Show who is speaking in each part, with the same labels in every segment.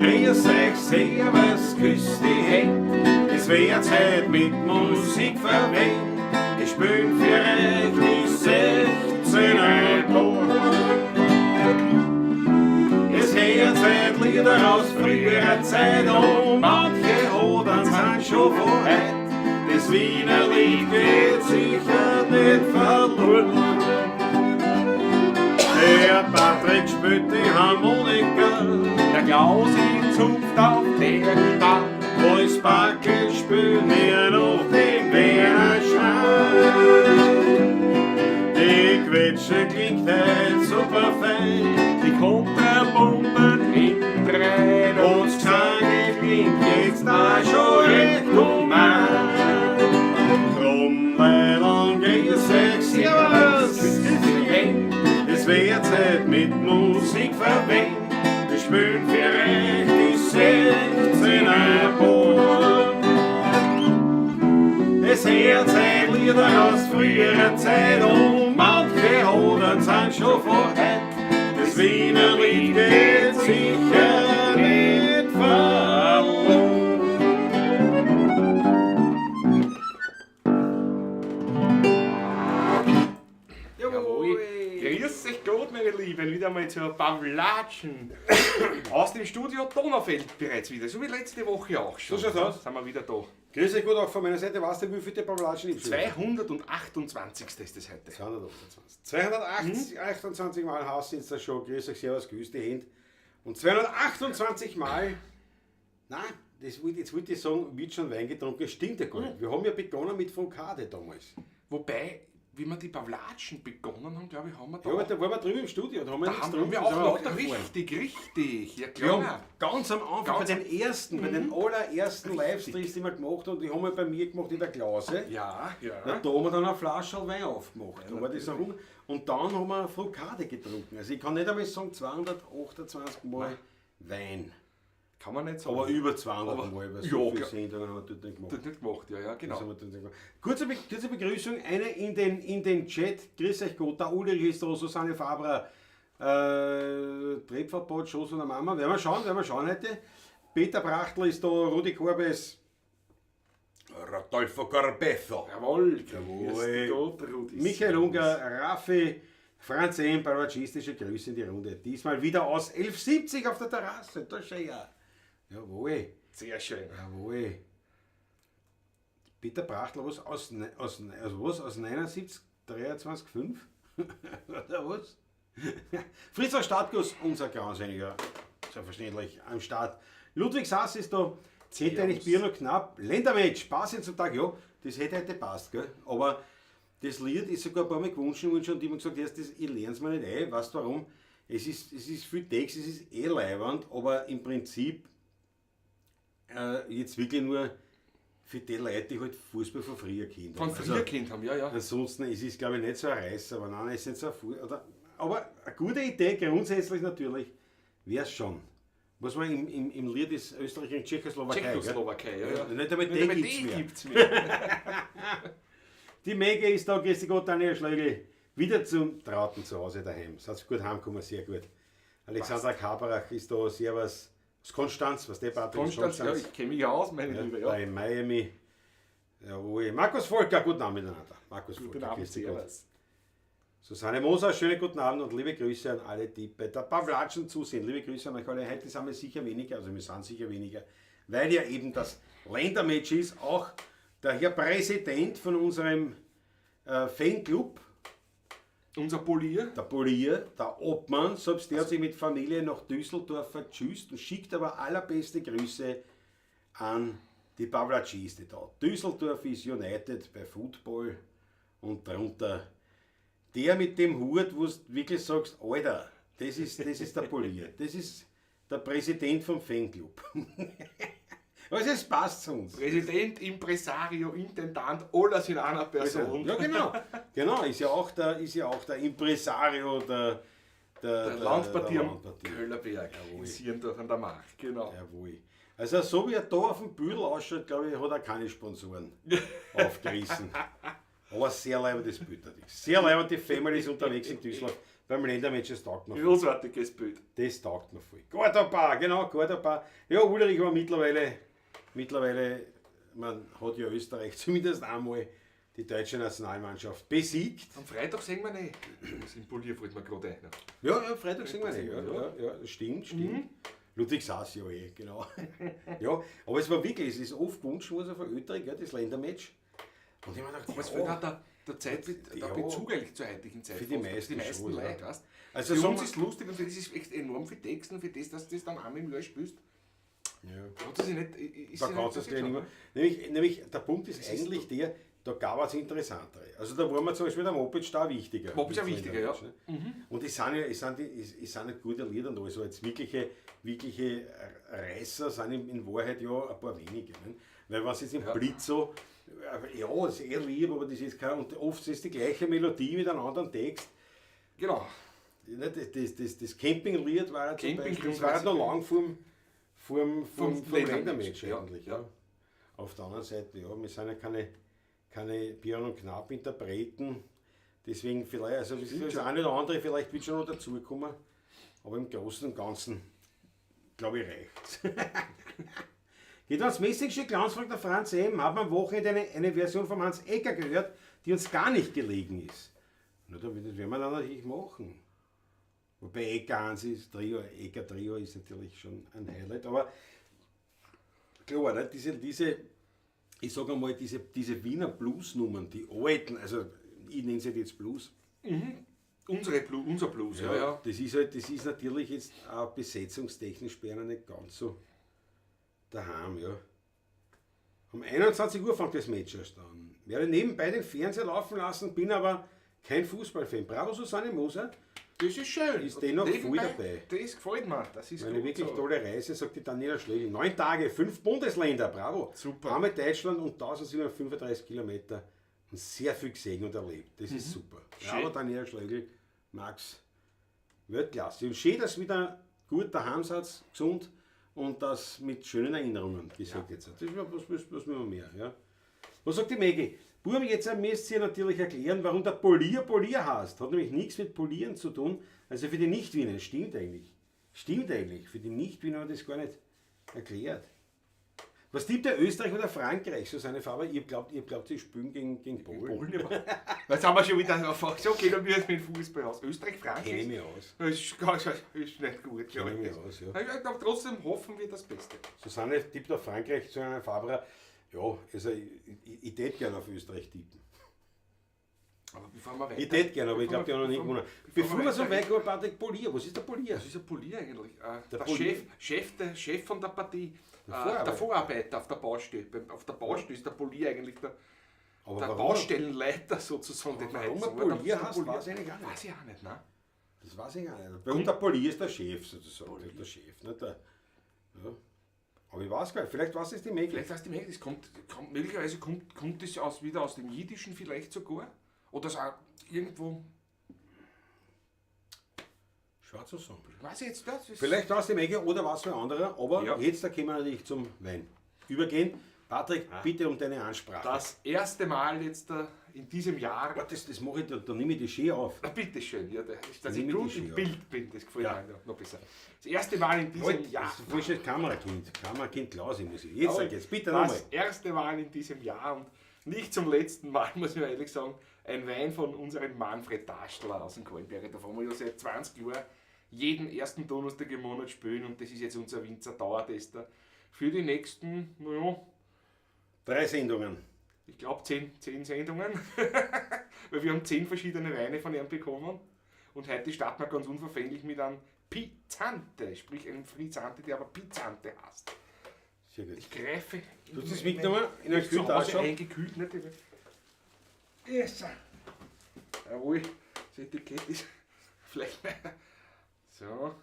Speaker 1: Grüß euch, servus, küss die Hände. Es wird Zeit mit Musik verwendet. Ich spiel für euch die 16er Blues. Es hören Zeit Lieder aus früherer Zeit und manche Hodern sind schon von heut. Das Wiener Lied geht sicher nicht verloren. Der Patrick spielt die Harmonika, der Klausi zupft auf der Gitarre, Boys Backe spielt mir noch den Wienerschein. Die Quetsche klingt halt super fein, die Konterbomben hinten rein, und das Gesang klingt jetzt auch schon recht human. Drum dann geht es sexy aus, es wird Zeit mit Musik verwendet. Wir spielen für euch die 16er Blues. Es hört Zeit Lieder aus früherer Zeit und manche Hodern sind schon von heut. Das Wiener Lied geht sicher nicht verloren.
Speaker 2: Grüß euch Gott, meine Lieben, wieder mal zur Pavlatschen aus dem Studio Donaufeld bereits wieder, so wie letzte Woche auch schon.
Speaker 1: So schaut's aus.
Speaker 2: Sind wir wieder da.
Speaker 1: Grüß euch gut auch von meiner Seite. Weißt du, wie viele Pavlatschen ich
Speaker 2: 228. ist das heute.
Speaker 1: 228. 228 Mal hast du jetzt da schon. Grüß euch, servus, grüß die Hände. Und 228 Mal, nein, jetzt wollte ich sagen, wird schon Wein getrunken. Das stimmt ja gar nicht. Wir haben ja begonnen mit Fronkade damals.
Speaker 2: Wobei, wie wir die Pavlatschen begonnen haben, glaube ich, haben wir da...
Speaker 1: Ja, aber da waren wir drüben im Studio. Da haben wir
Speaker 2: da
Speaker 1: nichts
Speaker 2: haben
Speaker 1: getrunken,
Speaker 2: wir
Speaker 1: sind
Speaker 2: auch lauter
Speaker 1: runtergefahren.
Speaker 2: richtig. Ja,
Speaker 1: Wir
Speaker 2: klar.
Speaker 1: haben ganz am Anfang,
Speaker 2: Ganz
Speaker 1: bei den ersten, bei den allerersten Livestreams, die wir gemacht haben, die haben wir bei mir gemacht in der Klause.
Speaker 2: Ja.
Speaker 1: Ja, da haben wir dann eine Flasche Wein aufgemacht. Da war das herum. Und dann haben wir Fronkade getrunken. Also ich kann nicht einmal sagen 228 Mal Wein.
Speaker 2: Kann man nicht sagen.
Speaker 1: Aber über 200
Speaker 2: Aber-
Speaker 1: Mal, weil
Speaker 2: ja,
Speaker 1: so viele
Speaker 2: ja.
Speaker 1: Sendungen haben wir dort nicht gemacht.
Speaker 2: Das nicht gemacht, ja, genau.
Speaker 1: Das haben wir dort nicht gemacht. Kurze Begrüßung, eine in den Chat. Grüß euch Gott, der Ulrich ist da, Susanne Fabra, Trepferbad, Schoß und der Mama. Werden wir schauen heute. Peter Brachtl ist da, Rudi Korbes, Rodolfo Corbezzo.
Speaker 2: Jawohl,
Speaker 1: Jawohl.
Speaker 2: grüß Gott, Rudi.
Speaker 1: Michael Unger, Raffi, Franz M., pavagistische Grüße in die Runde. Diesmal wieder aus 1170 auf der Terrasse. Da schau ja. Jawohl,
Speaker 2: Sehr schön.
Speaker 1: jawohl. Peter Brachtl, was aus 79, 23, 5? Oder was? Fritz Stadtguss, unser Grausenniger, selbstverständlich am Start. Ludwig Sass ist da. 10. eigentlich Bier noch knapp. Ländermatch, Spaß jetzt am Tag, ja, das hätte heute passt, gell? Aber das Lied ist sogar ein paar Mal gewünscht worden und die haben gesagt, ich lerne es mir nicht ein, weißt du warum? Es ist viel Text, es ist eh leiwand, aber im Prinzip jetzt wirklich nur für die Leute, die halt Fußball von früher Kind
Speaker 2: Von früher Kind haben, ja.
Speaker 1: Ansonsten ist es, glaube ich, nicht so ein Reißer, aber nein, es ist nicht so ein aber eine gute Idee, grundsätzlich natürlich, wäre es schon. Was war im Lied ist Österreich und Tschechoslowakei.
Speaker 2: Tschechoslowakei, ja.
Speaker 1: Nicht einmal
Speaker 2: Nicht einmal
Speaker 1: die
Speaker 2: die
Speaker 1: gibt's mehr.
Speaker 2: gibt's mehr.
Speaker 1: Die Mege ist da, grüß dich Gott, Daniel Schlegel. Wieder zum Trauten zu Hause daheim. Seid gut heimgekommen, sehr gut. Alexandra Kaberach ist da, servus. Aus Konstanz, was der Patrick aus
Speaker 2: Konstanz, ja, ich kenne mich aus, meine Liebe, ja.
Speaker 1: Bei Miami. Jawohl. Markus Volker, guten Abend miteinander. Markus
Speaker 2: Guten
Speaker 1: Volker,
Speaker 2: Abend,
Speaker 1: grüß dich Gott.
Speaker 2: servus.
Speaker 1: Susanne Moser, schönen guten Abend und liebe Grüße an alle, die bei der Pavlatschen zusehen. Liebe Grüße an euch alle. Heute sind wir sicher weniger, also wir sind sicher weniger, weil ja eben das Ländermatch ist. Auch der Herr Präsident von unserem Fanclub,
Speaker 2: Unser Polier.
Speaker 1: der Polier, der Obmann, selbst der hat sich mit Familie nach Düsseldorf vertschüsst und schickt aber allerbeste Grüße an die Pavlatschiste da. Düsseldorf ist United bei Football und darunter der mit dem Hut, wo du wirklich sagst, Alter, das ist der Polier, das ist der Präsident vom Fanclub. Also es passt zu uns.
Speaker 2: Präsident, Impresario, Intendant, alles in einer Person.
Speaker 1: Ja, genau, ist ja auch der Impresario, der
Speaker 2: Landpartie am
Speaker 1: Landpartie.
Speaker 2: Köllerberg, in Sierndorf an der Mark, genau.
Speaker 1: Jawohl. Also so wie er da auf dem Büdel ausschaut, glaube ich, hat er keine Sponsoren aufgerissen. Aber sehr leibend das Bild natürlich. Sehr leibend, die Family ist unterwegs in Düsseldorf
Speaker 3: beim Ländermatch, das taugt mir voll.
Speaker 2: Großartiges Bild.
Speaker 3: Das taugt mir voll. Cordoba, genau, Cordoba. Ja, Ulrich war mittlerweile, man hat ja Österreich zumindest einmal die deutsche Nationalmannschaft besiegt.
Speaker 2: Am Freitag sehen wir nicht. Das im Polier fällt mir gerade ein.
Speaker 3: Ja, Freitag singen wir nicht. Ja, das stimmt. Ludwig saß ja genau. Ja, aber es war wirklich, es ist oft gewünscht worden von Österreich, ja, das Ländermatch. Und ich habe mir gedacht,
Speaker 2: Was fehlt auch der Bezug eigentlich zur heutigen Zeit?
Speaker 3: Für die meisten schon, ja.
Speaker 2: Leute, weißt?
Speaker 3: Also
Speaker 2: für
Speaker 3: sagen
Speaker 2: uns
Speaker 3: wir-
Speaker 2: ist es lustig und für das ist echt enorm viel Text und für das, dass du das dann einmal im Jahr spielst.
Speaker 3: Ja.
Speaker 2: Hat das nicht, ist
Speaker 3: Da
Speaker 2: sie
Speaker 3: kannst du es
Speaker 2: nicht
Speaker 3: gleich nicht
Speaker 2: passiert,
Speaker 3: mehr. Nämlich, der Punkt ist eigentlich der, da gab es interessantere. Also da war mir zum Beispiel der Moped da wichtiger.
Speaker 2: Moped ist auch wichtiger, ja.
Speaker 3: Und es sind nicht gute Lieder da. Also jetzt wirkliche Reißer sind in Wahrheit ja ein paar wenige. Ne? Weil wenn es jetzt im Blitz so, ja, das ist eher lieb, aber das ist kein, und oft ist die gleiche Melodie mit einem anderen Text.
Speaker 2: Genau.
Speaker 3: Das Campinglied war ja zum
Speaker 2: Camping-
Speaker 3: Beispiel, das war ja noch lang vorm
Speaker 2: Ländermatch,
Speaker 3: Ländermatch
Speaker 2: ja,
Speaker 3: eigentlich.
Speaker 2: ja.
Speaker 3: Ja. Auf der anderen Seite, ja, wir sind ja keine Björn und Knapp-Interpreten, deswegen vielleicht, also das eine oder andere vielleicht wird schon noch dazukommen, aber im Großen und Ganzen, glaube ich, reicht's. Geht ans Messingstück Glanz, fragt der Franz M. Haben am Wochenende eine Version von Hans Egger gehört, die uns gar nicht gelegen ist. Na, das werden wir dann natürlich machen. Wobei Egger 1 ist, Egger Trio ist natürlich schon ein Highlight, aber klar, ne, ich sage einmal, diese Wiener Bluesnummern, die alten, also ich nenne sie jetzt Blues.
Speaker 2: Unser Blues, ja.
Speaker 3: Das ist natürlich jetzt auch besetzungstechnisch bei einer nicht ganz so daheim, ja. Um 21 Uhr fängt das Match erst an. Werde nebenbei den Fernseher laufen lassen, bin aber kein Fußballfan. Bravo, Susanne Moser.
Speaker 2: Das ist schön.
Speaker 3: Ist dennoch voll dabei.
Speaker 2: Das gefällt mir. Das ist
Speaker 3: Eine
Speaker 2: gut
Speaker 3: wirklich
Speaker 2: so.
Speaker 3: tolle Reise, sagt die Daniela Schlegel. 9 Tage, 5 Bundesländer, bravo.
Speaker 2: Super.
Speaker 3: Einmal Deutschland und 1735 Kilometer. Und sehr viel gesehen und erlebt. Das ist super.
Speaker 2: Schön.
Speaker 3: Bravo, Daniela Schlegel. Max, Weltklasse. Und schön, dass wieder gut daheim seid, gesund und das mit schönen Erinnerungen gesagt jetzt. Das ist was wir mehr. Ja. Was sagt die Maggie? Burm, jetzt müsst ihr natürlich erklären, warum der Polier heißt. Hat nämlich nichts mit Polieren zu tun. Also für die Nicht-Wiener, stimmt eigentlich. Für die Nicht-Wiener hat das gar nicht erklärt. Was tippt der Österreich oder Frankreich, Susanne Faber? Ihr glaubt, sie spielen gegen Polen?
Speaker 2: Polen, ja. Jetzt haben wir schon wieder so gehen wir mit Fußball aus. Österreich,
Speaker 3: Kenne ich
Speaker 2: Frankreich.
Speaker 3: mich aus.
Speaker 2: Das ist nicht gut, glaube
Speaker 3: Kenne
Speaker 2: ich.
Speaker 3: ich mich aus, ja.
Speaker 2: Aber ich glaube, trotzdem hoffen wir das Beste.
Speaker 3: Susanne tippt auf Frankreich, Susanne Faber. Ja, also ich tät gerne auf Österreich tippen.
Speaker 2: Aber bevor wir weiter...
Speaker 3: Ich tät gerne, aber ich glaube, die haben noch nicht gewonnen. Bevor wir so weit gehen, Patrick, Polier. Was ist der Polier?
Speaker 2: Das ist ein Polier eigentlich. Der
Speaker 3: Polier.
Speaker 2: Chef von der Partie.
Speaker 3: Vorarbeiter.
Speaker 2: Der Vorarbeiter auf der Baustelle. Auf der Baustelle ist der Polier eigentlich der
Speaker 3: Aber
Speaker 2: Baustellenleiter sozusagen. den wir
Speaker 3: warum
Speaker 2: jetzt
Speaker 3: er
Speaker 2: sagen. Weil
Speaker 3: Polier
Speaker 2: der
Speaker 3: heißt, weiß ich eigentlich auch nicht.
Speaker 2: Weiß ich auch nicht, ne?
Speaker 3: Das weiß ich gar nicht. Bei uns der Polier ist der Chef sozusagen. Der Chef, nicht der. Ja. Aber ich weiß gar nicht, vielleicht weiß es die Mägel.
Speaker 2: Vielleicht heißt die Mägel, möglicherweise kommt das wieder aus dem Jiddischen vielleicht sogar. Oder es auch irgendwo,
Speaker 3: Schwer zu sagen.
Speaker 2: weiß ich jetzt das ist
Speaker 3: Vielleicht war es die Mägel oder was für andere, aber
Speaker 2: Ja.
Speaker 3: jetzt da können wir natürlich zum Wein übergehen. Patrick, bitte um deine Ansprache.
Speaker 2: das erste Mal jetzt in diesem Jahr.
Speaker 3: Aber das mache ich, da nehme ich die Ski auf.
Speaker 2: Na, bitteschön, ja, dass
Speaker 3: Nimm
Speaker 2: ich
Speaker 3: mir
Speaker 2: gut
Speaker 3: die
Speaker 2: im
Speaker 3: Ski
Speaker 2: Bild bin, das gefällt
Speaker 3: Ja.
Speaker 2: mir noch besser. Das erste Mal in diesem Jahr.
Speaker 3: Das ist falsches Kamerakind Klausi muss ich. Jetzt sag jetzt, bitte
Speaker 2: Das
Speaker 3: nochmal.
Speaker 2: erste Mal in diesem Jahr und nicht zum letzten Mal, muss ich ehrlich sagen, ein Wein von unserem Manfred Taschler aus dem Kallenberger. Da fahren wir ja seit 20 Jahren jeden ersten Donnerstag im Monat spielen und das ist jetzt unser Winzer Dauertester für die nächsten, naja,
Speaker 3: 3 Sendungen.
Speaker 2: ich glaube 10 Sendungen, weil wir haben 10 verschiedene Weine von ihm bekommen und heute starten wir ganz unverfänglich mit einem Pizzante, sprich einem Frizzante, der aber Pizzante heißt.
Speaker 3: Sehr gut.
Speaker 2: Ich greife
Speaker 3: Du hast das mitgenommen in einer Kühltasche.
Speaker 2: eingekühlt, nicht? Yes. Jawohl, das Etikett ist vielleicht mehr. So,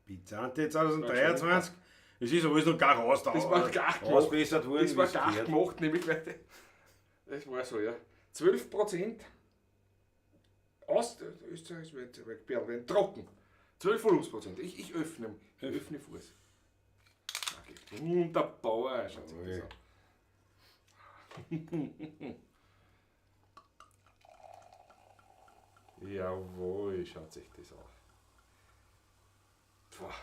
Speaker 3: Pizzante 2023. Es ist alles noch gar raus.
Speaker 2: das war gar gemacht.
Speaker 3: ausbessert worden.
Speaker 2: Das war
Speaker 3: wie es
Speaker 2: gar
Speaker 3: gehört.
Speaker 2: gemacht, nämlich weil das war so, ja. 12% aus Österreich wird Berlin trocken. 12 Volumensprozent. Ich öffne Fuß. Okay. Wunderbar, schaut sich das an. Jawohl, schaut sich das an. Boah.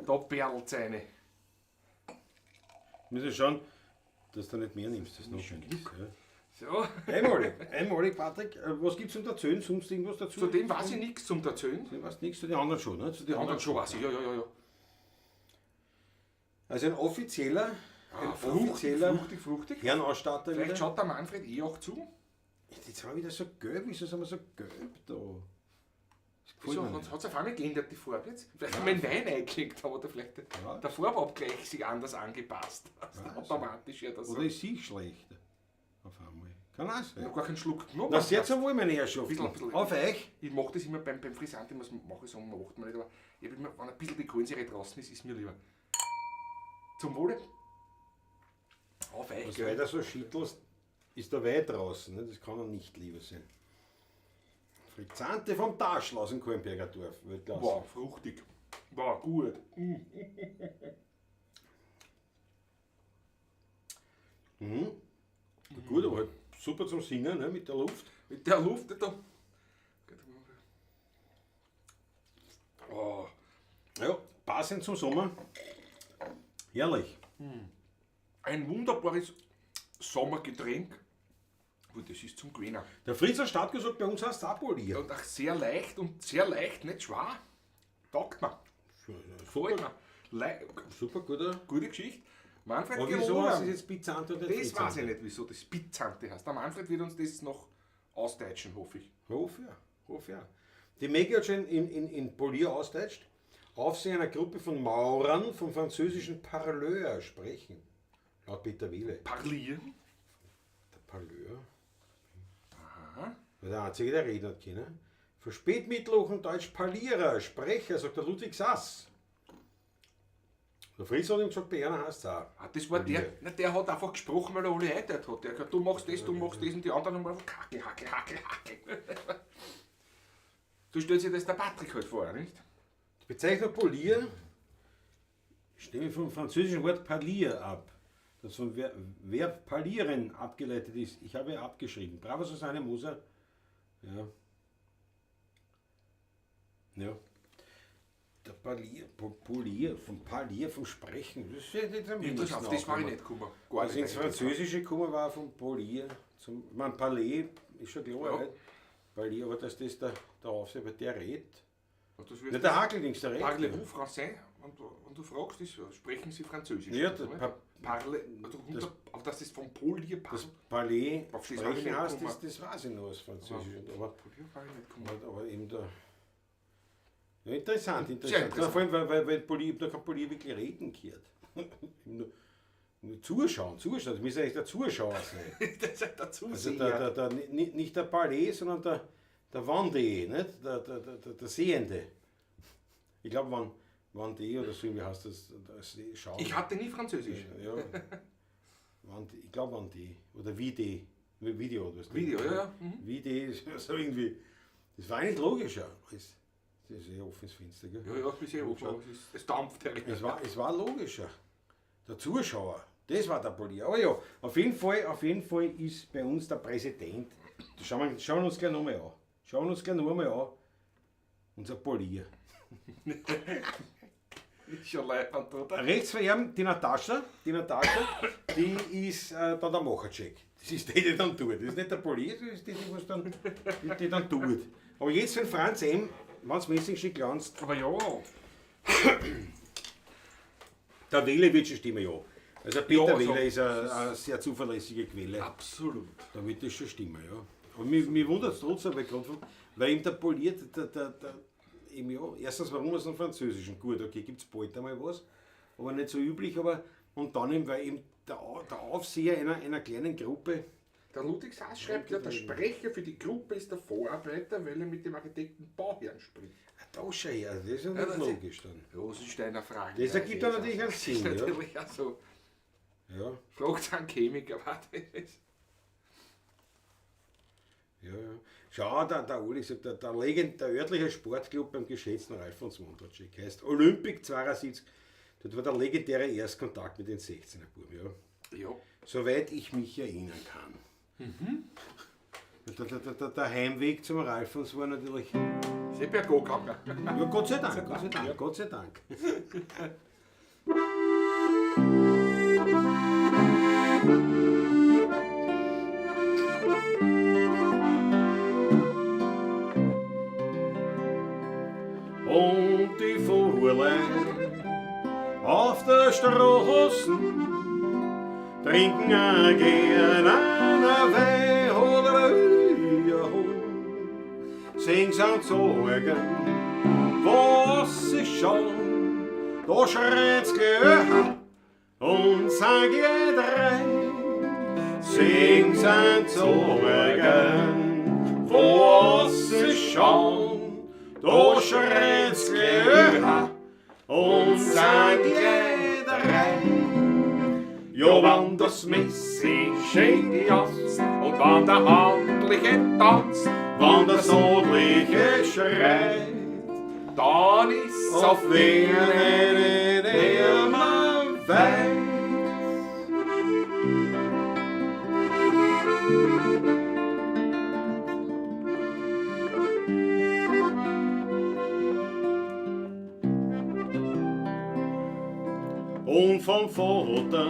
Speaker 2: Da perlt es eine.
Speaker 3: Müssen schauen, dass du nicht mehr nimmst. Das ist noch schön. Ja.
Speaker 2: So,
Speaker 3: Einmalig, Patrick. Was gibt es zum Erzählen? Sonst irgendwas dazu?
Speaker 2: zu dem weiß ich nichts zum Erzählen.
Speaker 3: Du weißt nichts, zu den anderen schon, ne? Zu
Speaker 2: Die anderen schon weiß ich, ja.
Speaker 3: Also ein offizieller,
Speaker 2: Fruchtig.
Speaker 3: Herrenausstatter
Speaker 2: Vielleicht
Speaker 3: wieder.
Speaker 2: schaut der Manfred auch zu.
Speaker 3: Jetzt war wieder so gelb, wieso sind wir so gelb da? Das gefällt
Speaker 2: Wieso?
Speaker 3: mir nicht.
Speaker 2: Hat es auf einmal geändert, die Farbe jetzt? Vielleicht haben wir den Wein eingelegt, aber da vielleicht
Speaker 3: Ja.
Speaker 2: der Farbabgleich sich anders angepasst.
Speaker 3: Ja,
Speaker 2: Automatisch ja das.
Speaker 3: Oder ist sie schlecht? Auf einmal. Kann auch
Speaker 2: Ich
Speaker 3: sein.
Speaker 2: habe gar keinen Schluck genommen.
Speaker 3: Na, sehr zum Wohl, meine Herrschaften.
Speaker 2: Bisschen.
Speaker 3: Auf euch.
Speaker 2: Ich mache das immer beim Frisant, ich mache es macht man nicht, aber ich hab immer, wenn ein bisschen die Kohlensäure draußen ist mir lieber. Zum Wohle. Auf euch,
Speaker 3: Was
Speaker 2: gell.
Speaker 3: weiter so schüttelst, ist der Wein draußen. Ne? Das kann er nicht lieber sein. Frizzante vom Taschl aus dem Kohlenberger Dorf. Weltklasse.
Speaker 2: Wow, fruchtig. Wow, gut.
Speaker 3: Mhm. Gut, aber halt super zum Singen, ne? Mit der Luft.
Speaker 2: Mit der Luft da. Oh,
Speaker 3: Ja, passend zum Sommer. Herrlich.
Speaker 2: ein wunderbares Sommergetränk. Gut, das ist zum Gewinner.
Speaker 3: Der Fritz hat Stadt gesagt, bei uns heißt es Apolier.
Speaker 2: Und auch sehr leicht, nicht schwer. Taugt mir. Gefällt mir.
Speaker 3: Super guter.
Speaker 2: Gute Geschichte. Manfred
Speaker 3: Aber wieso
Speaker 2: Geroner.
Speaker 3: heißt es jetzt Pizzante und nicht
Speaker 2: Das weiß ich
Speaker 3: Frizzante?
Speaker 2: nicht, wieso das Pizzante heißt. Der Manfred wird uns das noch ausdeutschen, hoffe ich.
Speaker 3: Hof ja. Die Maggie hat schon in Polier ausdeutscht. Aufsehen einer Gruppe von Maurern vom französischen Parleur sprechen. Laut Peter Wehle.
Speaker 2: Parlieren.
Speaker 3: Der Parleur.
Speaker 2: Aha.
Speaker 3: Der einzige, der reden hat können. Für Spätmitteloch und Deutsch Parlierer, Sprecher, sagt der Ludwig Sass. Der Fritz hat ihm gesagt, bei einer heißt es auch.
Speaker 2: Ah, das war der,
Speaker 3: Parlier.
Speaker 2: na, der hat einfach gesprochen, weil er alle eingeteilt hat. Der hat gesagt, du machst das und die anderen haben einfach Hackel. So stellt sich das der Patrick halt vor, nicht?
Speaker 3: Die Bezeichnung Polier stammt vom französischen Wort Parlier ab, das vom Verb parlieren abgeleitet ist. Ich habe abgeschrieben. Bravo Susanne Moser. Ja. Ja. Der Polier, vom Sprechen. Das ist ja nicht am
Speaker 2: Interessant,
Speaker 3: wenigsten
Speaker 2: das war ich
Speaker 3: auch,
Speaker 2: nicht gekommen. Gar
Speaker 3: Also
Speaker 2: nicht
Speaker 3: ins Französische gekommen war vom Polier zum. Man Palais ist schon klar,
Speaker 2: Ja.
Speaker 3: nicht? Polier, aber dass das der Aufseher, der redet.
Speaker 2: Und das
Speaker 3: Nicht der Hakeldings, der redet.
Speaker 2: Parlez-vous français? Und du fragst, sprechen sie Französisch?
Speaker 3: Ja,
Speaker 2: oder?
Speaker 3: der
Speaker 2: Aber dass das vom Polier
Speaker 3: Das
Speaker 2: passt.
Speaker 3: Palais
Speaker 2: Auf das
Speaker 3: sprechen
Speaker 2: habe ich
Speaker 3: heißt,
Speaker 2: nicht
Speaker 3: das weiß ich noch aus Französisch. Aber,
Speaker 2: Polier war ich nicht gekommen.
Speaker 3: aber eben der. Ja, interessant.
Speaker 2: Sehr interessant.
Speaker 3: Vor allem, weil Polier, da kann Polier wirklich reden gehört. nur zuschauen. Das müsste eigentlich der Zuschauer sein.
Speaker 2: Das ist dazu
Speaker 3: Also
Speaker 2: sehr.
Speaker 3: nicht der Palais, sondern der Vendée, nicht? Der Sehende. Ich glaube, Vendée oder so, wie heißt das Schauen.
Speaker 2: Ich hatte nie Französisch.
Speaker 3: Ja. Ich glaube Vendée. Oder Video. Das
Speaker 2: Video, ja. Mhm.
Speaker 3: Video ist so irgendwie. Das war nicht logischer. Das ist ja offenes Fenster, gell?
Speaker 2: Ja, bisher auch. Aber es dampft ja.
Speaker 3: Es war logischer. Der Zuschauer, das war der Polier. Aber ja, auf jeden Fall ist bei uns der Präsident. Das schauen wir uns gleich nochmal an. Unser Polier.
Speaker 2: Ist schon leibend, oder?
Speaker 3: Rechts von ihm die Natascha, die ist da der Machercheck. Das ist die dann tut. Das ist nicht der Polier, das ist die dann tut. Aber jetzt, wenn Franz M., wenn es Messingschick glanzt,
Speaker 2: Aber ja.
Speaker 3: der Wähler wird schon stimmen, ja. Also Peter
Speaker 2: Ja,
Speaker 3: Wähler
Speaker 2: so-
Speaker 3: ist eine sehr zuverlässige Quelle.
Speaker 2: Absolut.
Speaker 3: Da wird das schon stimmen, ja. Aber mich wundert es trotzdem, weil ihm der Polier, eben ja, erstens, warum ist es im Französischen? Gut, okay, gibt es bald einmal was, aber nicht so üblich, und dann eben, weil eben der Aufseher einer kleinen Gruppe,
Speaker 2: Der Ludwig Sass schreibt ja, der Sprecher für die Gruppe ist der Vorarbeiter, weil er mit dem Architekten Bauherrn spricht.
Speaker 3: da schau her, das ist ja
Speaker 2: Ja,
Speaker 3: nicht
Speaker 2: das
Speaker 3: logisch dann.
Speaker 2: Rosensteiner Fragen.
Speaker 3: Das ergibt dann natürlich einen
Speaker 2: Das ist
Speaker 3: Sinn, ja.
Speaker 2: natürlich auch so.
Speaker 3: Ja,
Speaker 2: Fragt einen Chemiker, warte.
Speaker 3: ja. Schau, der Uli sagt, der örtliche Sportclub beim geschätzten Ralf von Swondratschek heißt Olympic 72. Dort war der legendäre Erstkontakt mit den 16er Buben, ja.
Speaker 2: Ja.
Speaker 3: Soweit ich mich erinnern kann. Der Heimweg zum Ralfons war natürlich.
Speaker 2: Ist ja bergab gegangen.
Speaker 3: Ja, Gott sei Dank, Gott sei Dank, Gott sei Dank.
Speaker 1: Und die Fuhrlein auf der Straße trinken gern einen Wein oder sing's und sagen, was ist schon, da schreit's gehört und sag ihr drei, sing's und sagen, was ist schon, da schreit's gehört und sag ihr drei. Ja, wann das Messi schön jast und wann der Handliche tanzt, wann der Sodliche schreit, dann ist's auf wen der man weiß. Und vom Vater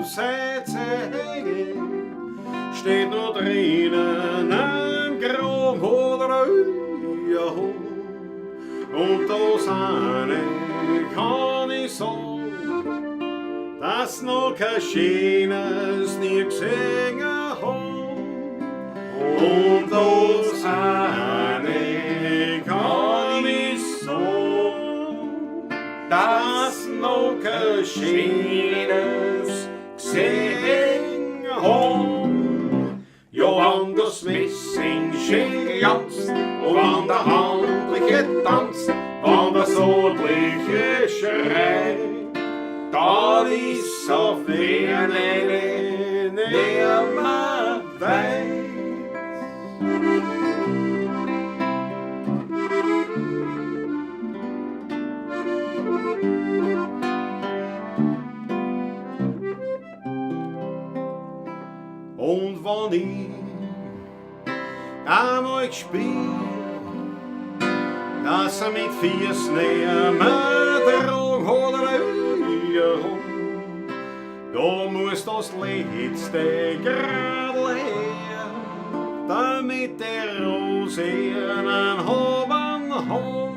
Speaker 1: seit Zeigen steht nur drinnen ein Grab oder ja. Und das eine kann ich sagen, dass noch kein Schönes nie gesehen hab. Und das eine kann ich sagen, dass noch kein Schönes gesehen hab. Ja, wann das Messing schön glanzt und wann der Handliche tanzt, wann der Sodliche schreit, dann ist's auf wen der man weiß. Und wenn ich einmal gespielt, dass mit Füßen näher Drog oder da muss das letzte Gradl her, damit der Rose einen haben hat.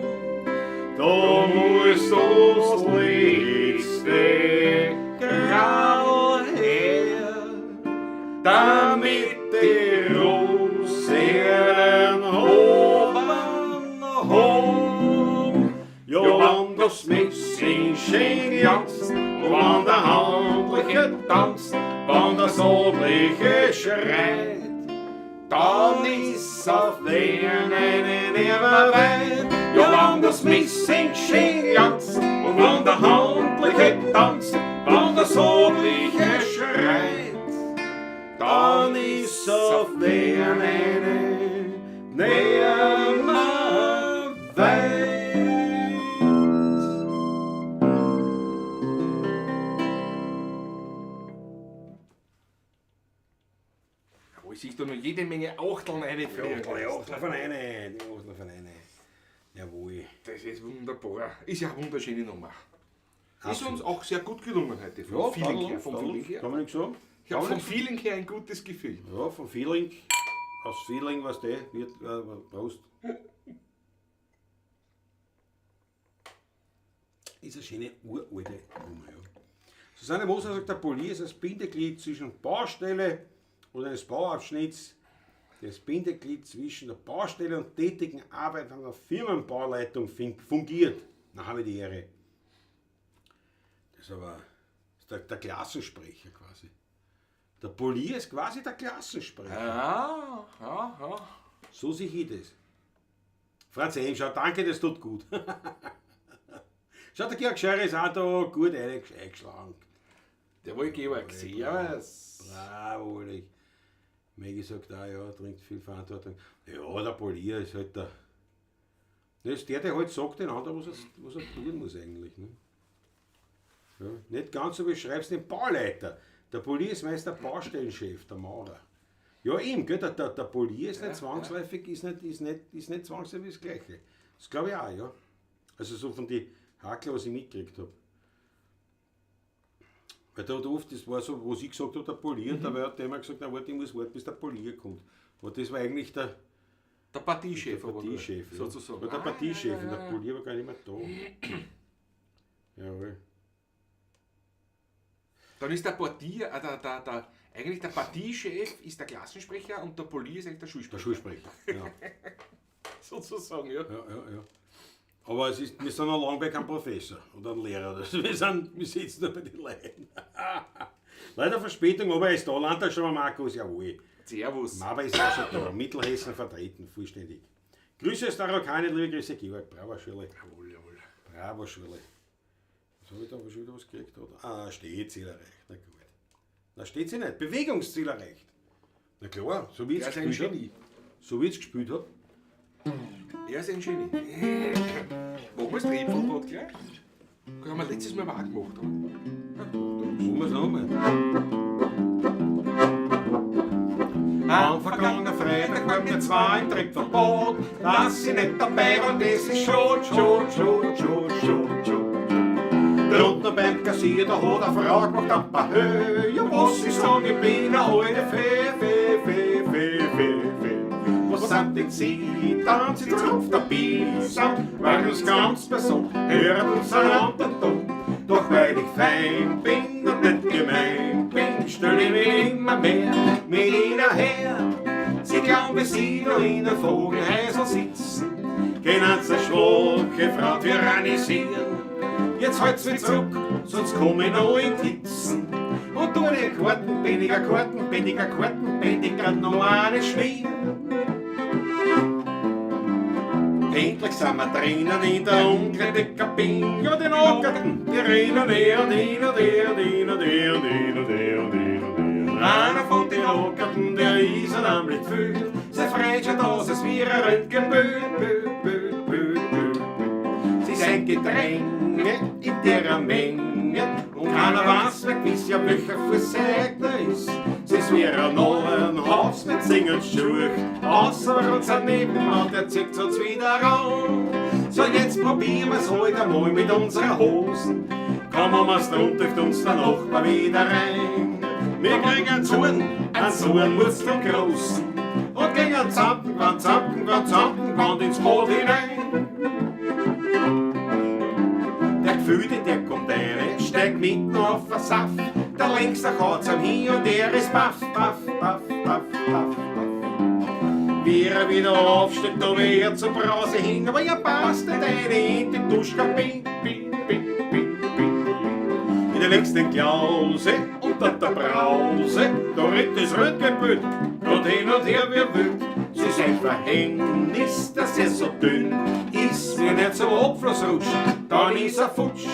Speaker 1: Da muss das letzte Gradl her, damit die Rosen hoben haben. Ja, wann das Messing schön glanzt, und wann der Handliche tanzt, wann der Sodliche schreit, dann ist's auf wen nimmer weit. Ja, wann das Messing schön glanzt, und wann der Handliche tanzt, wann der Sodliche schreit, dann ist's auf wen nimmer weit.
Speaker 2: Aber ich sehe da noch jede Menge Achteln reinfliegen.
Speaker 3: Die Achtler von eine, die Achtler von eine. Jawohl.
Speaker 2: Das ist wunderbar. Ist ja eine wunderschöne Nummer. Ist
Speaker 3: Absolut.
Speaker 2: uns auch sehr gut gelungen heute. Vom Feeling her. Vom Feeling her.
Speaker 3: Kann man nicht sagen.
Speaker 2: Ich habe vom Feeling her ein gutes Gefühl.
Speaker 3: Ja, vom Feeling. Aus Feeling, was der wird, Prost. Ist eine schöne uralte Nummer, ja. Susanne Moser sagt, der Polier ist das Bindeglied zwischen Baustelle oder des Bauabschnitts, das Bindeglied zwischen der Baustelle und tätigen Arbeitern der Firmenbauleitung fungiert. Na, habe ich die Ehre. Das ist aber der Klassensprecher quasi. Der Polier ist quasi der Klassensprecher.
Speaker 2: Ja, ja, ja.
Speaker 3: So sehe ich das. Franz Hemschau, danke, das tut gut. Schaut, der Georg Scheuer ist auch da gut eingeschlagen.
Speaker 2: Der war Georg, servus.
Speaker 3: Bravo, Ulrich. Maggie sagt auch, ja, trinkt viel Verantwortung. Ja, der Polier ist halt der. Das ist der halt sagt den anderen, was er tun muss eigentlich. Ne? Ja, nicht ganz so wie schreibst den Bauleiter. Der Polier ist meist der Baustellenchef, der Maurer. Ja, eben, gell, der Polier ist nicht zwangsläufig, ist nicht zwangsläufig das Gleiche. Das glaube ich auch, ja. Also so von den Hakel, was ich mitgekriegt habe. Weil da hat oft, das war so, was ich gesagt habe, der Polier, da hat der immer gesagt, na warte, ich muss warten, bis der Polier kommt. Aber das war eigentlich der
Speaker 2: Parteichef,
Speaker 3: Parteichef, ja.
Speaker 2: sozusagen.
Speaker 3: Ja, der Parteichef, und der Polier war gar nicht mehr da. Jawohl.
Speaker 2: Dann ist der Partier, eigentlich der Parteichef ist der Klassensprecher und der Polier ist eigentlich der Schulsprecher.
Speaker 3: Der Schulsprecher, ja.
Speaker 2: Sozusagen, ja.
Speaker 3: Ja. Aber wir sind noch lange bei keinem Professor oder einem Lehrer. Wir sitzen nur bei den Leuten. Leider Verspätung, aber er ist da. Landtag schon mal Markus, jawohl.
Speaker 2: Servus.
Speaker 3: Maba ist auch schon da. Mittelhessen vertreten, vollständig. Grüße aus der Araukanien, liebe Grüße, Georg. Bravo, Schule.
Speaker 2: Jawohl.
Speaker 3: Bravo, Schule. Was habe ich da schon wieder was gekriegt? Oder? Ah, Stehziel erreicht. Na gut. Na, steht sie nicht. Bewegungsziel erreicht. Na klar, so wie ich es gespielt habe. So wie ich es gespielt habe.
Speaker 2: Er ist ein Genie. Machen wir das Rebfallbrot gleich? Das haben wir letztes Mal auch gemacht.
Speaker 3: Machen wir es nochmal.
Speaker 1: Am vergangenen Freitag waren wir zwei im Trittverbot. Das sind nicht dabei und das ist schon. Da unten beim Kassier, da hat eine Frau gemacht ein paar Höhe. Ja, was ich sag, ich bin eine alte Fee. Was sind denn Sie? Dann sind Sie auf der Biesam, weil uns ganz besorgt, hören uns einander dumm. Doch weil ich fein bin und nicht gemein bin, stell ich mich immer mehr mit ihnen her. Sie glauben, wir sind noch in einem Vogelhäusl sitzen, können sie schwache Frau tyrannisieren. Jetzt halt's mich zurück, sonst komm ich noch in die Hitzen. Und du den Kartenbändiger, noch eine schmieren. Endlich sind wir drinnen in der umgekehrten Kabine. Ja, den Ackerten, die rennen der. Einer von den Ackerten, der ist nämlich viel. Sie freut schon, dass es wie ein Röntgenbild. Sie sind Gedränge in der Menge und keiner weiß, wer gewiss ja welcher Versegner ist. Sie ist wie ein Haus mit Singelschuhe, außer uns ein Nebenmann, der zieht uns wieder an. So, jetzt probieren wir's heute einmal mit unseren Hosen. Kommen wir's drunter, uns der Nachbar wieder rein. Wir kriegen einen Zorn muss zum Großen. Und gehen zampen ins Boot hinein. Der Gefühlte, der kommt rein, steigt mitten auf den Saft. Der Längste haut's am hin und der ist baff. Wie er wieder aufsteht, da wird zur Brause hin, aber ja passt nicht eine in die Duschkabine. In der nächsten Klause unter der Brause, da rennt das Röntgenbild, grad hin und her wie wild. Sie ist ein Verhängnis, dass er so dünn ist, wie nicht zum Abfluss rutscht, dann ist er futsch.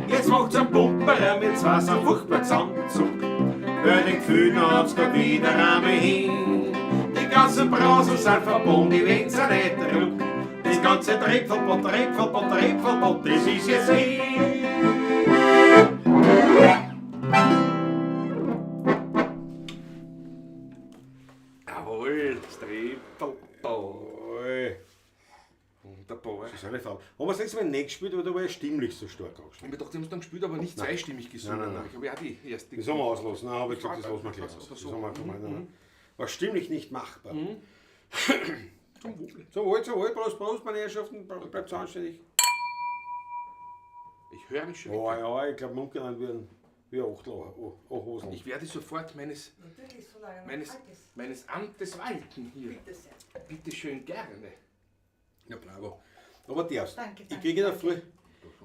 Speaker 1: Jetzt macht's einen Pumper, mit zwei so furchtbar zusammenzuckt. Hör den Gefühl, hat's grad wieder einmal hin. Die ganzen Brausen sind verbunden, die wenn's auch nicht druckt. Das ganze Trittverbot, das ist jetzt hin.
Speaker 2: Jawohl, das Rebfallbrot. Wunderbar.
Speaker 3: Das ist eine Frage. Haben wir das letzte Mal nicht gespielt, aber da war ich stimmlich so stark
Speaker 2: Ich
Speaker 3: angeschlagen.
Speaker 2: habe gedacht, sie haben es dann gespielt, aber nicht zweistimmig gesungen.
Speaker 3: Nein.
Speaker 2: Ich habe ja auch die erste.
Speaker 3: Das haben wir auslassen. Nein, habe ich gesagt, das lassen wir gleich aus.
Speaker 2: Oder
Speaker 3: Das
Speaker 2: so.
Speaker 3: haben wir gemeint. War stimmlich nicht machbar.
Speaker 2: Zum Wohle.
Speaker 3: Zum Wohl, Prost, meine Herrschaften, bleibt anständig.
Speaker 2: Ich höre mich schon.
Speaker 3: Oh ja, ich glaube, Munkeland werden wie Hosen.
Speaker 2: Ich werde sofort meines Amtes walten hier.
Speaker 4: Bitte sehr.
Speaker 2: Bitte schön gerne.
Speaker 3: Ja, bravo. Aber darfst.
Speaker 4: Danke,
Speaker 3: Ich kriege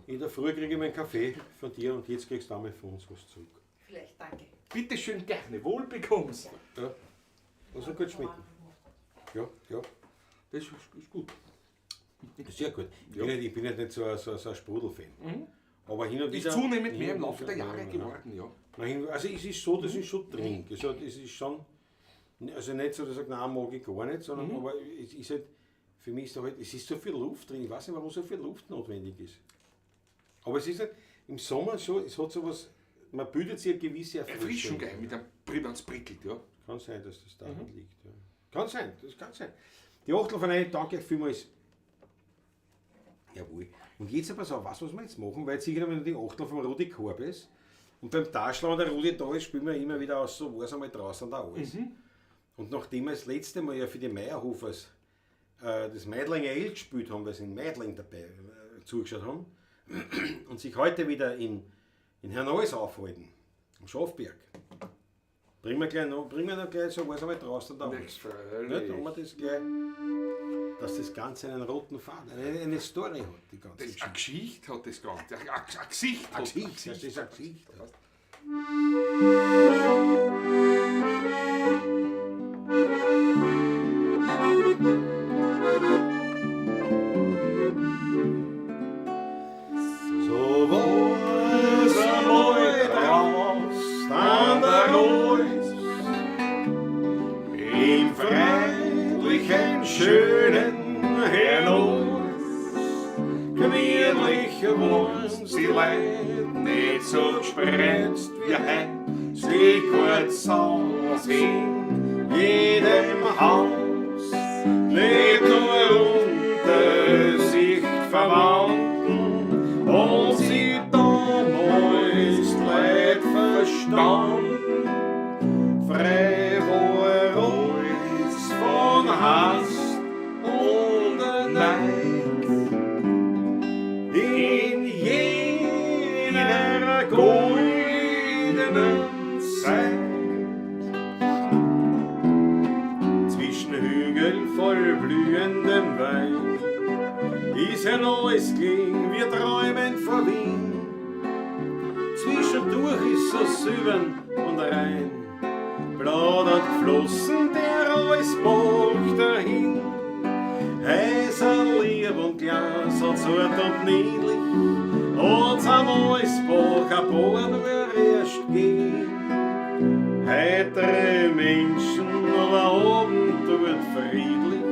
Speaker 3: in der Früh kriege ich meinen Kaffee von dir und jetzt kriegst du einmal von uns was zurück.
Speaker 4: Vielleicht, danke.
Speaker 2: Bitte schön gerne. Wohlbekommst.
Speaker 3: Ja. Das soll gut schmecken. Ja.
Speaker 2: Das ist gut.
Speaker 3: Sehr gut.
Speaker 2: Ja.
Speaker 3: Ich bin nicht so ein Sprudel-Fan. Aber hin und wieder.
Speaker 2: Ist zunehmend mehr im Laufe der Jahre geworden, ja.
Speaker 3: Also es ist so, dass ich schon trinke. Also es ist schon, also nicht so, dass ich sage, nein, mag ich gar nicht, sondern aber es ist halt, für mich ist da halt, es ist so viel Luft drin. Ich weiß nicht, warum so viel Luft notwendig ist. Aber es ist halt im Sommer so, es hat so was, man bildet sich eine gewisse
Speaker 2: Erfrischung gleich mit einem Wenn's prickelt, ja.
Speaker 3: Kann sein, dass das daran liegt. Ja. Kann sein, das kann sein. Die Achtelvereine, danke vielmals. Jawohl. Und jetzt aber so, was wir jetzt machen, weil jetzt sicher noch die Achtel vom Rudi Korb ist. Und beim Taschler, wenn der Rudi da ist, spielen wir immer wieder aus, so war es einmal draußen da alles. Und nachdem wir das letzte Mal ja für die Meierhofers das Meidlinger Ale gespielt haben, weil sie in Meidling dabei zugeschaut haben, und sich heute wieder in Herneues aufhalten, am Schafberg, bringen wir noch gleich so was einmal draußen da
Speaker 2: Nicht
Speaker 3: alles.
Speaker 2: freilich.
Speaker 3: Nicht, haben wir das gleich, dass das Ganze einen roten Faden, eine Story hat, die ganze
Speaker 2: Eine
Speaker 3: Geschichte.
Speaker 2: Geschichte hat das Ganze. Ein Gesicht.
Speaker 3: Ein Gesicht, das ist ein Gesicht. So war's einmal draußen an der Reus, im freundlichen, schönen Herneues. Gemütlich war's die Leute, nicht so gesprenzt wie heut. Es liegt gut Saus in jedem Haus, nicht nur unter Sicht Verwandten, und sie damals leid verstanden. Frei war alles von Hast und Neid, in jener goldenen Zeit. Zwischen Hügeln voll blühendem Wein ist ein neues Kling, wir träumen vor Wien. Zwischendurch ist so silbern und rein, plaudert geflossen der Reusbach dahin. Häuser lieb und Glas und zart und niedlich, und am Reusbach ein paar nur erst gehen. Heitere Menschen, aber Abend dort friedlich,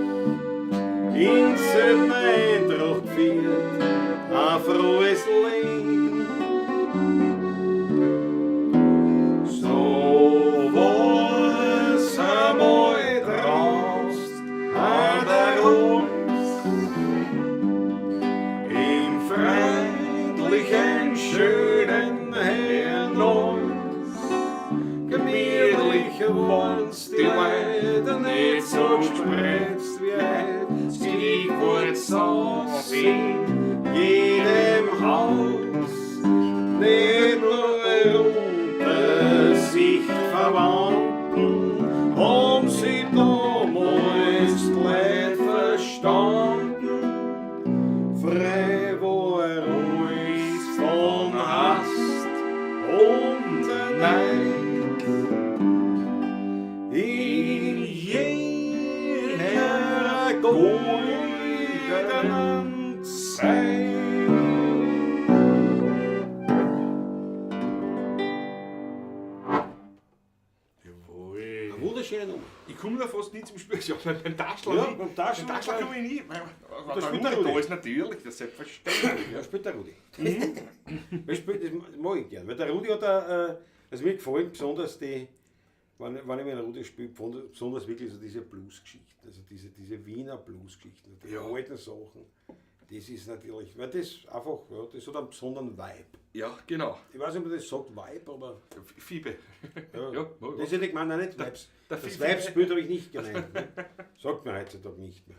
Speaker 3: in selben Eintracht führt ein frohes Leben. So war's einmal draußen an der Rus, im freundlichen, schönen Herneues. Gemütlich waren's die Leute, nicht so gesprenzt wie heut. Es liegt gut Saus in jedem Haus, nicht nur unter sich Verwandten, haben sie damals die Leute verstanden. Frei war alles von Hast und Neid, in jener goldenen Zeit.
Speaker 2: Jawohl.
Speaker 3: Eine wunderschöne Nummer.
Speaker 2: Ich komme da fast nie zum Spiel. Ja, beim Taschler
Speaker 3: Ja,
Speaker 2: nie.
Speaker 3: beim Taschler
Speaker 2: komme ich nie.
Speaker 3: Das spielt der Rudi.
Speaker 2: Da ist natürlich, das ist selbstverständlich.
Speaker 3: Ja, spielt der Rudi. Das mag ich gern, weil der Rudi hat also mir gefallen besonders die, wenn ich mit einem Rudi spiele, besonders wirklich so diese Blues-Geschichten, also diese Wiener Blues-Geschichten, die alten Sachen. Das ist natürlich, weil das einfach, ja, das hat einen besonderen Vibe.
Speaker 2: Ja, genau.
Speaker 3: Ich weiß nicht, ob man das sagt, Vibe, aber
Speaker 2: Fiebe.
Speaker 3: ja,
Speaker 2: Ja,
Speaker 3: das hätte ich gemeint, nein, nicht Vibes.
Speaker 2: der
Speaker 3: Das
Speaker 2: Fiebe.
Speaker 3: Vibes-Bild habe ich nicht gemeint. Ne? Sagt man heutzutage nicht mehr.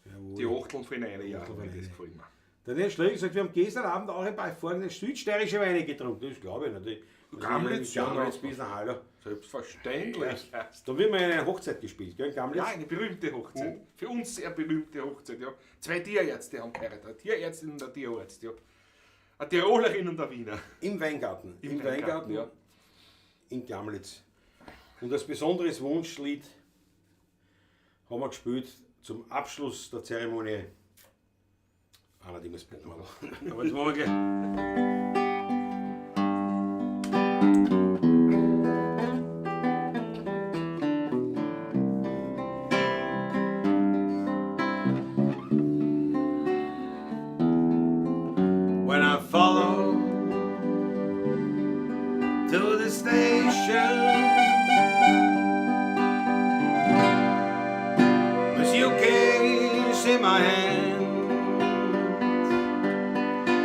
Speaker 3: Jawohl.
Speaker 2: Die Achteln für eine, ja,
Speaker 3: Achteln für eine.
Speaker 2: das gefällt mir.
Speaker 3: Der Herr Schläger sagt, wir haben gestern Abend auch ein paar hervorragende südsteirische Weine getrunken. Das glaube ich nicht.
Speaker 2: Gamlitz, ja,
Speaker 3: Gamlitz, bis nach Hallo.
Speaker 2: Selbstverständlich.
Speaker 3: Da wird mal eine Hochzeit gespielt, gell, Gamlitz?
Speaker 2: Ja, eine berühmte Hochzeit. Für uns sehr berühmte Hochzeit, ja. 2 Tierärzte haben geheiratet. Eine Tierärztin und ein Tierarzt, ja. Eine Tirolerin und ein Wiener.
Speaker 3: Im Weingarten.
Speaker 2: Im Weingarten, ja.
Speaker 3: In Gamlitz. Und als besonderes Wunschlied haben wir gespielt zum Abschluss der Zeremonie. Einer, die wir es machen. Aber jetzt machen wir gleich. When I follow to the station. The suitcase in my hand.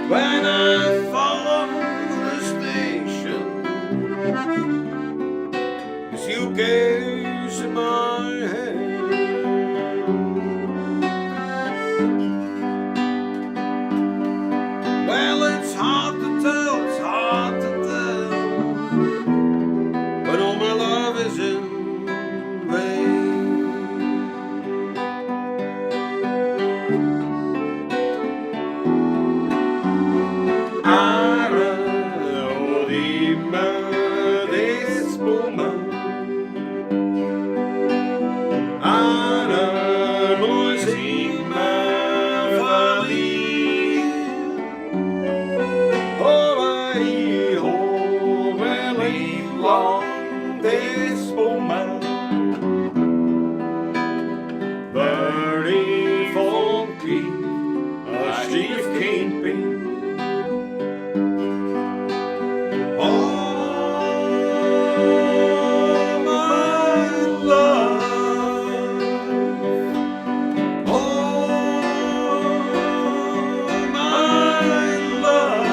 Speaker 3: When I follow the station, the suitcase in my hand. Well, it's hard to tell, it's hard to tell, but all my love is in vain. Ara odima despoma, Ara moisima valir. Oh, I hold really long this woman, very funky, a stiff can't be. Oh, my love, oh, my love.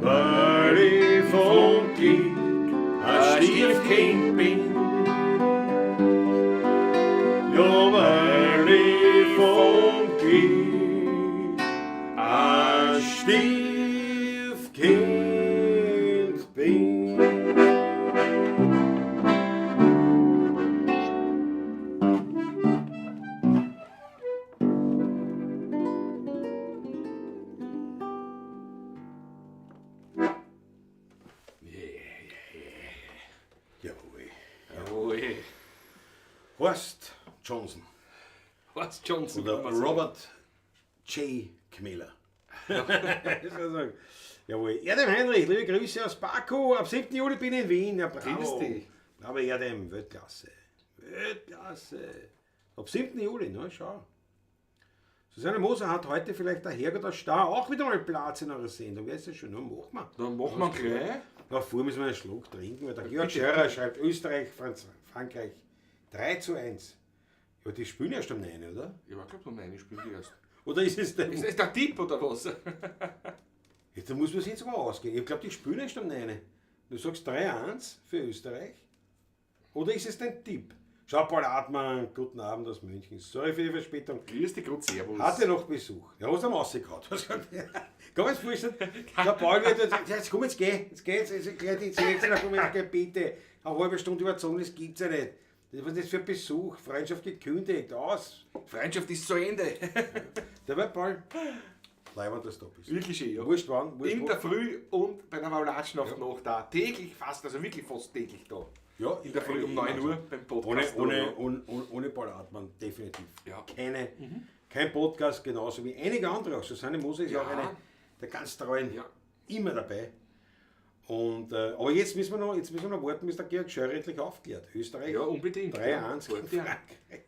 Speaker 3: Very funky, a stiff can't be. You're very funky, a stiff can't be.
Speaker 2: Jawohl.
Speaker 3: Horst Johnson
Speaker 2: Horst Johnson.
Speaker 3: oder
Speaker 2: kann man sagen.
Speaker 3: Robert J. Kmiller. Jawohl. Erdem Heinrich, liebe Grüße aus Baku. Ab 7. Juli bin ich in Wien. Ja, bravo.
Speaker 2: Grüß dich.
Speaker 3: Aber Erdem, Weltklasse. Weltklasse. Ab 7. Juli, ne? Schau. Susanne Moser hat heute vielleicht der Herrgott aus Stau auch wieder mal Platz in eurer Sendung. Wer ist das schon? Nur machen wir.
Speaker 2: Dann machen wir gleich.
Speaker 3: Davor müssen wir einen Schluck trinken, weil der Georg Scherer schreibt Österreich, Frankreich 3:1. Ja, die spielen erst am 9, oder?
Speaker 2: Ja, ich glaube, meine spielen die erst.
Speaker 3: Oder ist es der...
Speaker 2: Ist das der Tipp oder was?
Speaker 3: Jetzt, da muss man sich jetzt mal ausgehen. Ich glaube, die spielen erst am 9. Du sagst 3:1 für Österreich. Oder ist es dein Tipp? Schau, Paul Hartmann, guten Abend aus München. Sorry für die Verspätung.
Speaker 2: Grüß dich, gut, servus.
Speaker 3: Hatte noch Besuch. Ja, hast du am rausgehauen. Komm jetzt vorstellen, der Paul wird jetzt komm, jetzt geh, jetzt erklär die Sätze, dann komm jetzt geh, bitte. Eine halbe Stunde überzogen, das gibt's ja nicht. Was ist das für Besuch? Freundschaft gekündigt, aus.
Speaker 2: Freundschaft ist zu Ende.
Speaker 3: Der war Paul. Leibend, dass du da bist.
Speaker 2: Wirklich schön, ja.
Speaker 3: Wurscht wann, wurscht
Speaker 2: In
Speaker 3: wo.
Speaker 2: der Früh und bei der Maulatschnacht noch da. Täglich fast, also wirklich fast täglich da.
Speaker 3: Ja,
Speaker 2: In der Früh um 9 Uhr beim Podcast.
Speaker 3: Ohne Paul Hartmann, definitiv.
Speaker 2: Ja.
Speaker 3: Kein Podcast, genauso wie einige andere auch. Susanne Moser ist ja auch eine der ganz treuen,
Speaker 2: Ja.
Speaker 3: immer dabei. Und, aber jetzt müssen wir noch warten, bis der Georg Scherer endlich aufklärt. Österreich
Speaker 2: Ja, unbedingt.
Speaker 3: 3:1
Speaker 2: Ja.
Speaker 3: gegen Frankreich.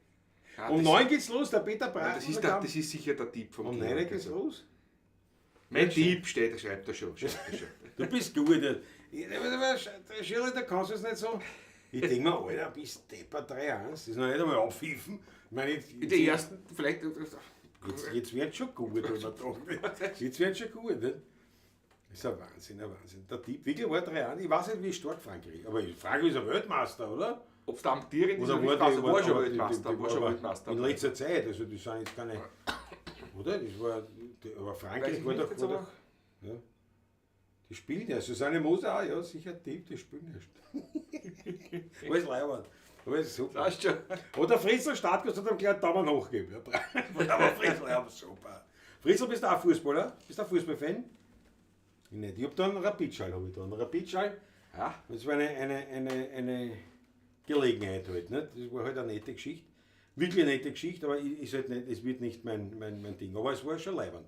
Speaker 2: Ja,
Speaker 3: Um
Speaker 2: das-
Speaker 3: 9 geht's los, der Peter
Speaker 2: Ja,
Speaker 3: Breit.
Speaker 2: das ist sicher der Tipp vom
Speaker 3: Um
Speaker 2: Georg,
Speaker 3: 9 geht's
Speaker 2: also.
Speaker 3: los.
Speaker 2: Mein Tipp steht, er schreibt er schon.
Speaker 3: Du bist gut. Der Schirr, der kannst du es nicht so. Ich denke mir, Alter, bist Depper 3:1. Das ist noch nicht einmal aufpfiffen. Ich meine,
Speaker 2: In der ersten, vielleicht.
Speaker 3: jetzt wird schon gut, wenn man doch. Jetzt wird schon gut. Nicht? Das ist ein Wahnsinn, ein Wahnsinn. Der Tipp, wirklich war 3:1. Ich weiß nicht, wie stark Frankreich ist. Aber Frankreich ist ein Weltmeister, oder?
Speaker 2: Ob es der amtierende ist
Speaker 3: Oder
Speaker 2: oder nicht,
Speaker 3: war
Speaker 2: weiß,
Speaker 3: die,
Speaker 2: war schon
Speaker 3: die
Speaker 2: Weltmeister. War schon
Speaker 3: aber
Speaker 2: Weltmeister.
Speaker 3: in letzter Zeit, also das sind jetzt keine, oder? Das war, aber
Speaker 2: Weiß
Speaker 3: Frankreich
Speaker 2: ich
Speaker 3: war
Speaker 2: nicht
Speaker 3: doch,
Speaker 2: jetzt,
Speaker 3: war
Speaker 2: aber-
Speaker 3: doch, ja. Die spielen ja, Susanne Moser auch, ja, sicher Tipp, die spielen nicht. Alles leibend, alles super.
Speaker 2: Weißt du schon?
Speaker 3: Oder Fritzl Startgast hat ihm gleich einen Daumen hoch gegeben. Ja, aber Fritzl, ja, super. Fritzl, bist du auch Fußballer? Bist du auch Fußballfan? Ich nicht. Ich hab da einen Rapidschall, habe ich da. Einen Rapidschall,
Speaker 2: Ja.
Speaker 3: das war eine Gelegenheit halt. Nicht? Das war halt eine nette Geschichte. Wirklich eine nette Geschichte, aber ist halt nicht, es wird nicht mein Ding. Aber es war schon leibend.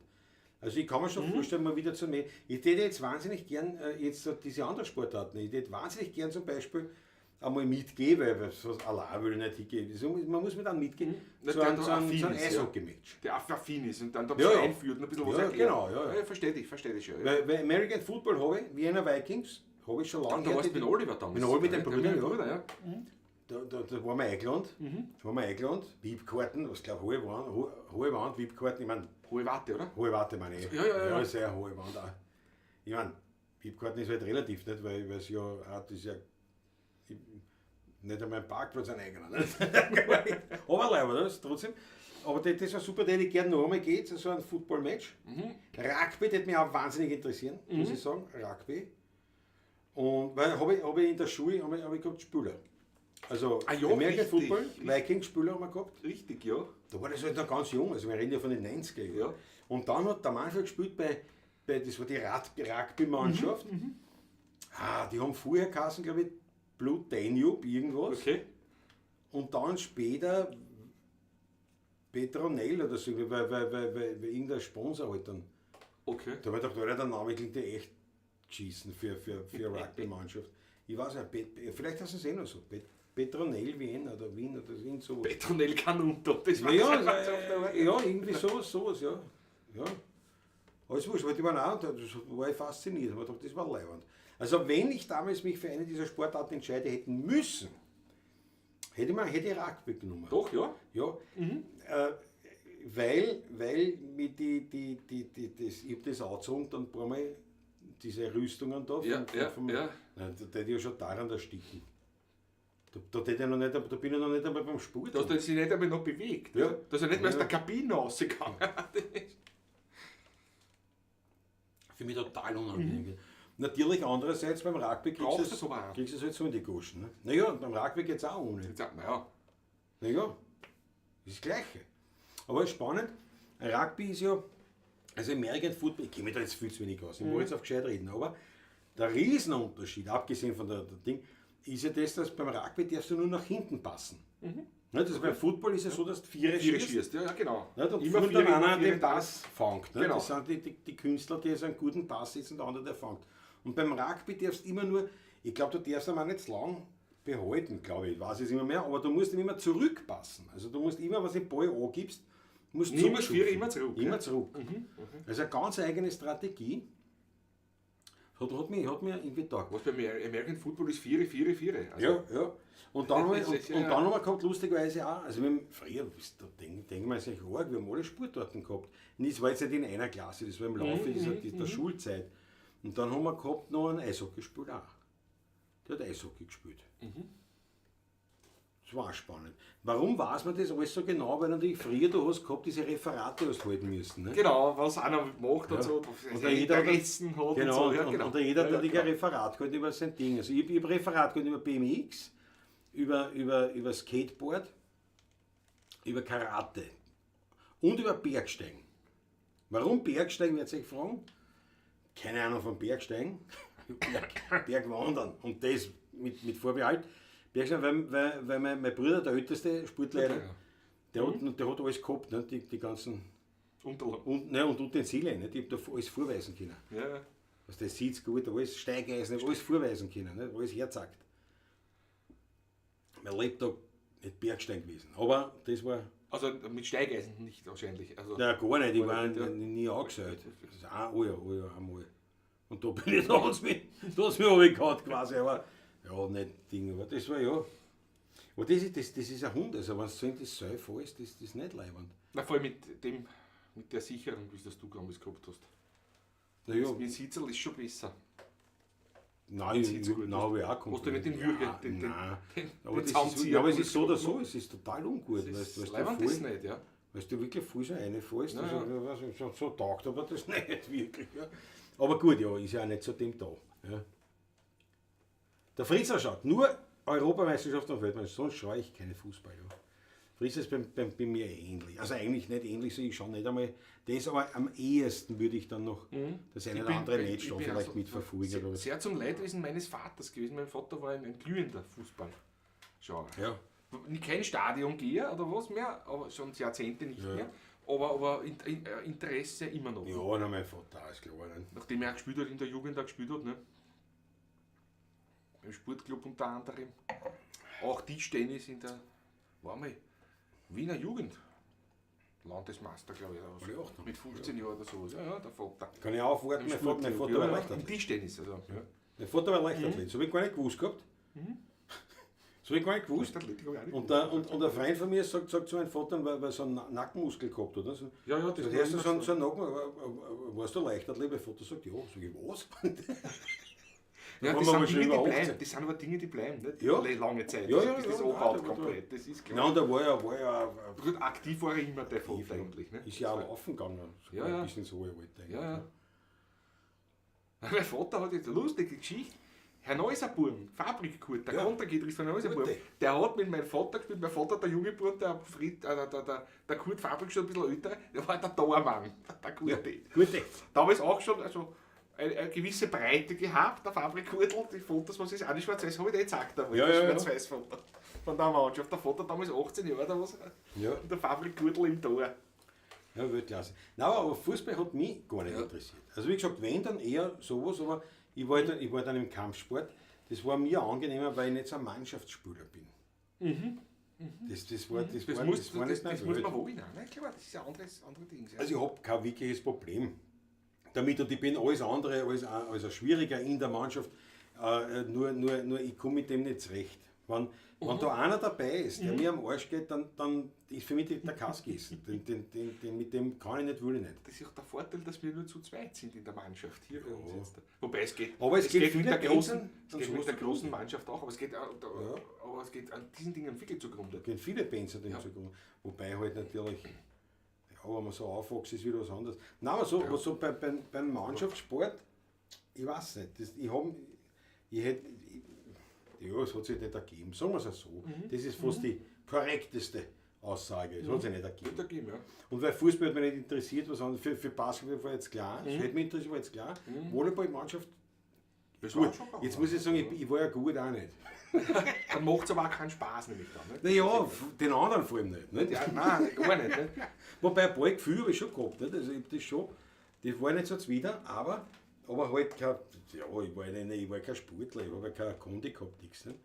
Speaker 3: Also ich kann mir schon vorstellen, mal wieder zu mehr. Ich hätte jetzt wahnsinnig gern jetzt so diese anderen Sportarten. Ich hätte wahnsinnig gern zum Beispiel einmal mitgehen, weil so allein will ich nicht hingehen. So, man muss mit einem mitgehen zu einem Eishockey-Match.
Speaker 2: Der affin ist und dann da
Speaker 3: Ja, ja.
Speaker 2: einführt und ein bisschen was
Speaker 3: Ja,
Speaker 2: erklärt.
Speaker 3: genau, ja, ja.
Speaker 2: Verstehe dich schon. Ja.
Speaker 3: Weil American Football habe ich, Vienna Vikings, habe ich schon lange
Speaker 2: Da warst du mit Oliver damals.
Speaker 3: Mit Oliver, mit dem Bruder, ja.
Speaker 2: Bruder, ja.
Speaker 3: Da waren wir eingeladen. VIP-Karten, was glaube ich, hohe Wand, VIP-Karten, ich meine,
Speaker 2: Hohe Warte, oder?
Speaker 3: hohe Warte meine ich.
Speaker 2: Ja.
Speaker 3: Sehr hohe Wand auch. Ich meine, VIP-Karten ist halt relativ, nicht? Weil es ja auch, das ist ja nicht einmal ein Parkplatz ein eigener. Nicht? Aber leider, das trotzdem. Aber das war super, den ich gerne noch einmal geht, so ein Football-Match. Rugby, das mich auch wahnsinnig interessieren, muss ich sagen. Rugby. Und weil habe ich in der Schule hab ich gehabt Spieler. Also
Speaker 2: Ah ja,
Speaker 3: American
Speaker 2: richtig.
Speaker 3: Football, Vikings-Spieler haben wir gehabt.
Speaker 2: Richtig, ja.
Speaker 3: Da war das halt noch ganz jung, also wir reden ja von den 90er Jahren.
Speaker 2: Ja.
Speaker 3: Und dann hat der Mann schon gespielt bei das war die Rugby-Mannschaft. Die haben vorher geheißen, glaube ich, Blue Danube, irgendwas.
Speaker 2: Okay.
Speaker 3: Und dann später Petronell oder so, weil irgendein Sponsor halt dann.
Speaker 2: Okay.
Speaker 3: Da habe ich gedacht, Alter, der Name klingt ja echt geschissen für eine Rugby-Mannschaft. Ich weiß nicht, vielleicht hast du es eh noch so. Petronell Wien oder irgend sowas.
Speaker 2: Petronell Kanunto, das war
Speaker 3: Ja,
Speaker 2: ja,
Speaker 3: ja, irgendwie sowas, ja. Ja. Alles wurscht, weil die waren auch, das war ich fasziniert, aber das war leibend. Also wenn ich damals mich für eine dieser Sportarten entscheiden hätten müssen, hätte ich Rugby genommen.
Speaker 2: Doch, ja.
Speaker 3: Ja, weil mit ich habe das angezogen, dann ein paar Mal diese Rüstungen da.
Speaker 2: Ja.
Speaker 3: Nein, da hätte ich ja schon daran ersticken. Da bin ich noch nicht einmal beim Sport.
Speaker 2: Du hast dich nicht einmal noch bewegt.
Speaker 3: Ja.
Speaker 2: Du hast ja nicht mehr aus
Speaker 3: Ja.
Speaker 2: der Kabine rausgegangen.
Speaker 3: Für mich total unangenehm. Natürlich, andererseits beim Rugby
Speaker 2: Brauchst
Speaker 3: kriegst
Speaker 2: du so einen?
Speaker 3: du es halt so in die Goschen. Ne? Naja, beim Rugby geht es auch ohne.
Speaker 2: Jetzt sagt man, ja.
Speaker 3: Naja, das ist das Gleiche. Aber spannend, Rugby ist ja, also American Football, ich kenne mich da jetzt viel zu wenig aus, ich wollte jetzt auf gescheit reden, aber der Riesenunterschied, abgesehen von der Ding, ist ja das, dass beim Rugby darfst du nur nach hinten passen. Ne, das beim Football ist ja so, dass du Viere schießt.
Speaker 2: Ja, genau.
Speaker 3: Ja, da
Speaker 2: Immer
Speaker 3: führt
Speaker 2: Viere,
Speaker 3: dann einer
Speaker 2: immer Viere
Speaker 3: den Pass fängt. Ne?
Speaker 2: Genau.
Speaker 3: Das sind die Künstler, die so einen guten Pass setzen, der andere der fängt. Und beim Rugby darfst du immer nur, ich glaube, du darfst ihn auch nicht zu lang behalten, glaube ich, weiß ich immer mehr, aber du musst ihm immer zurückpassen. Also du musst immer, was den Ball angibst, musst
Speaker 2: Immer
Speaker 3: zurückschupfen.
Speaker 2: Viere, immer zurück.
Speaker 3: Immer
Speaker 2: ja.
Speaker 3: zurück. Also eine ganz eigene Strategie. Hat mir irgendwie taugt.
Speaker 2: Was beim American Football ist 4-4-4. Also,
Speaker 3: Ja. Und dann haben wir,
Speaker 2: Das ist ja-
Speaker 3: und dann haben wir gehabt, lustigerweise auch, also wir haben früher, da denken wir uns eigentlich arg, wir haben alle Sportarten gehabt. Und das war jetzt nicht in einer Klasse, das war im Laufe der Schulzeit. Und dann haben wir gehabt noch einen Eishockeyspieler auch. Der hat Eishockey gespielt. Das war auch spannend. Warum weiß man das alles so genau? Weil natürlich früher du hast gehabt, diese Referate hast halten müssen. Ne?
Speaker 2: Genau, was einer macht
Speaker 3: Ja.
Speaker 2: und so,
Speaker 3: Oder jeder hat
Speaker 2: Interessen hat
Speaker 3: Genau,
Speaker 2: und so. Ja,
Speaker 3: und,
Speaker 2: genau.
Speaker 3: und jeder hat
Speaker 2: ja,
Speaker 3: natürlich
Speaker 2: ja,
Speaker 3: ein Referat gehalten über sein Ding. Also ich habe Referat gehalten über BMX, über Skateboard, über Karate und über Bergsteigen. Warum Bergsteigen, werdet ihr euch fragen? Keine Ahnung von Bergsteigen, Bergwandern und das mit Vorbehalt. Bergsteigen, weil mein Bruder, der älteste Sportlehrer,
Speaker 2: Ja.
Speaker 3: der hat alles gehabt, ne? Die ganzen
Speaker 2: Unterlagen.
Speaker 3: und Utensilien, ne? Die hab da alles vorweisen können.
Speaker 2: Ja.
Speaker 3: Also das sieht gut, alles Steigeisen, alles vorweisen können, nicht? Alles herzeigt. Mein Laptop nicht Bergstein gewesen, aber das war,
Speaker 2: Also mit Steigeisen nicht wahrscheinlich. Also,
Speaker 3: ja gar nicht, ich
Speaker 2: War
Speaker 3: war
Speaker 2: nicht, ja.
Speaker 3: nie angeschaut. Das ist ein Jahr einmal. Und da bin ich, da hat's mich runtergehauen quasi, aber ja, nicht Ding, aber das war ja. Aber das ist ein Hund, also wenn du so in das Seil fällst, das ist nicht leibend.
Speaker 2: Na, vor allem mit der Sicherung, wie das du damals gehabt hast.
Speaker 3: Naja,
Speaker 2: Das mit Sitzel ist schon besser.
Speaker 3: Nein,
Speaker 2: Zieht's gut.
Speaker 3: habe ich auch
Speaker 2: Hast du nicht den Würge,
Speaker 3: Ja, nein. Aber,
Speaker 2: den
Speaker 3: das
Speaker 2: Zaumzieher
Speaker 3: ist, aber es
Speaker 2: gut
Speaker 3: ist so oder
Speaker 2: gehabt,
Speaker 3: so, es ist total ungut.
Speaker 2: Das
Speaker 3: Weißt,
Speaker 2: ist
Speaker 3: weißt,
Speaker 2: leibend
Speaker 3: du,
Speaker 2: das
Speaker 3: voll,
Speaker 2: nicht, ja.
Speaker 3: weißt du wirklich voll so reinfällst.
Speaker 2: Ja,
Speaker 3: Also, so taugt aber das nicht wirklich. Ja. Aber gut, ja, ist ja auch nicht so dem da. Ja. Der Fritzer schaut nur Europameisterschaft und Weltmeisterschaft, sonst schaue ich keine Fußball. Ja. Fritzer ist bei mir ähnlich. Also eigentlich nicht ähnlich, so ich schaue nicht einmal das, aber am ehesten würde ich dann noch das eine oder andere Match da vielleicht mitverfolgen. Oder was.
Speaker 2: Sehr zum Leidwesen meines Vaters gewesen. Mein Vater war ein glühender Fußballschauer.
Speaker 3: Ja.
Speaker 2: Kein Stadiongeher oder was mehr, aber schon Jahrzehnte nicht
Speaker 3: Ja.
Speaker 2: mehr. Aber Interesse immer noch.
Speaker 3: Ja, na, mein Vater ist klar. Ne?
Speaker 2: Nachdem er auch gespielt hat, in der Jugend auch gespielt hat, ne? Im Sportclub unter anderem. Auch Tischtennis in der, war mal, Wiener Jugend. Landesmeister, glaube ich, oder
Speaker 3: Ja,
Speaker 2: so. Mit 15 Jahren oder so. Ja, der Vater.
Speaker 3: Kann ich auch warten, mein Vater war
Speaker 2: Im
Speaker 3: Leichtathlet.
Speaker 2: Tischtennis, also. Ja.
Speaker 3: Mein Vater war Leichtathlet, das habe ich gar nicht gewusst gehabt. Das habe ich gar nicht gewusst.
Speaker 2: Leichtathletik habe ich auch nicht
Speaker 3: Und ein Freund von mir sagt zu meinem Vater, weil er so einen Nackenmuskel gehabt hat. So,
Speaker 2: Ja, ja, das
Speaker 3: das
Speaker 2: war
Speaker 3: heißt,
Speaker 2: immer
Speaker 3: so ein Nacken, warst du Leichtathlet? Mein Vater sagt, ja. Sag ich, was?
Speaker 2: Ja,
Speaker 3: Dann
Speaker 2: das
Speaker 3: waren wir
Speaker 2: sind,
Speaker 3: schon
Speaker 2: Dinge, die
Speaker 3: über
Speaker 2: bleiben.
Speaker 3: 18.
Speaker 2: Das sind aber Dinge, die bleiben, nicht?
Speaker 3: Ja.
Speaker 2: Lange Zeit.
Speaker 3: Ja, ja,
Speaker 2: bis das
Speaker 3: ja,
Speaker 2: abbaut
Speaker 3: ja,
Speaker 2: komplett. Das ist klar.
Speaker 3: Nein, und da war ja
Speaker 2: Gut, aktiv war er immer der Vater eigentlich. Ne?
Speaker 3: ist ja auch laufen gegangen.
Speaker 2: Ja, ja.
Speaker 3: Ein bisschen so ein Alter.
Speaker 2: Ja, ja. Mein Vater hat jetzt eine lustige Geschichte. Herr Neuserburn, Fabrikkurt, der
Speaker 3: Ja.
Speaker 2: Kontergitarrist von Neuserburn,
Speaker 3: Gute.
Speaker 2: der hat mit meinem Vater gespielt. Mein Vater, der junge Burm, der Kurt Fabrik, schon ein bisschen älter, der war der Tormann, der Gute.
Speaker 3: Gute.
Speaker 2: Damals auch schon eine gewisse Breite gehabt, der Fabrikkurtel. Die Fotos, was ist, auch die schwarz-weiß, habe ich dir gezeigt, da
Speaker 3: Ja, ja, ja.
Speaker 2: Schwarz-weiß-Foto von der Mannschaft. Der Vater damals 18 Jahre oder was,
Speaker 3: Ja.
Speaker 2: und der Fabrikkurtel im Tor.
Speaker 3: Ja, Weltklasse. Nein, aber Fußball hat mich gar nicht interessiert. Also wie gesagt, wenn dann eher sowas, aber ich war dann im Kampfsport. Das war mir angenehmer, weil ich nicht so ein Mannschaftsspieler bin. Das war nicht
Speaker 2: Das
Speaker 3: mein
Speaker 2: muss man
Speaker 3: Welt.
Speaker 2: wohin, ne? Klar, das ist ein andere Ding. Ja.
Speaker 3: Also ich habe kein wirkliches Problem damit und ich bin alles andere als ein Schwieriger in der Mannschaft. Nur ich komme mit dem nicht zurecht. Wenn da einer dabei ist, der mir am Arsch geht, dann ist für mich der Kass gegessen. Mit dem kann ich nicht, will ich nicht.
Speaker 2: Das ist auch der Vorteil, dass wir nur zu zweit sind in der Mannschaft hier bei uns jetzt. Wobei es geht,
Speaker 3: Aber es geht
Speaker 2: mit
Speaker 3: viele
Speaker 2: der großen,
Speaker 3: Bands,
Speaker 2: es geht
Speaker 3: so
Speaker 2: mit
Speaker 3: was
Speaker 2: der
Speaker 3: zu
Speaker 2: großen
Speaker 3: tun.
Speaker 2: Mannschaft auch, aber es geht an diesen Dingen viel zugrunde.
Speaker 3: Es gehen viele Bands dem
Speaker 2: Ja.
Speaker 3: zugrunde. Wobei halt natürlich, ja, wenn man so aufwächst, ist wieder was anderes. Nein, aber so beim Mannschaftssport, ich weiß nicht. Es hat sich nicht ergeben, sagen wir es so. Das ist fast die korrekteste Aussage. Es hat sich nicht ergeben.
Speaker 2: Wird ergeben, ja.
Speaker 3: Und weil Fußball hat mich nicht interessiert, was anderes. Für Basketball war jetzt klar, das hätte mich interessiert, war jetzt klar. Volleyball-Mannschaft,
Speaker 2: Das
Speaker 3: gut.
Speaker 2: war schon gegangen.
Speaker 3: Jetzt muss ich sagen, ich war ja gut auch nicht.
Speaker 2: Dann macht es aber auch keinen Spaß, nämlich dann. Nicht?
Speaker 3: Naja, den anderen vor allem nicht.
Speaker 2: Ja, nein, gar nicht. Nicht?
Speaker 3: Wobei ein paar Gefühle habe ich schon gehabt. Nicht? Also ich hab das schon, das war nicht so zuwider, aber halt kein, ja, ich war kein Sportler, ich habe kein Kondi gehabt, nichts. Nicht?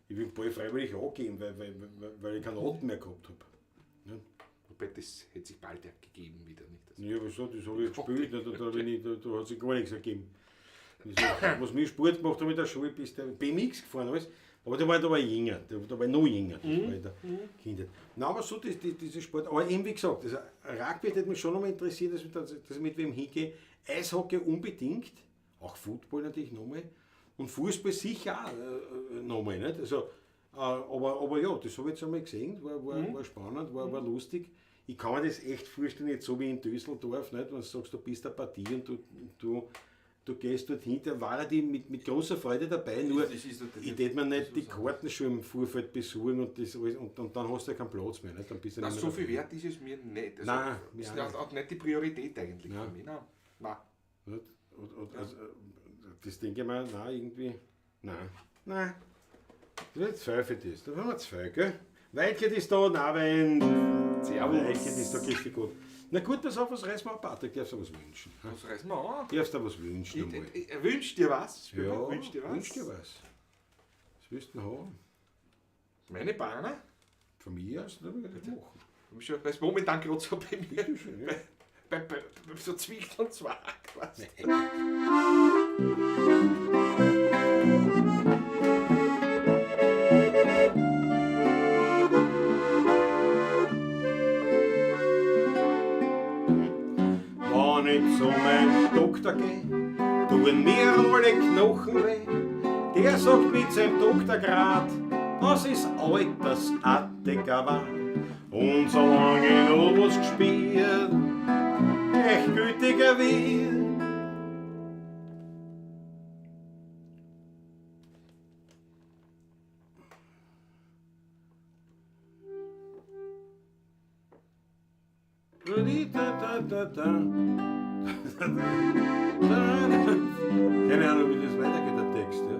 Speaker 3: Ich bin Ball freiwillig angegeben, weil ich keinen Atem mehr gehabt habe. Nicht?
Speaker 2: Wobei das hätte sich bald gegeben wieder. Nicht? Also,
Speaker 3: Ja, wieso? Das habe ich gespielt, da hat sich gar nichts ergeben. Was mir Sport gemacht habe mit der Schule, bis der BMX gefahren alles. Aber da war ich jünger, da war ich noch jünger, das war in der Kindheit. Nein, aber so dieser Sport, aber eben wie gesagt, also Rugby hätte mich schon noch mal interessiert, dass ich mit wem hingehe. Eishockey unbedingt, auch Football natürlich nochmal und Fußball sicher auch nochmal. Nicht? Also, aber ja, das habe ich jetzt einmal gesehen, war spannend, war lustig. Ich kann mir das echt vorstellen, jetzt so wie in Düsseldorf, nicht? Wenn du sagst, du bist eine Partie und du gehst dorthin, da war die mit großer Freude dabei, nur ich tät mir nicht die Karten schon im Vorfeld besuchen und das alles, und dann hast du ja keinen Platz mehr. Nicht? Dann bist du
Speaker 2: na,
Speaker 3: nicht
Speaker 2: so
Speaker 3: mehr
Speaker 2: viel
Speaker 3: dabei.
Speaker 2: wert ist es mir nicht. Also,
Speaker 3: Nein,
Speaker 2: das ist
Speaker 3: ja,
Speaker 2: auch nicht die Priorität eigentlich
Speaker 3: Nein.
Speaker 2: für mich. Nein.
Speaker 3: Nicht? Also, das denke ich mir, nein, irgendwie, nein. Das wird zu viel für das, da haben wir zu viel, gell? Weichert ist da, nein,
Speaker 2: Servus.
Speaker 3: Weichert ist da richtig gut. Na gut, pass auf, was reißen wir ab, Patrick, darfst du was wünschen?
Speaker 2: Was reißen wir an?
Speaker 3: Darfst du was wünschen einmal?
Speaker 2: Ich wünsch dir was.
Speaker 3: Ja,
Speaker 2: Wünsch dir was.
Speaker 3: wünsch dir was. Was willst du denn haben?
Speaker 2: Meine Bahner.
Speaker 3: Von mir aus, dann würde ich das machen.
Speaker 2: Weil es momentan gerade so bei mir
Speaker 3: Bitteschön, ja.
Speaker 2: bei so Zwicht und Zwag. Weißt du?
Speaker 3: Wenn ich zu meinem Doktor geh, tun mir alle Knochen weh. sagt mit seinem Doktorgrad, das ist altersartiger war. Und solange ich noch was gespielt, echt gütiger wird. Keine Ahnung, wie das weitergeht, der Text. Ja.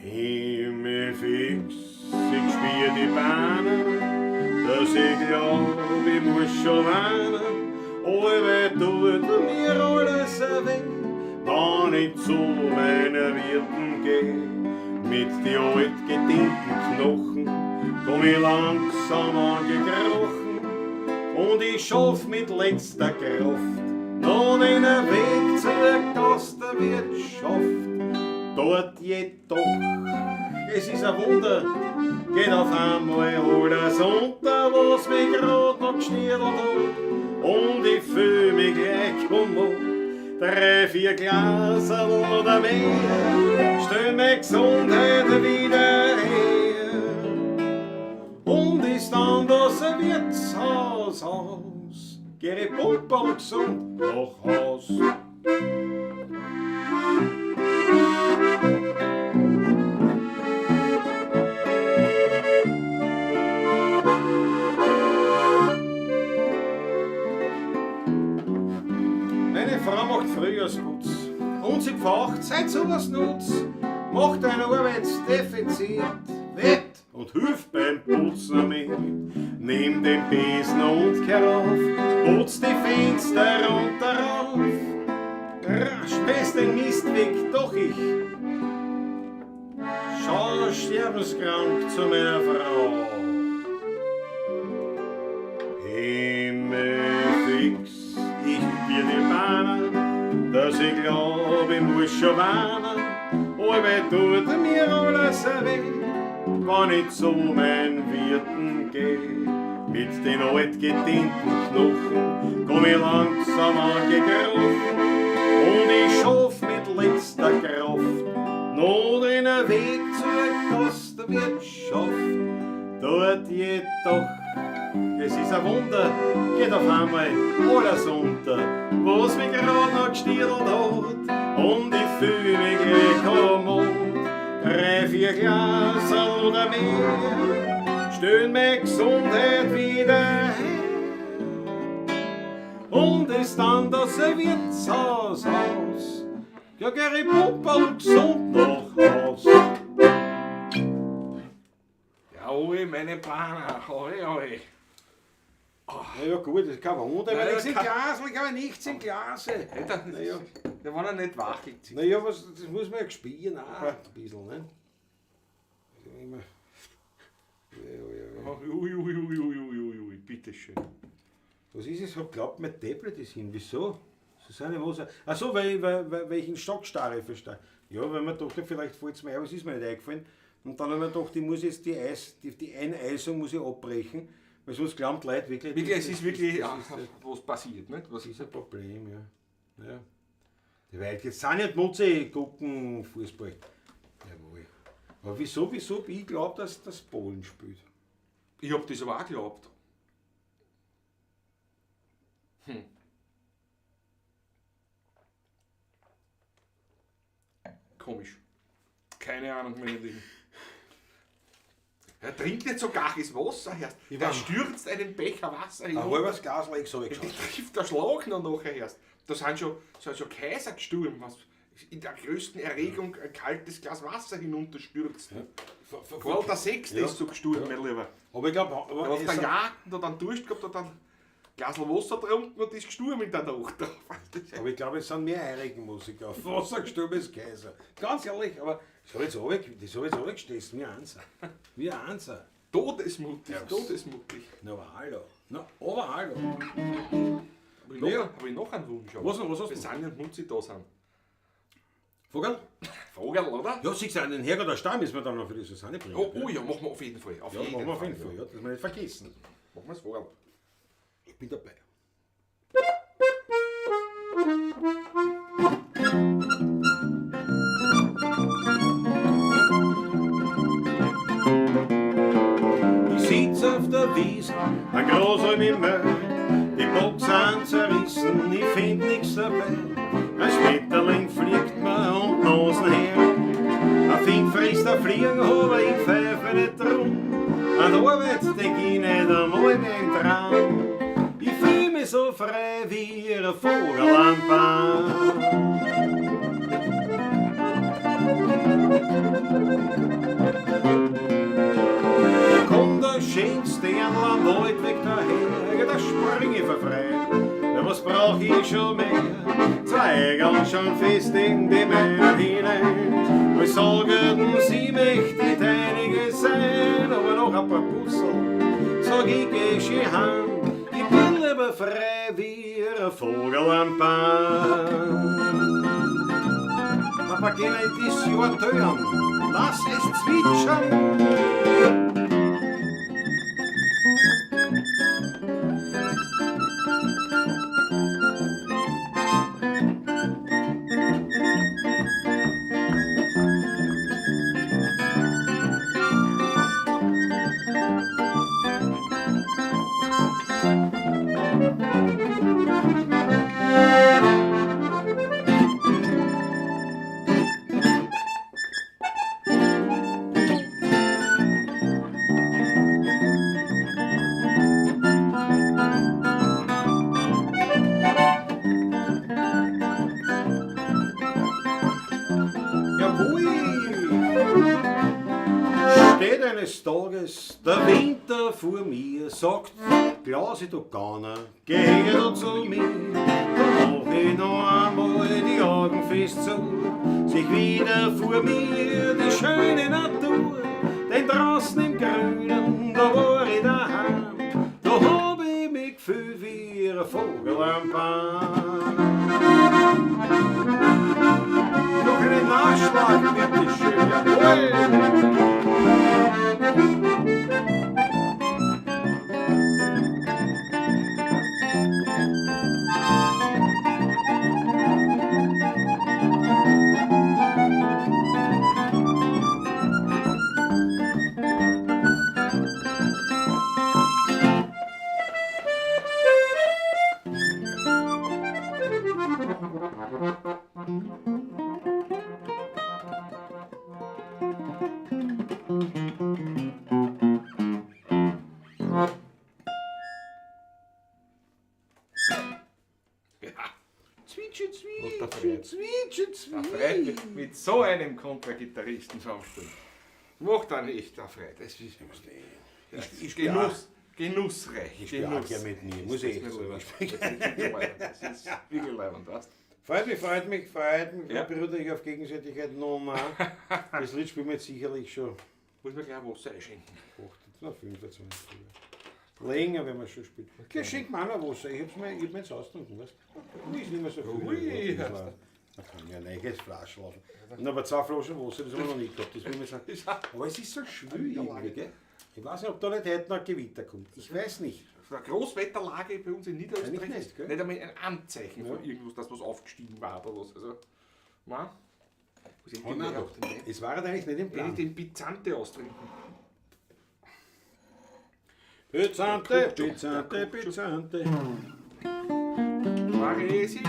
Speaker 3: Himmelfix, ich spiel die Bahnen, dass ich glaub, ich muss schon weinen. Allweil tut mir alles weh, wenn ich zu meiner Wirten geh. Mit die alt gedienten Knochen komm ich langsam angekrochen. Und ich schaff mit letzter Kraft noch den Weg zur Gastwirtschaft. Dort jedoch, es ist ein Wunder, geht auf einmal alles unter, was mich grad noch geschnürt hat. Und ich fühl mich gleich kommod, 3, 4 Glaser oder mehr, stell meine Gesundheit wieder her. Und ist dann das Wirtshaus aus, geh ich pumper gesund nach Haus. Meine Frau macht Frühjahrsputz und sie pfaucht, seit sowas nutz, macht ein Arbeitsdefizit wett und hilft beim Putzen mit. Nimm den Besen und kehr auf, putz die Fenster und darauf, späß den Mist weg, doch ich schau sterbenskrank zu meiner Frau. Himmelfix, ich bin die Bahner, dass ich glaub, ich muss schon warnen, aber tut mir alles weh, wenn ich zu meinen Wirten geh. Mit den altgedienten Knochen komm ich langsam angekrochen und ich schaff mit letzter Kraft noch den Weg zur Gastwirtschaft. Dort jedoch, es ist ein Wunder, geht auf einmal alles unter, was mich grad noch gestierlt hat. Und ich fühl mich gleich kommod, 3, 4 Glaser oder mehr, stellen meine Gesundheit wieder her. Und ist dann das Wirtshaus aus, ja geh ich pumperl gesund nach Haus.
Speaker 2: Ja, oi, meine Bahner, oi, oi.
Speaker 3: Na ja gut, das ist kein Wunder,
Speaker 2: Naja,
Speaker 3: weil ich in
Speaker 2: kein-
Speaker 3: Glas, ich habe nichts in Glase. Naja.
Speaker 2: Der war noch nicht wachelt.
Speaker 3: Naja, das muss man ja spielen auch ein bisschen, ne? Also immer. Ja.
Speaker 2: Ui, bitteschön.
Speaker 3: Was ist es? Glaubt mein Tablet ist hin. Wieso? So seine was. Achso, weil ich in Stockstarre verstehe. Ja, weil man dachte, vielleicht fällt es mir ein, was ist mir nicht eingefallen. Und dann habe ich mir gedacht, ich muss jetzt die Eineisung muss ich abbrechen, weil sonst glauben die Leute wirklich.
Speaker 2: Wirklich, es ist wirklich
Speaker 3: das ist
Speaker 2: was passiert, nicht? Was
Speaker 3: das ist ein Problem, ja. Weil jetzt sind ja die Mutze gucken Fußball. Jawohl. Aber wieso ich glaube, dass das Polen spielt?
Speaker 2: Ich hab das aber auch geglaubt. Komisch. Keine Ahnung, meine Lieben. Er trinkt nicht so gaches Wasser erst.
Speaker 3: Ich
Speaker 2: Der
Speaker 3: weiß.
Speaker 2: stürzt einen Becher Wasser
Speaker 3: Ein
Speaker 2: hinunter.
Speaker 3: halbes Glas Lex habe ich
Speaker 2: Die
Speaker 3: geschaut.
Speaker 2: trifft der Schlag noch nachher erst. Da sind schon Kaiser gestorben, was in der größten Erregung ein kaltes Glas Wasser hinunterstürzt. Karl der Sechste
Speaker 3: Ja.
Speaker 2: ist so gestorben, mein Lieber.
Speaker 3: Aber ich glaube,
Speaker 2: Der auf der Jagd da dann Durst gehabt, hat dann ein Glas Wasser getrunken und ist gestorben in der Nacht.
Speaker 3: aber ich glaube, es sind mehr Eirigen-Musiker. Auf Wasser gestorben ist Kaiser. Ganz ehrlich, aber das habe ich jetzt alle gestessen, wie ein Einser. Wie ein Einser.
Speaker 2: Todesmutig,
Speaker 3: Ja.
Speaker 2: todesmutig.
Speaker 3: Na, aber hallo.
Speaker 2: Habe ich noch einen Wunsch? aber
Speaker 3: Was hast du?
Speaker 2: Wir sind ja und Mutzi da sind.
Speaker 3: Vogel?
Speaker 2: Vogel, oder?
Speaker 3: Ja, siehst du, an den Herr der Stamm müssen wir dann noch für die Susanne bringen.
Speaker 2: Oh ja, machen wir auf jeden Fall.
Speaker 3: ja, machen wir auf jeden Fall, ja, dass wir nicht vergessen.
Speaker 2: Machen wir das Vogel.
Speaker 3: Ich bin dabei. sitz auf der Wiese, ein Großräum im Müll. Die Box sind zerrissen, ich find nix dabei. Ein Schmetterling fliegt mir um die Nasen her. Ein Fink frisst ein Fliegen, aber ich pfeife nicht drum. An der Arbeit denk ich nicht einmal mehr im Traum. Ich fühl mich so frei wie ein Vogel am Baum. Da kommt der schönste Ernl am Waldweg daher, da spring ich verfreit. Ja, was brauch ich schon mehr? Zwei Eigerl schon fest in die Männer hinein. Wir sagen, sie möchte einige sein, aber noch ein paar Puzzle, sag ich, geh schön heim. Ich bin lieber frei wie ein Vogel am Baum. Papa, geh nicht das Jahr tören, lass es zwitschern. Steht eines Tages der Winter vor mir, sagt, Glasi, du Gauner, geh her du zu mir. Dann mach ich noch einmal die Augen fest zu, sich wieder vor mir die schöne Natur. Denn draußen im Grünen, da war ich daheim, da hab ich mich gefühlt wie ein Vogel am Baum. Noch einen Nachschlag, bitteschön, jawohl.
Speaker 2: Der Freit mit so einem Kontragitarristen zusammenspielen. Macht er nicht, der Freit. Das ist genussreich.
Speaker 3: Ich spiele auch gerne mit mir, muss ich echt sagen.
Speaker 2: Das ist wirklich leibend, weißt du?
Speaker 3: Freut mich,
Speaker 2: Ja.
Speaker 3: beruhigt ich auf Gegenseitigkeit nochmal. Das Lied spielen wir jetzt sicherlich schon
Speaker 2: Muss man gleich Wasser einschenken.
Speaker 3: 25. Länger, wenn man schon spielt. Okay, schenk mir auch noch Wasser, ich hab mir jetzt ausgetrunken, weißt du? Ist nicht mehr so viel.
Speaker 2: Ui,
Speaker 3: Da kann ich ein eigenes Flasch laufen. Und aber 2 Flaschen Wasser, das haben wir noch nicht gehabt. Das will ich sagen. Aber es ist so schwül irgendwie, gell? Ich weiß nicht, ob da nicht heute noch ein Gewitter kommt. Ich weiß nicht.
Speaker 2: Eine Großwetterlage bei uns in Niederösterreich
Speaker 3: Eigentlich
Speaker 2: ist
Speaker 3: nicht, gell?
Speaker 2: nicht einmal ein Anzeichen
Speaker 3: Ja.
Speaker 2: von irgendwas, dass was aufgestiegen war oder was. Also, nein. Was ich
Speaker 3: Oh nein,
Speaker 2: gedacht,
Speaker 3: es war eigentlich nicht im
Speaker 2: wenn ich
Speaker 3: Plan.
Speaker 2: den Pizzante austrinken.
Speaker 3: Pizzante.
Speaker 2: Maresi.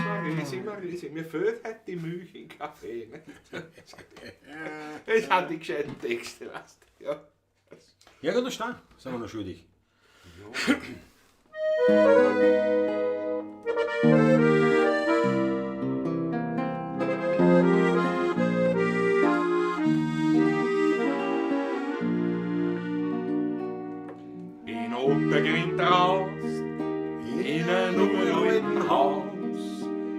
Speaker 2: Mir fehlt heute die Milch im Kaffee. Ne? Das hat die gescheiten Texte, weißt du. Ja.
Speaker 3: Ja, gut, da stehen. Sind wir noch schuldig.
Speaker 2: In Ottergrind raus, in ein uralten Haus,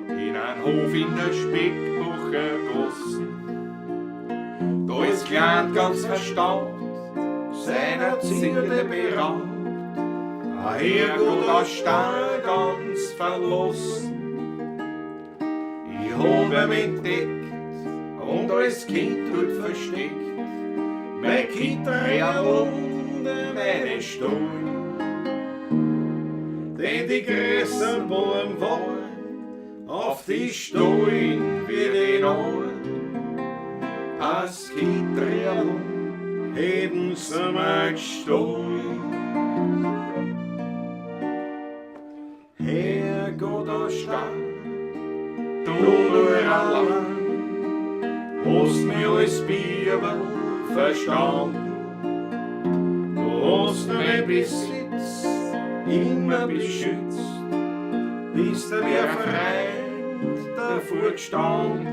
Speaker 2: in ein Hof in der Speckbucher Gossen. Da ist klein ganz verstaubt, seiner Zierde beraubt, ein Herrgott aus Stahl ganz verlassen. Ich hab ihn entdeckt und als Kind dort versteckt, mein Kindreal unter meine Stuhl. Denn die größeren Bauern waren auf die Stollen wie den Ohren. Das Kindreal
Speaker 1: hätten sie mir gestohlen. Herrgott, da stand du nur allein, hast mich als Bibel verstanden. Du hast mein Besitz immer beschützt, bist du wie ein Freund davor gestanden.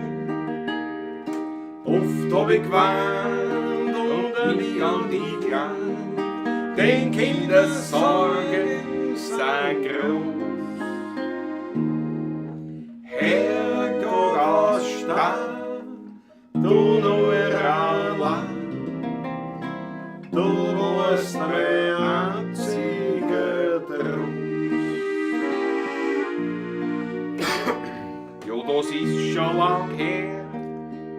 Speaker 1: Oft hab ich geweint und mich an dich gelangt, denn Kindersorgen sind groß. Herrgott, aus Stahl, du nur allein, du warst mein einziger Trost. Ja, das ist schon lang her,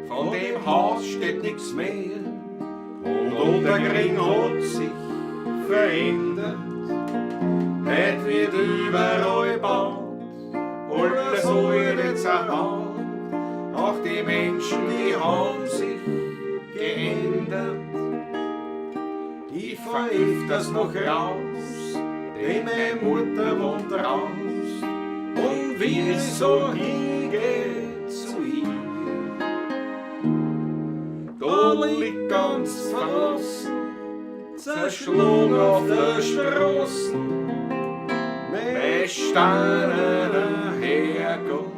Speaker 1: von dem Haus steht nichts mehr, und der Ring hat sich verändert. Heute wird überall gebaut, alles alte zerhaut, auch die Menschen, die haben sich geändert. Ich fahr öfters noch raus, denn meine Mutter wohnt raus, und wie ich so hingehe zu ihr, da liegt ganz verlassen, zerschlagen auf der Straße, mein steinerner Herrgott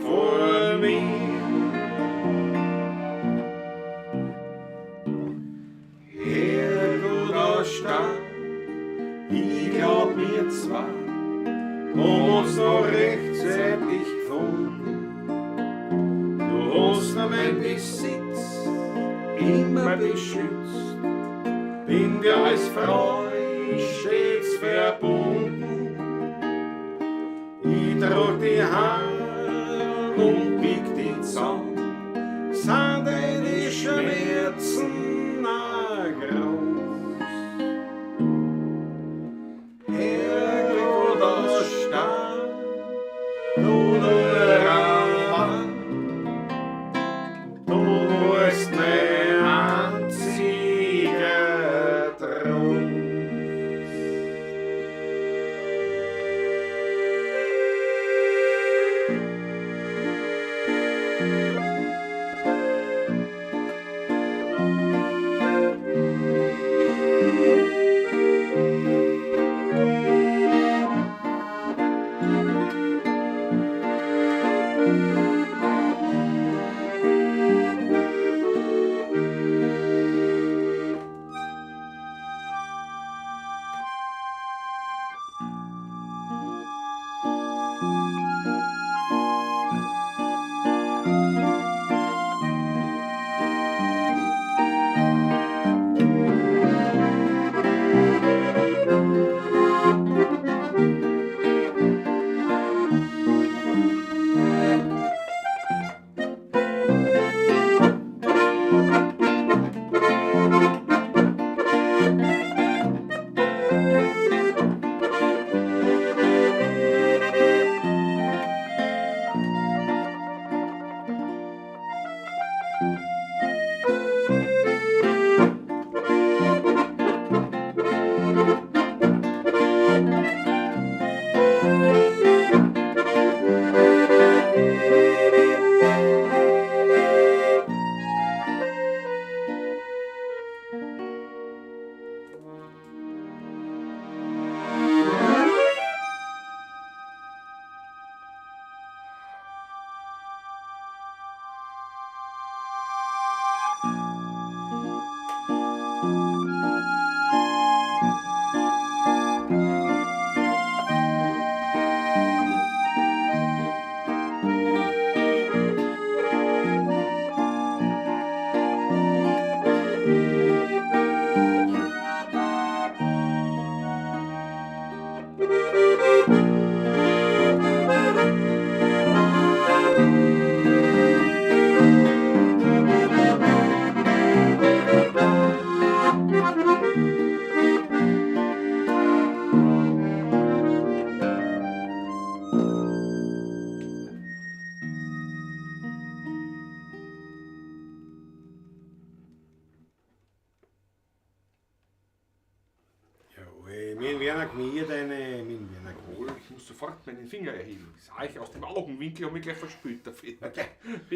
Speaker 1: vor mir. Herrgott, da stand, ich glaub mir zwar, haben uns noch rechtzeitig gefunden. Du hast noch mein Besitz immer beschützt, bin dir als Freund stets verbunden. Ich trag die Hand und bieg die Zahn, sind deine Schmerzen auch groß. Herrgott, aus Stahl, du nur allein, du warst mein einziger Trost.
Speaker 3: Wenn Werner Kmier deine. Mit Werner Kmier.
Speaker 2: Jawohl, ich muss sofort meinen Finger erheben. Sah ich aus dem Augenwinkel und mich gleich verspült dafür.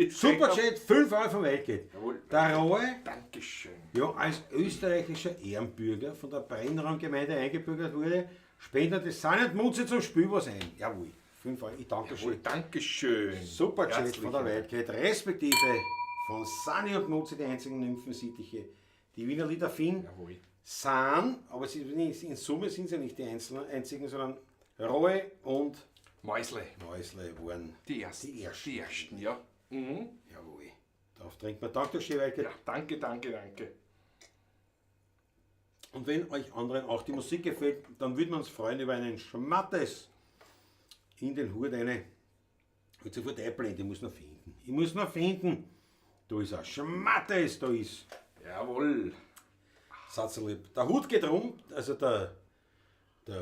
Speaker 3: Superchat, 5 Euro vom Waldgeld.
Speaker 2: Jawohl.
Speaker 3: Der Rohe,
Speaker 2: Dankeschön.
Speaker 3: ja, als österreichischer Ehrenbürger von der Brennraumgemeinde eingebürgert wurde, spendet es seinen Mutze zum Spielwas ein. Jawohl, 5 Euro, ich danke
Speaker 2: Jawohl,
Speaker 3: schön.
Speaker 2: Dankeschön.
Speaker 3: Superchat von der
Speaker 2: Herzlichen
Speaker 3: Waldgeld, respektive von Sani und Mutze, die einzigen Nymphensittiche. Die Wiener Lieder Finn
Speaker 2: Jawohl.
Speaker 3: sind, aber in Summe sind sie nicht die einzigen, sondern Rohe und
Speaker 2: Mäusle.
Speaker 3: Mäusle waren
Speaker 2: Die ersten.
Speaker 3: Die ersten.
Speaker 2: Ja. Mhm.
Speaker 3: Jawohl. Darauf trinkt man. Danke, schön, Waldgeld.
Speaker 2: Ja, danke, danke, danke.
Speaker 3: Und wenn euch anderen auch die Musik gefällt, dann würden wir uns freuen über einen Schmattes in den Hut rein. Ich sofort einblenden, ich muss noch finden. Ich muss noch finden. Da ist ein Schmattes, da ist.
Speaker 2: Jawohl.
Speaker 3: Satzerlieb. Der Hut geht rum, also der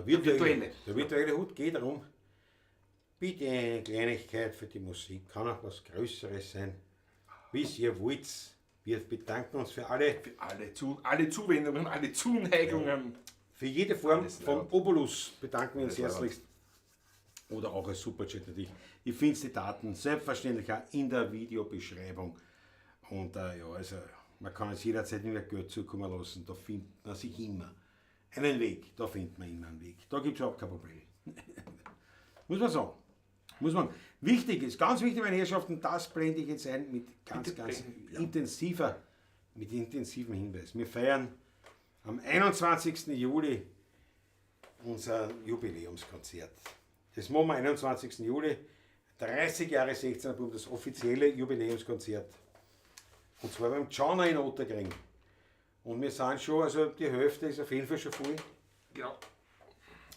Speaker 2: virtuelle.
Speaker 3: virtuelle Hut geht rum. Bitte eine Kleinigkeit für die Musik, kann auch was Größeres sein. Wie ihr wollt. Wir bedanken uns für alle.
Speaker 2: Für alle Zuwendungen, alle Zuneigungen.
Speaker 3: Für jede Form
Speaker 2: Alles
Speaker 3: von
Speaker 2: laut.
Speaker 3: Obolus bedanken wir uns
Speaker 2: Alles laut.
Speaker 3: herzlichst. Oder auch als Superchat natürlich. Ihr findet die Daten selbstverständlich auch in der Videobeschreibung. Und ja, also man kann es jederzeit wieder Geld zukommen lassen. Da findet man sich immer einen Weg. Da findet man immer einen Weg. Da gibt es überhaupt kein Problem. Muss man sagen. Muss man. Wichtig ist, ganz wichtig, meine Herrschaften, das blende ich jetzt ein mit ganz
Speaker 2: Ja.
Speaker 3: intensivem Hinweis. Wir feiern am 21. Juli unser Jubiläumskonzert. Das machen wir am 21. Juli, 30 Jahre 16er Bund, das offizielle Jubiläumskonzert. Und zwar beim Tschauner in Otterkring. Und wir sind schon, also die Hälfte ist auf jeden Fall schon voll.
Speaker 2: Genau.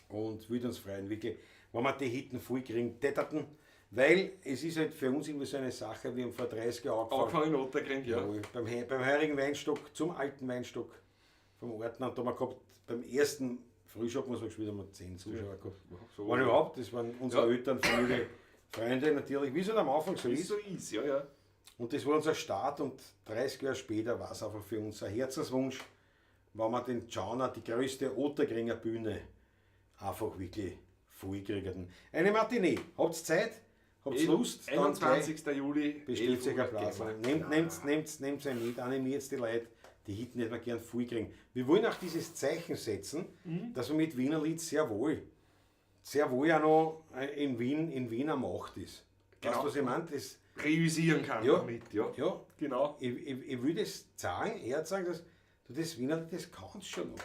Speaker 3: Und würde uns freuen, wirklich, wenn wir die Hitten voll kriegen, täterten. Weil es ist halt für uns immer so eine Sache, wir haben vor 30 Jahren
Speaker 2: Angefangen in Otterkring, ja.
Speaker 3: Jawohl, beim heurigen Weinstock zum alten Weinstock vom Ordner. Und da haben wir gehabt, beim ersten Frühschock, muss man gespielt haben, wir 10 Zuschauer gehabt.
Speaker 2: So
Speaker 3: Wann überhaupt, das waren unsere
Speaker 2: Ja.
Speaker 3: Eltern, Familie, Freunde natürlich, wie es halt am Anfang so
Speaker 2: Wie es
Speaker 3: ist.
Speaker 2: so ist, ja, ja.
Speaker 3: Und das war unser Start und 30 Jahre später war es einfach für uns ein Herzenswunsch, wenn wir den Tschauner, die größte Otterkringer Bühne, einfach wirklich vollkriegen. Eine Matinee. Habt's Zeit? Habt's Lust? Dann
Speaker 2: 21. Juli.
Speaker 3: bestellt
Speaker 2: 11
Speaker 3: sich
Speaker 2: Uhr,
Speaker 3: ein Platz.
Speaker 2: genau.
Speaker 3: Nehmt ein mit, animiert die Leute, die Hitten nicht mehr gern voll kriegen. Wir wollen auch dieses Zeichen setzen, dass man mit Wiener Lied sehr wohl auch noch in Wien am Macht ist.
Speaker 2: Genau.
Speaker 3: Weißt du, was ich meine? Das,
Speaker 2: Reüsieren kann
Speaker 3: Ja.
Speaker 2: damit, ja.
Speaker 3: ja,
Speaker 2: Genau.
Speaker 3: ich will das sagen, sagen, dass du das Wiener Lied, das kannst schon noch.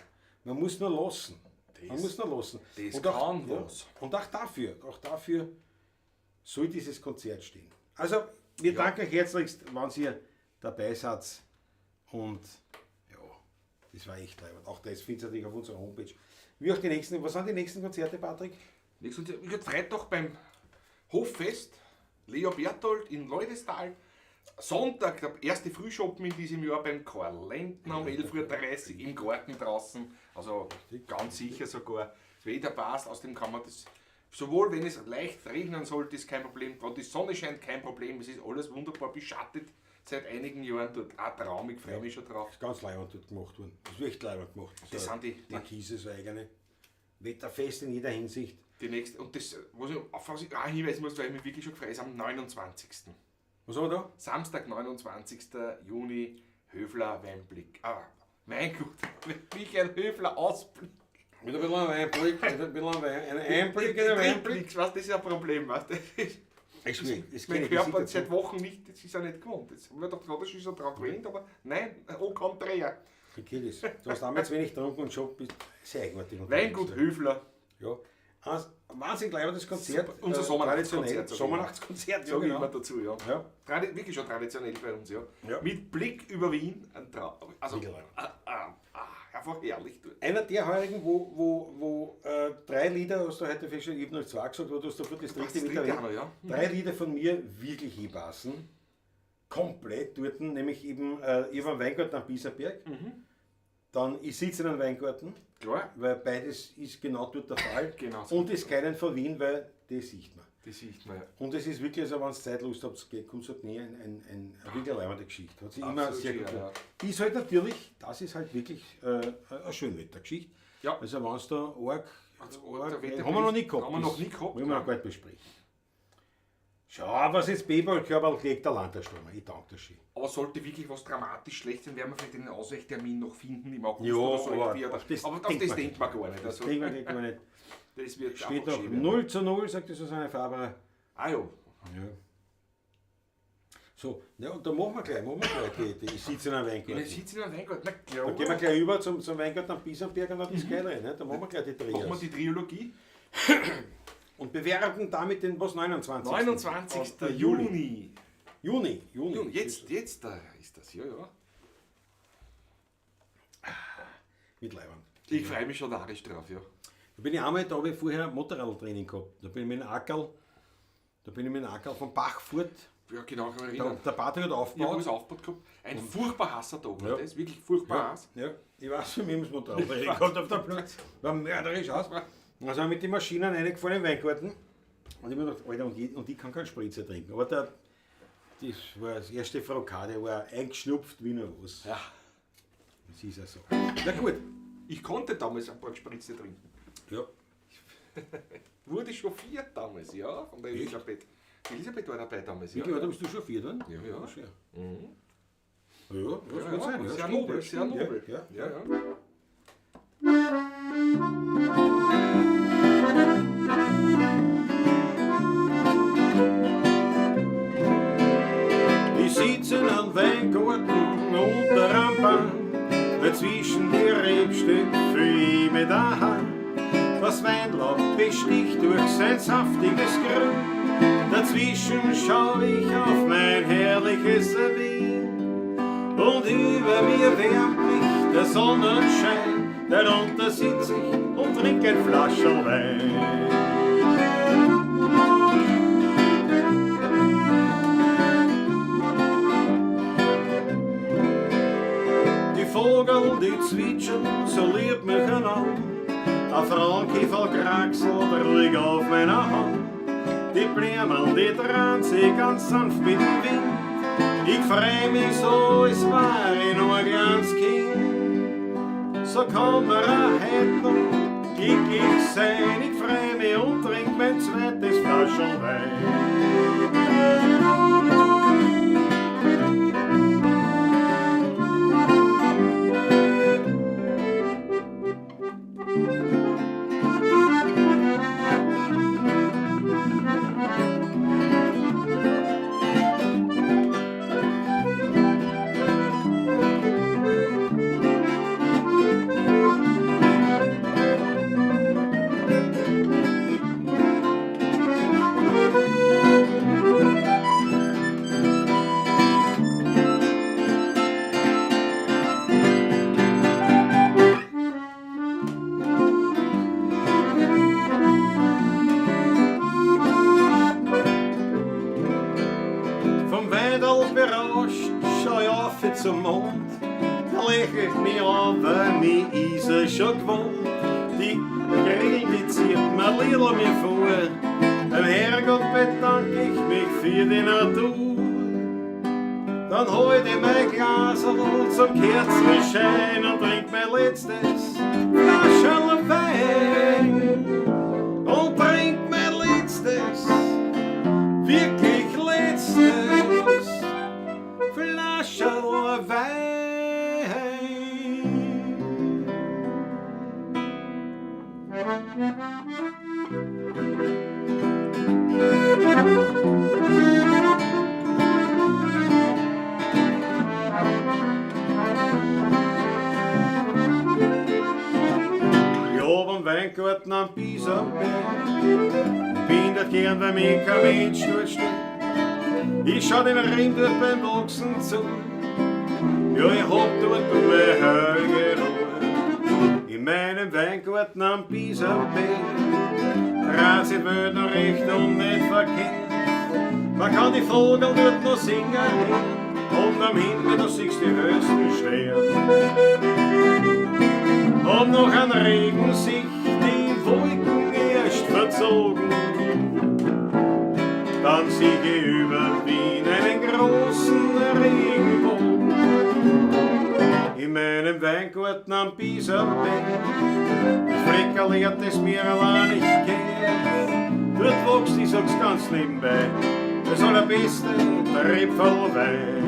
Speaker 3: Man muss nur lassen. Man muss nur lassen.
Speaker 2: das
Speaker 3: Und auch,
Speaker 2: kann
Speaker 3: ja,
Speaker 2: was.
Speaker 3: und auch dafür soll dieses Konzert stehen. Also, wir danken euch herzlichst, wenn ihr dabei seid. Und ja, das war echt leibend. Auch das findet ihr natürlich auf unserer Homepage. Wie auch die nächsten, was sind die nächsten Konzerte, Patrick?
Speaker 2: Nächstes Jahr, wie gesagt, Freitag beim Hoffest, Leo Berthold in Leudestal. Sonntag, der erste Frühschoppen in diesem Jahr beim Karl Lentner um 11.30 Uhr im Garten draußen. Also ganz sicher sogar. Das Wetter passt, außerdem kann man das, sowohl wenn es leicht regnen sollte, ist kein Problem. Wenn die Sonne scheint, kein Problem. Es ist alles wunderbar beschattet seit einigen Jahren dort. Auch traumig, freue mich schon drauf.
Speaker 3: Das ist ganz leibend dort gemacht worden. Das ist echt leibend gemacht.
Speaker 2: Das sind die
Speaker 3: Markise, so eigene. Wetterfest in jeder Hinsicht.
Speaker 2: die nächste. Und das, was ich auf was ich auch hinweisen muss, weil ich mich wirklich schon gefreut, ist am 29.
Speaker 3: Was haben wir da?
Speaker 2: Samstag, 29. Juni, Höfler Weinblick. Mein Gott, Michael Höfler Ausblick.
Speaker 3: Mit ein bisschen Einblick, ein Einblick in den Weinblick.
Speaker 2: Einblick, was, das ist ein Problem, was? Mein Körper hat seit Wochen nicht, das ist ja nicht gewohnt. Jetzt haben wir doch gerade schon so drauf gewöhnt, aber nein, au contraire.
Speaker 3: Okay, das. Du hast damals wenig getrunken und schon bist sehr eigenartig.
Speaker 2: Weingut Höfler,
Speaker 3: Ja. Wahnsinnig leibendes Konzert.
Speaker 2: Super. Unser
Speaker 3: Sommernachtskonzert.
Speaker 2: Sommernachtskonzert,
Speaker 3: Sommernachtskonzert, ja,
Speaker 2: sage ich
Speaker 3: genau.
Speaker 2: immer dazu, ja.
Speaker 3: Ja.
Speaker 2: Wirklich schon traditionell bei uns, ja.
Speaker 3: Ja.
Speaker 2: Mit Blick über Wien, ein Traum. Also,
Speaker 3: Wirklich leibend.
Speaker 2: einfach herrlich.
Speaker 3: Einer der heurigen, wo 3 Lieder, hast du heute festgestellt, ich habe noch 2 gesagt, aber du hast sofort das dritte mit erwähnt.
Speaker 2: ja.
Speaker 3: 3 Lieder von mir wirklich hinpassen. Komplett dort, nämlich eben, ich war am Weingarten am Bieserberg. Dann, ich sitze in einem Weingarten,
Speaker 2: Klar.
Speaker 3: weil beides ist genau dort der Fall.
Speaker 2: Genau so.
Speaker 3: Und das Keinen von Wien, weil das sieht man.
Speaker 2: Das sieht man ja.
Speaker 3: Und es ist wirklich, also wenn ihr Zeitlust habt, kommt halt nie eine wirklich leibende Geschichte. Hat sich immer
Speaker 2: Absolut,
Speaker 3: sehr gut
Speaker 2: ja,
Speaker 3: gemacht. Ist halt natürlich, das ist halt wirklich eine Schönwettergeschichte.
Speaker 2: Ja.
Speaker 3: Also wenn es da arg,
Speaker 2: der Wetterbericht
Speaker 3: haben wir noch nicht gehabt.
Speaker 2: haben wir noch nie gehabt,
Speaker 3: Wollen wir
Speaker 2: ja.
Speaker 3: noch gar nicht besprechen. Schau, was jetzt Biberkörper legt, der Landersturm. Ich danke dir schön.
Speaker 2: Aber sollte wirklich was dramatisch schlecht sein, werden wir vielleicht den Ausweichtermin noch finden im August
Speaker 3: Ja,
Speaker 2: oder so.
Speaker 3: aber
Speaker 2: irgendwie.
Speaker 3: auf das
Speaker 2: aber auf
Speaker 3: denkt
Speaker 2: das
Speaker 3: man
Speaker 2: denkt man gar nicht.
Speaker 3: Das
Speaker 2: Also,
Speaker 3: kriegen wir nicht, gar nicht.
Speaker 2: das wird
Speaker 3: Steht
Speaker 2: einfach
Speaker 3: noch
Speaker 2: schön werden.
Speaker 3: 0:0, sagt die Susanne Faber.
Speaker 2: Ah ja.
Speaker 3: Ja. So, ja, und dann machen wir gleich die Sitzen am
Speaker 2: Ja,
Speaker 3: Weingarten.
Speaker 2: dann sitzen wir am Weingarten. Na
Speaker 3: Dann
Speaker 2: klar.
Speaker 3: gehen wir gleich über zum Weingarten am Biesenberg und dann das Geilere. Ne? Dann machen wir gleich die
Speaker 2: Machen wir
Speaker 3: Trias.
Speaker 2: die Trilogie.
Speaker 3: Und bewerten damit den was 29.
Speaker 2: 29.
Speaker 3: Juni.
Speaker 2: Juni.
Speaker 3: Juni.
Speaker 2: Jetzt da ist das, ja.
Speaker 3: Mit Leibern.
Speaker 2: Ich freue mich schon narrisch drauf, ja.
Speaker 3: Da bin ich einmal, da habe ich vorher Motorradtraining gehabt. Da bin ich mit dem Ackerl vom Bach fort.
Speaker 2: Ja, genau, kann ich mich erinnern.
Speaker 3: Der Patrick hat
Speaker 2: Ich habe
Speaker 3: aufgebaut.
Speaker 2: es aufgebaut gehabt. Ein furchtbar heißer Tag war
Speaker 3: Ja.
Speaker 2: das, wirklich furchtbar
Speaker 3: Ja,
Speaker 2: heiß.
Speaker 3: ja, ich weiß, wie man das Motorradtraining gehabt auf der Platz. War mörderisch aus. Also haben wir mit den Maschinen reingefahren im Weingarten. Und ich habe mir gedacht, Alter, und ich kann keinen Spritzer trinken. Aber das war das erste Frokade, war eingeschnupft wie noch was.
Speaker 2: Ja.
Speaker 3: Das ist ja so. Na gut.
Speaker 2: Ich konnte damals ein paar Spritze trinken.
Speaker 3: Ja.
Speaker 2: Wurde chauffiert damals, ja, von der
Speaker 3: Echt?
Speaker 2: Elisabeth. Die Elisabeth war dabei damals,
Speaker 3: Wie
Speaker 2: ja.
Speaker 3: da bist du chauffiert worden?
Speaker 2: Ja, ja.
Speaker 3: Schön.
Speaker 2: Mhm.
Speaker 3: Ja, das
Speaker 2: Ja,
Speaker 3: kann
Speaker 2: ja,
Speaker 3: sein. Ja,
Speaker 2: sehr
Speaker 3: stimmt,
Speaker 2: nobel,
Speaker 3: ja,
Speaker 2: sehr
Speaker 3: stimmt,
Speaker 2: nobel.
Speaker 3: Ja,
Speaker 2: Ja,
Speaker 3: ja.
Speaker 2: ja.
Speaker 3: Die sitzen am Weingarten unter am Baum, dazwischen die Rebstöpfe mit daheim. Das Weinlaub besticht durch sein saftiges Grün, dazwischen schau ich auf mein herrliches Wien. Und über mir wärmt mich der Sonnenschein, darunter sitz ich und trink ein Flascherl Wein. Die Vogel, die zwitschern, so lieb mich an. Ein Frauenkäfer kraxelt ruhig auf meiner Hand. Die Blumen, die drehen sich ganz sanft mit dem Wind. Ich freu mich so, es war ich nur ein kleines Kind. So kann man auch heute noch glücklich sein. Ich freu mich und trink mein zweites Flascherl Wein. Vom Weidel berauscht, schau ich auf zum Mond. Er lächelt mich an, weil mich ist er schon gewohnt. Die Grillen, die zieht mir Lieder mir vor. Dem Herrgott bedanke ich mich für die Natur. Dann halt ich mein Glasl zum Kerzenschein und trink mein letztes Flascherl Wein. Und trink mein letztes, wirklich letztes Flascherl Wein. Ich hab am Weingarten am Biesenberg, bin dort gern, weil mich kein Mensch dort steht. Ich schau den Ring dort beim Wachsen zu, ja, ich hab dort meine Höhe Ruhe. In meinem Weingarten am Biesenberg, Rasen wird noch recht und nicht verkehrt. Man kann die Vogel dort noch singen und am Himmel, da siehst du die höchsten Sterne. Und noch ein Regen sich die Wolken erst verzogen. am Pisa-Bett. Das Fleckerl hat es mir allein nicht gehört. Dort wächst, ich sag's ganz nebenbei, das allerbeste Trepferlwein.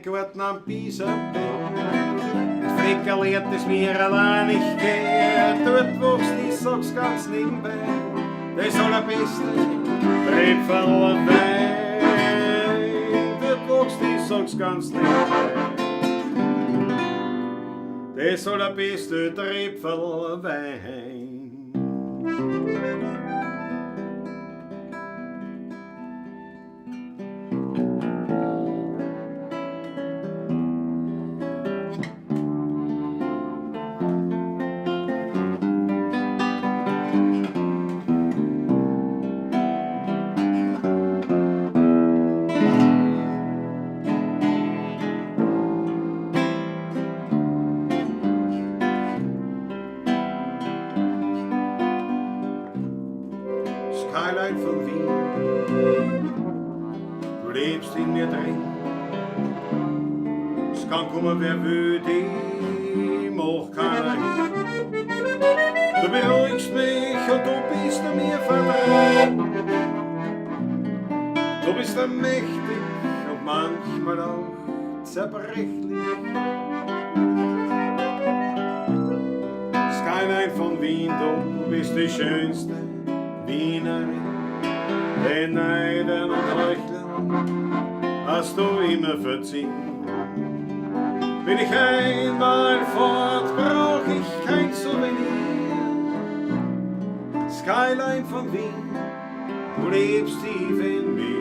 Speaker 3: Weingarten am Pisa-Bett. Das Fleckerl hat es mir allein nicht gehört. Dort wächst, ich sag's ganz nebenbei, das allerbeste Trepferlwein. Dort wächst, ich sag's ganz nebenbei, das allerbeste Trepferlwein. Skyline von Wien, du lebst in mir drin. Es kann kommen, wer will, die macht keiner hin. Du beruhigst mich und du bist an mir vertraut. Du bist mächtig und manchmal auch zerbrechlich. Skyline von Wien, du bist die schönste Wienerin, den Neidern und Heuchlern hast du immer verziehen. Bin ich einmal fort, brauch ich kein Souvenir. Skyline von Wien, du lebst tief in mir.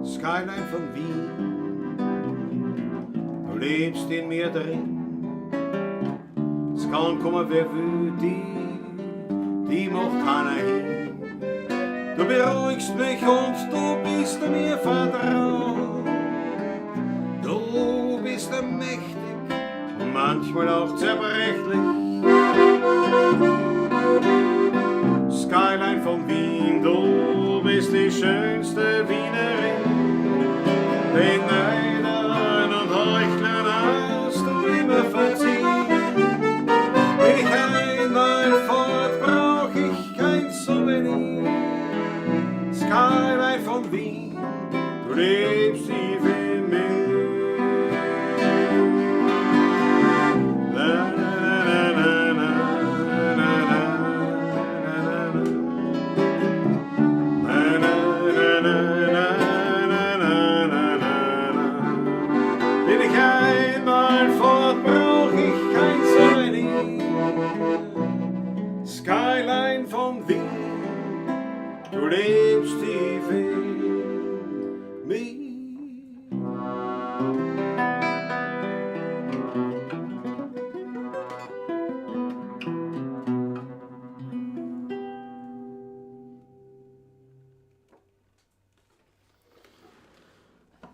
Speaker 3: Skyline von Wien, du lebst in mir drin. Es kann kommen, wer will, die macht keiner hin. Du beruhigst mich und du bist mir vertraut. Du bist mächtig und manchmal auch zerbrechlich. Skyline von Wien, du bist die schönste Wienerin. Den Neidern und Heuchlern hast du immer verziehen. Bin ich einmal fort, brauch ich kein Souvenir. Skyline von Wien, du lebst tief in mir. Bin ich einmal fort, brauch ich kein Souvenir. Skyline von Wien, du lebst tief in mir. me.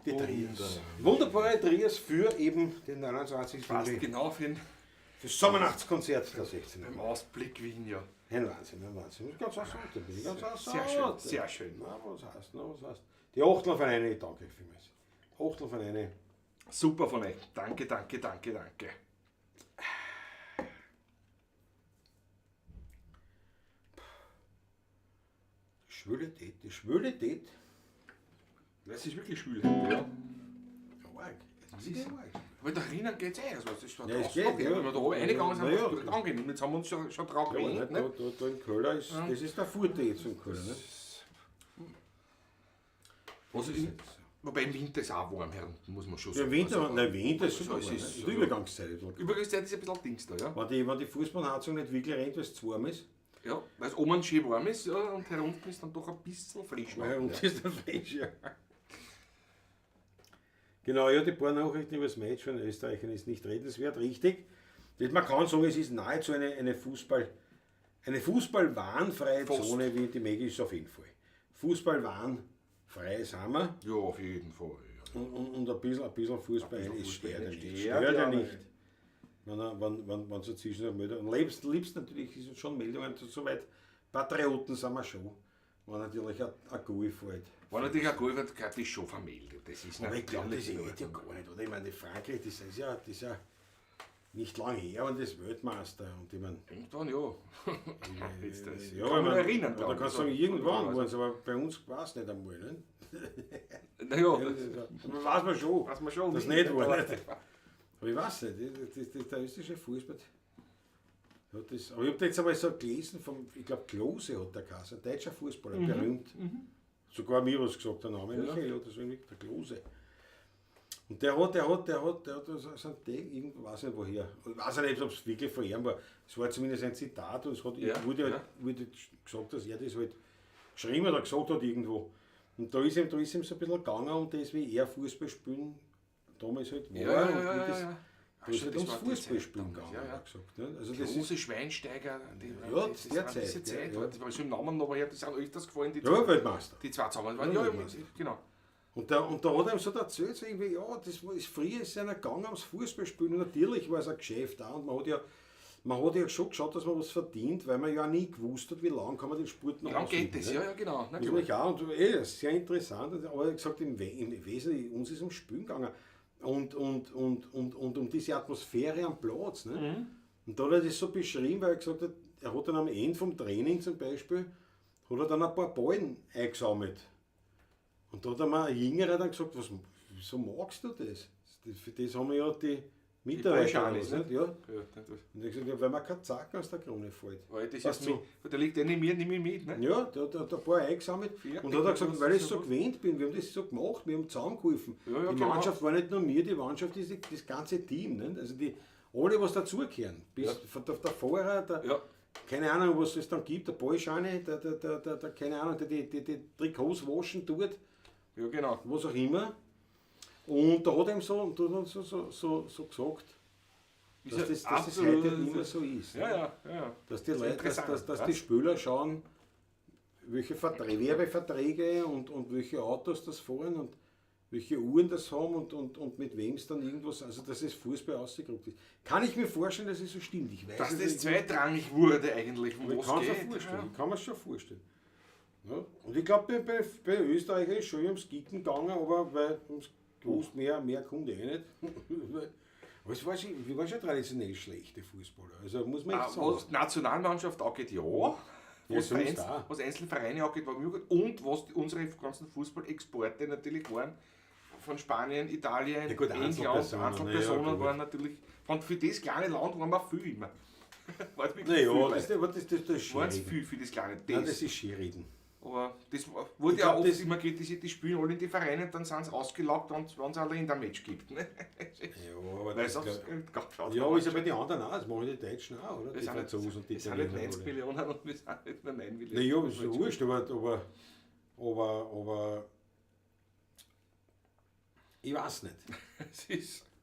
Speaker 3: Die Trias. Wunderbare Trias für eben den 29.
Speaker 2: Passt
Speaker 3: Juli.
Speaker 2: genau für
Speaker 3: Fürs Sommernachtskonzert der 16.
Speaker 2: den Ausblick Wien, ja.
Speaker 3: Ein Wahnsinn, ein Wahnsinn. Ganz außer, da bin ich ganz außer.
Speaker 2: Sehr schön, sehr schön.
Speaker 3: Na, was heißt? Die Achtelvereine, ich danke vielmals. Achtelvereine.
Speaker 2: Super von euch. Danke, danke, danke, danke.
Speaker 3: Die Schwülität.
Speaker 2: Das ist wirklich schwül heute, ja.
Speaker 3: Arg.
Speaker 2: Das ist aber da drinnen geht es also das ist da
Speaker 3: Ja, es
Speaker 2: draußen
Speaker 3: geht,
Speaker 2: okay.
Speaker 3: ja.
Speaker 2: Wenn wir da oben reingegangen sind,
Speaker 3: Na ja.
Speaker 2: haben wir es angenehm. Jetzt haben wir uns schon drauf
Speaker 3: Ja,
Speaker 2: gewöhnt,
Speaker 3: da,
Speaker 2: ne?
Speaker 3: da in Köller ist, das ist der Vorteil jetzt in Köller. Ne?
Speaker 2: Was ist, wobei im Winter ist auch warm herum, muss man schon
Speaker 3: Ja,
Speaker 2: sagen.
Speaker 3: Winter,
Speaker 2: Also,
Speaker 3: nein, Winter ist
Speaker 2: also,
Speaker 3: super.
Speaker 2: es
Speaker 3: warm,
Speaker 2: ist
Speaker 3: ne?
Speaker 2: so-
Speaker 3: Die Übergangszeit.
Speaker 2: Übergangszeit ist ein bisschen Dings da, ja.
Speaker 3: Wenn die Fußballheizung nicht wirklich rennt, weil es zu warm ist.
Speaker 2: Ja, weil es oben schön warm ist, ja, und herunten ist dann doch ein bisschen frisch.
Speaker 3: Ja, und das ist der Frisch, ja. Genau, ja, die paar Nachrichten über das Match von Österreichern ist nicht redenswert, richtig. Man kann sagen, es ist nahezu eine fußballwahnfreie
Speaker 2: Fast.
Speaker 3: Zone, wie die Megi ist auf jeden Fall. Fußballwahnfrei sind wir.
Speaker 2: Ja, auf jeden Fall. Ja.
Speaker 3: Und ein bisschen Fußball
Speaker 2: Ein bisschen
Speaker 3: ist
Speaker 2: Fußball
Speaker 3: stört ja
Speaker 2: nicht.
Speaker 3: nicht.
Speaker 2: Stört
Speaker 3: Stört ja
Speaker 2: ja
Speaker 3: nicht.
Speaker 2: nicht.
Speaker 3: Wenn so zwischen meldet. Und liebst natürlich ist es schon Meldungen, soweit Patrioten sind wir schon. Wenn natürlich ein Goal fällt.
Speaker 2: War natürlich ein Goal, wird das schon vermeldet. Das ist
Speaker 3: Aber ich glaube, das
Speaker 2: natürlich
Speaker 3: ist ja gar nicht, oder? Ich meine, die Frankreich, das ist ja nicht lange her und das Weltmeister. Und ich meine,
Speaker 2: Irgendwann ja. Jetzt das.
Speaker 3: ja,
Speaker 2: Kann man
Speaker 3: ich
Speaker 2: erinnern.
Speaker 3: oder
Speaker 2: glaub
Speaker 3: kannst
Speaker 2: ich.
Speaker 3: sagen, irgendwann
Speaker 2: Also,
Speaker 3: waren es, aber bei uns war es nicht einmal. Ne?
Speaker 2: Naja,
Speaker 3: Das weiß man schon.
Speaker 2: was man schon
Speaker 3: Das nicht war. Nicht. Aber ich weiß nicht, der österreichische Fußball. Hat das, aber ich habe jetzt einmal so gelesen, ich glaube Klose hat der Kasse, ein deutscher Fußballer, berühmt. Sogar mir was gesagt, der Name Michael oder so, der Klose. Und der hat so ein Ding, irgendwo, weiß nicht woher, ich weiß nicht, ob es wirklich von ihm war, es war zumindest ein Zitat und es wurde gesagt, dass er das halt geschrieben oder gesagt hat irgendwo. Und da ist ihm so ein bisschen gegangen um das, wie er Fußball spielen damals halt war.
Speaker 2: Ja,
Speaker 3: und
Speaker 2: ja,
Speaker 3: wie
Speaker 2: ja,
Speaker 3: das,
Speaker 2: ja.
Speaker 3: da ist halt
Speaker 2: Das
Speaker 3: ums
Speaker 2: war die
Speaker 3: Fußballspielen
Speaker 2: Zeit damals,
Speaker 3: gegangen,
Speaker 2: ja,
Speaker 3: hat er gesagt. Ne? Also das
Speaker 2: Große
Speaker 3: ist,
Speaker 2: Schweinsteiger,
Speaker 3: Ja,
Speaker 2: das
Speaker 3: der
Speaker 2: war
Speaker 3: Zeit,
Speaker 2: diese Zeit,
Speaker 3: ja.
Speaker 2: das war schon im Namen noch her, das sind öfters gefallen, die
Speaker 3: ja, Weltmeister.
Speaker 2: die zwei zusammen waren.
Speaker 3: Ja,
Speaker 2: Ja,
Speaker 3: Weltmeister.
Speaker 2: genau.
Speaker 3: Und da hat er ihm so erzählt, so irgendwie, ja, früher ist einer gegangen ums Fußballspielen. Und natürlich war es ein Geschäft auch. Und man hat ja schon geschaut, dass man was verdient, weil man ja nie gewusst hat, wie lange kann man den Sport noch
Speaker 2: Wie lange geht
Speaker 3: ausüben,
Speaker 2: das?
Speaker 3: ne?
Speaker 2: Ja, genau. Na,
Speaker 3: Natürlich auch. Und sehr interessant. Aber er hat gesagt, im Wesentlichen, uns ist ums Spielen gegangen. Und um diese Atmosphäre am Platz. Ne? Und da hat er das so beschrieben, weil er gesagt hat, er hat dann am Ende vom Training zum Beispiel, hat er dann ein paar Ballen eingesammelt. Und da hat einmal ein Jüngerer dann gesagt, wieso magst du das? Für das haben wir ja die Mitarbeiter.
Speaker 2: Ballschales,
Speaker 3: nicht? Ja.
Speaker 2: Ja, das-
Speaker 3: Und ich gesagt, ja, weil mir kein Zacken aus der Krone fällt.
Speaker 2: weil das
Speaker 3: Weißt
Speaker 2: ist
Speaker 3: du?
Speaker 2: da liegt der nicht mir, nimm ich mit. Ne?
Speaker 3: Ja, da hat ein paar eingesammelt.
Speaker 2: Vier,
Speaker 3: Und da hat er gesagt, weil ich
Speaker 2: das
Speaker 3: so
Speaker 2: ist so
Speaker 3: gewöhnt bin, wir haben das so gemacht, wir haben zusammengeholfen.
Speaker 2: Ja, ja,
Speaker 3: die
Speaker 2: klar.
Speaker 3: Mannschaft war nicht nur mir, die Mannschaft ist das ganze Team. Nicht? Also alle, was dazugehören. Bis von der Fahrer,
Speaker 2: Ja.
Speaker 3: keine Ahnung, was es dann gibt, der Ballscheine, der keine Ahnung, der die Trikots waschen tut,
Speaker 2: Ja, genau.
Speaker 3: was auch immer. Und da hat er ihm so gesagt,
Speaker 2: Ist
Speaker 3: dass
Speaker 2: ja
Speaker 3: das heute nicht mehr so ist.
Speaker 2: Ja.
Speaker 3: Dass die
Speaker 2: Das ist
Speaker 3: Leute,
Speaker 2: interessant,
Speaker 3: dass
Speaker 2: ja.
Speaker 3: die Spieler schauen, welche Werbeverträge und welche Autos das fahren und welche Uhren das haben und mit wem es dann irgendwas, also dass es Fußball ausgedruckt ist. Kann ich mir vorstellen, dass es so stimmt. Ich weiß
Speaker 2: Dass
Speaker 3: es
Speaker 2: das
Speaker 3: nicht.
Speaker 2: zweitrangig wurde eigentlich,
Speaker 3: Aber
Speaker 2: um
Speaker 3: ich
Speaker 2: was
Speaker 3: kann es
Speaker 2: geht.
Speaker 3: mir vorstellen. Ich kann mir schon vorstellen. Ja. Und ich glaube, bei Österreich ist schon ums Kicken gegangen, aber weil ums gewusst mehr kommt nicht. Aber es war schon, wir waren schon traditionell schlechte Fußballer. Also muss man echt sagen.
Speaker 2: Was die Nationalmannschaft angeht, ja. Was,
Speaker 3: sonst
Speaker 2: Vereins,
Speaker 3: auch.
Speaker 2: was einzelne Vereine angeht, war mir gut. Und was unsere ganzen Fußballexporte natürlich waren, von Spanien, Italien,
Speaker 3: Ja gut,
Speaker 2: England,
Speaker 3: Einzelpersonen,
Speaker 2: Einzelpersonen
Speaker 3: ja, gut.
Speaker 2: waren natürlich. Und für das kleine Land waren wir viel immer. War wirklich
Speaker 3: Naja,
Speaker 2: viel,
Speaker 3: das ist
Speaker 2: waren es
Speaker 3: Skireden.
Speaker 2: viel für das kleine.
Speaker 3: Nein, das ist Skireden.
Speaker 2: Aber das wurde
Speaker 3: Ich
Speaker 2: ja
Speaker 3: glaub,
Speaker 2: oft
Speaker 3: das-
Speaker 2: immer kritisiert, die spielen alle in die Vereine und dann sind sie ausgelaugt, wenn es allein ein Match gibt. Ne?
Speaker 3: Ja, aber
Speaker 2: Weil
Speaker 3: das
Speaker 2: sonst
Speaker 3: ja, aber ist ja bei den anderen auch, das machen die Deutschen auch, oder?
Speaker 2: wir
Speaker 3: Die
Speaker 2: sind nicht,
Speaker 3: Franzosen und die
Speaker 2: wir sind nicht
Speaker 3: Italiener.
Speaker 2: 90
Speaker 3: alle.
Speaker 2: Millionen und wir sind nicht nur 9 Millionen.
Speaker 3: Naja, ist ja wurscht, aber Ich weiß nicht.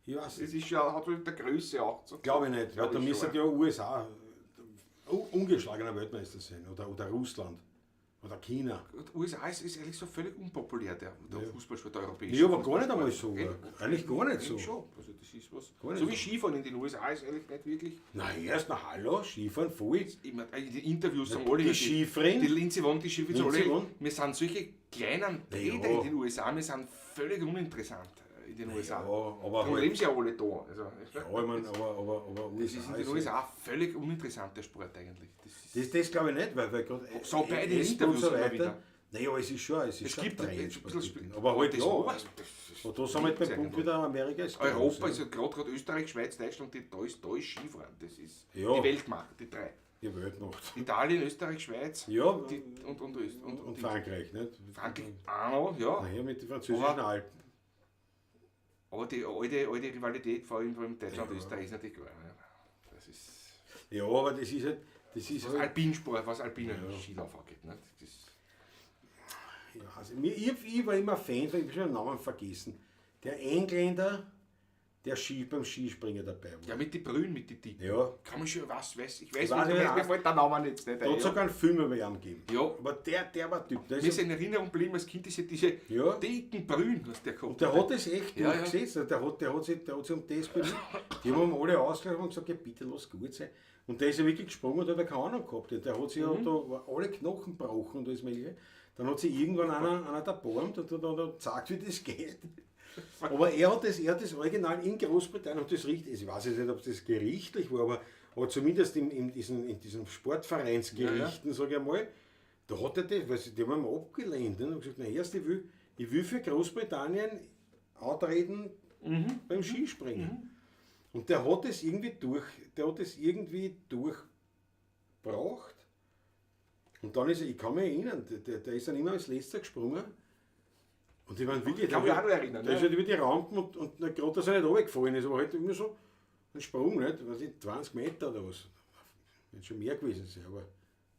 Speaker 3: Ich weiß
Speaker 2: Es
Speaker 3: nicht.
Speaker 2: ist ja, hat mit der Größe auch zu tun.
Speaker 3: Glaube ich nicht, weil
Speaker 2: Glaub
Speaker 3: da
Speaker 2: ich
Speaker 3: müsste
Speaker 2: schon.
Speaker 3: ja USA ungeschlagener Weltmeister sein. Oder Russland. Oder China.
Speaker 2: Die USA ist eigentlich so völlig unpopulär, der
Speaker 3: Ja.
Speaker 2: Fußballsport, der europäische.
Speaker 3: Ja, aber gar nicht
Speaker 2: Fußballsport.
Speaker 3: einmal so. Eigentlich gar nicht so.
Speaker 2: Eigentlich schon. Also das ist was.
Speaker 3: Gar nicht
Speaker 2: So wie
Speaker 3: so.
Speaker 2: Skifahren in den USA ist eigentlich nicht wirklich.
Speaker 3: Na, erst nach Hallo, Skifahren voll.
Speaker 2: Immer, die Interviews sagen
Speaker 3: Die
Speaker 2: alle,
Speaker 3: Skifreien.
Speaker 2: die Lindsey Vonn, die Skifreien, sagen
Speaker 3: Lindsey
Speaker 2: alle,
Speaker 3: Vonn.
Speaker 2: wir sind solche kleinen
Speaker 3: Ja.
Speaker 2: Täter in den USA, wir sind völlig uninteressant in den USA.
Speaker 3: Ja, aber
Speaker 2: Darum
Speaker 3: halt,
Speaker 2: leben sie ja alle da. Also,
Speaker 3: ja, ich mein, aber
Speaker 2: das ist in den
Speaker 3: USA
Speaker 2: USA völlig uninteressant, der Sport eigentlich. Das ist,
Speaker 3: Das glaube ich nicht, weil gerade
Speaker 2: So bei den
Speaker 3: Essen
Speaker 2: Interviews
Speaker 3: und so
Speaker 2: immer
Speaker 3: weiter.
Speaker 2: wieder.
Speaker 3: Naja, aber es ist schon,
Speaker 2: es
Speaker 3: schon
Speaker 2: gibt
Speaker 3: Trend,
Speaker 2: ein bisschen Spiel.
Speaker 3: aber halt
Speaker 2: das
Speaker 3: ja.
Speaker 2: was,
Speaker 3: Und da sind wir halt beim Punkt wieder, Amerika ist groß,
Speaker 2: Europa
Speaker 3: ja.
Speaker 2: ist ja gerade Österreich, Schweiz, Deutschland, da ist Skifahren. Das ist
Speaker 3: Ja.
Speaker 2: die Weltmacht, die drei.
Speaker 3: Die Weltmacht.
Speaker 2: Italien, Österreich, Schweiz
Speaker 3: Ja,
Speaker 2: und
Speaker 3: und Frankreich, nicht?
Speaker 2: Frankreich auch noch, ja.
Speaker 3: Naja, mit den französischen
Speaker 2: Aber-
Speaker 3: Alpen.
Speaker 2: Aber die alte Rivalität, vor allem Deutschland,
Speaker 3: Ja.
Speaker 2: Österreich, ist natürlich klar. Ja. Das ist
Speaker 3: Ja, aber das ist halt,
Speaker 2: was Alpinsport, was alpiner
Speaker 3: Ja.
Speaker 2: Skilauf angeht. Ne? Das
Speaker 3: ja, also, ich war immer Fan, ich habe schon den Namen vergessen. Der Engländer, der beim Skispringen dabei war.
Speaker 2: ja, mit den Brühen, mit den Dicken.
Speaker 3: Ja.
Speaker 2: Kann man schon, ich weiß, ich
Speaker 3: weiß
Speaker 2: weiß
Speaker 3: nicht,
Speaker 2: mir fällt der Name jetzt nicht
Speaker 3: Da hat
Speaker 2: ein.
Speaker 3: sogar einen Film über ihn gegeben.
Speaker 2: Ja.
Speaker 3: Aber der war Typ. Der
Speaker 2: Mir ist
Speaker 3: ist
Speaker 2: in Erinnerung geblieben, als Kind diese
Speaker 3: ja.
Speaker 2: dicken Brühen, was der gehabt
Speaker 3: Und der hat das echt
Speaker 2: Ja, ja.
Speaker 3: durchgesetzt. Der hat sich um das bemüht. Die haben ihm alle ausgelacht und gesagt, ja, bitte lass gut sein. Und der ist ja wirklich gesprungen und hat keine Ahnung gehabt. Der hat sich ja da alle Knochen gebrochen und alles Mögliche. Dann hat sich irgendwann einer erbarmt und dann gesagt, wie das geht. Aber er hat das Original in Großbritannien, und das riecht, ich weiß jetzt nicht, ob das gerichtlich war, aber zumindest in diesen Sportvereinsgerichten, sage ich einmal, da hat er das, weil die haben ihn abgelehnt. Ne? Und gesagt, na erst, ich will für Großbritannien antreten beim Skispringen. Und der hat das irgendwie durchgebracht. Und dann ist er, ich kann mich erinnern, der ist dann immer als letzter gesprungen. Und ich meine, wirklich,
Speaker 2: Kann mich auch noch erinnern,
Speaker 3: der ist
Speaker 2: ja.
Speaker 3: halt über die Rampen und gerade, dass er nicht runtergefallen ist, aber halt immer so ein Sprung, nicht? Weiß ich, 20 Meter oder was. Wird schon mehr gewesen sein, aber.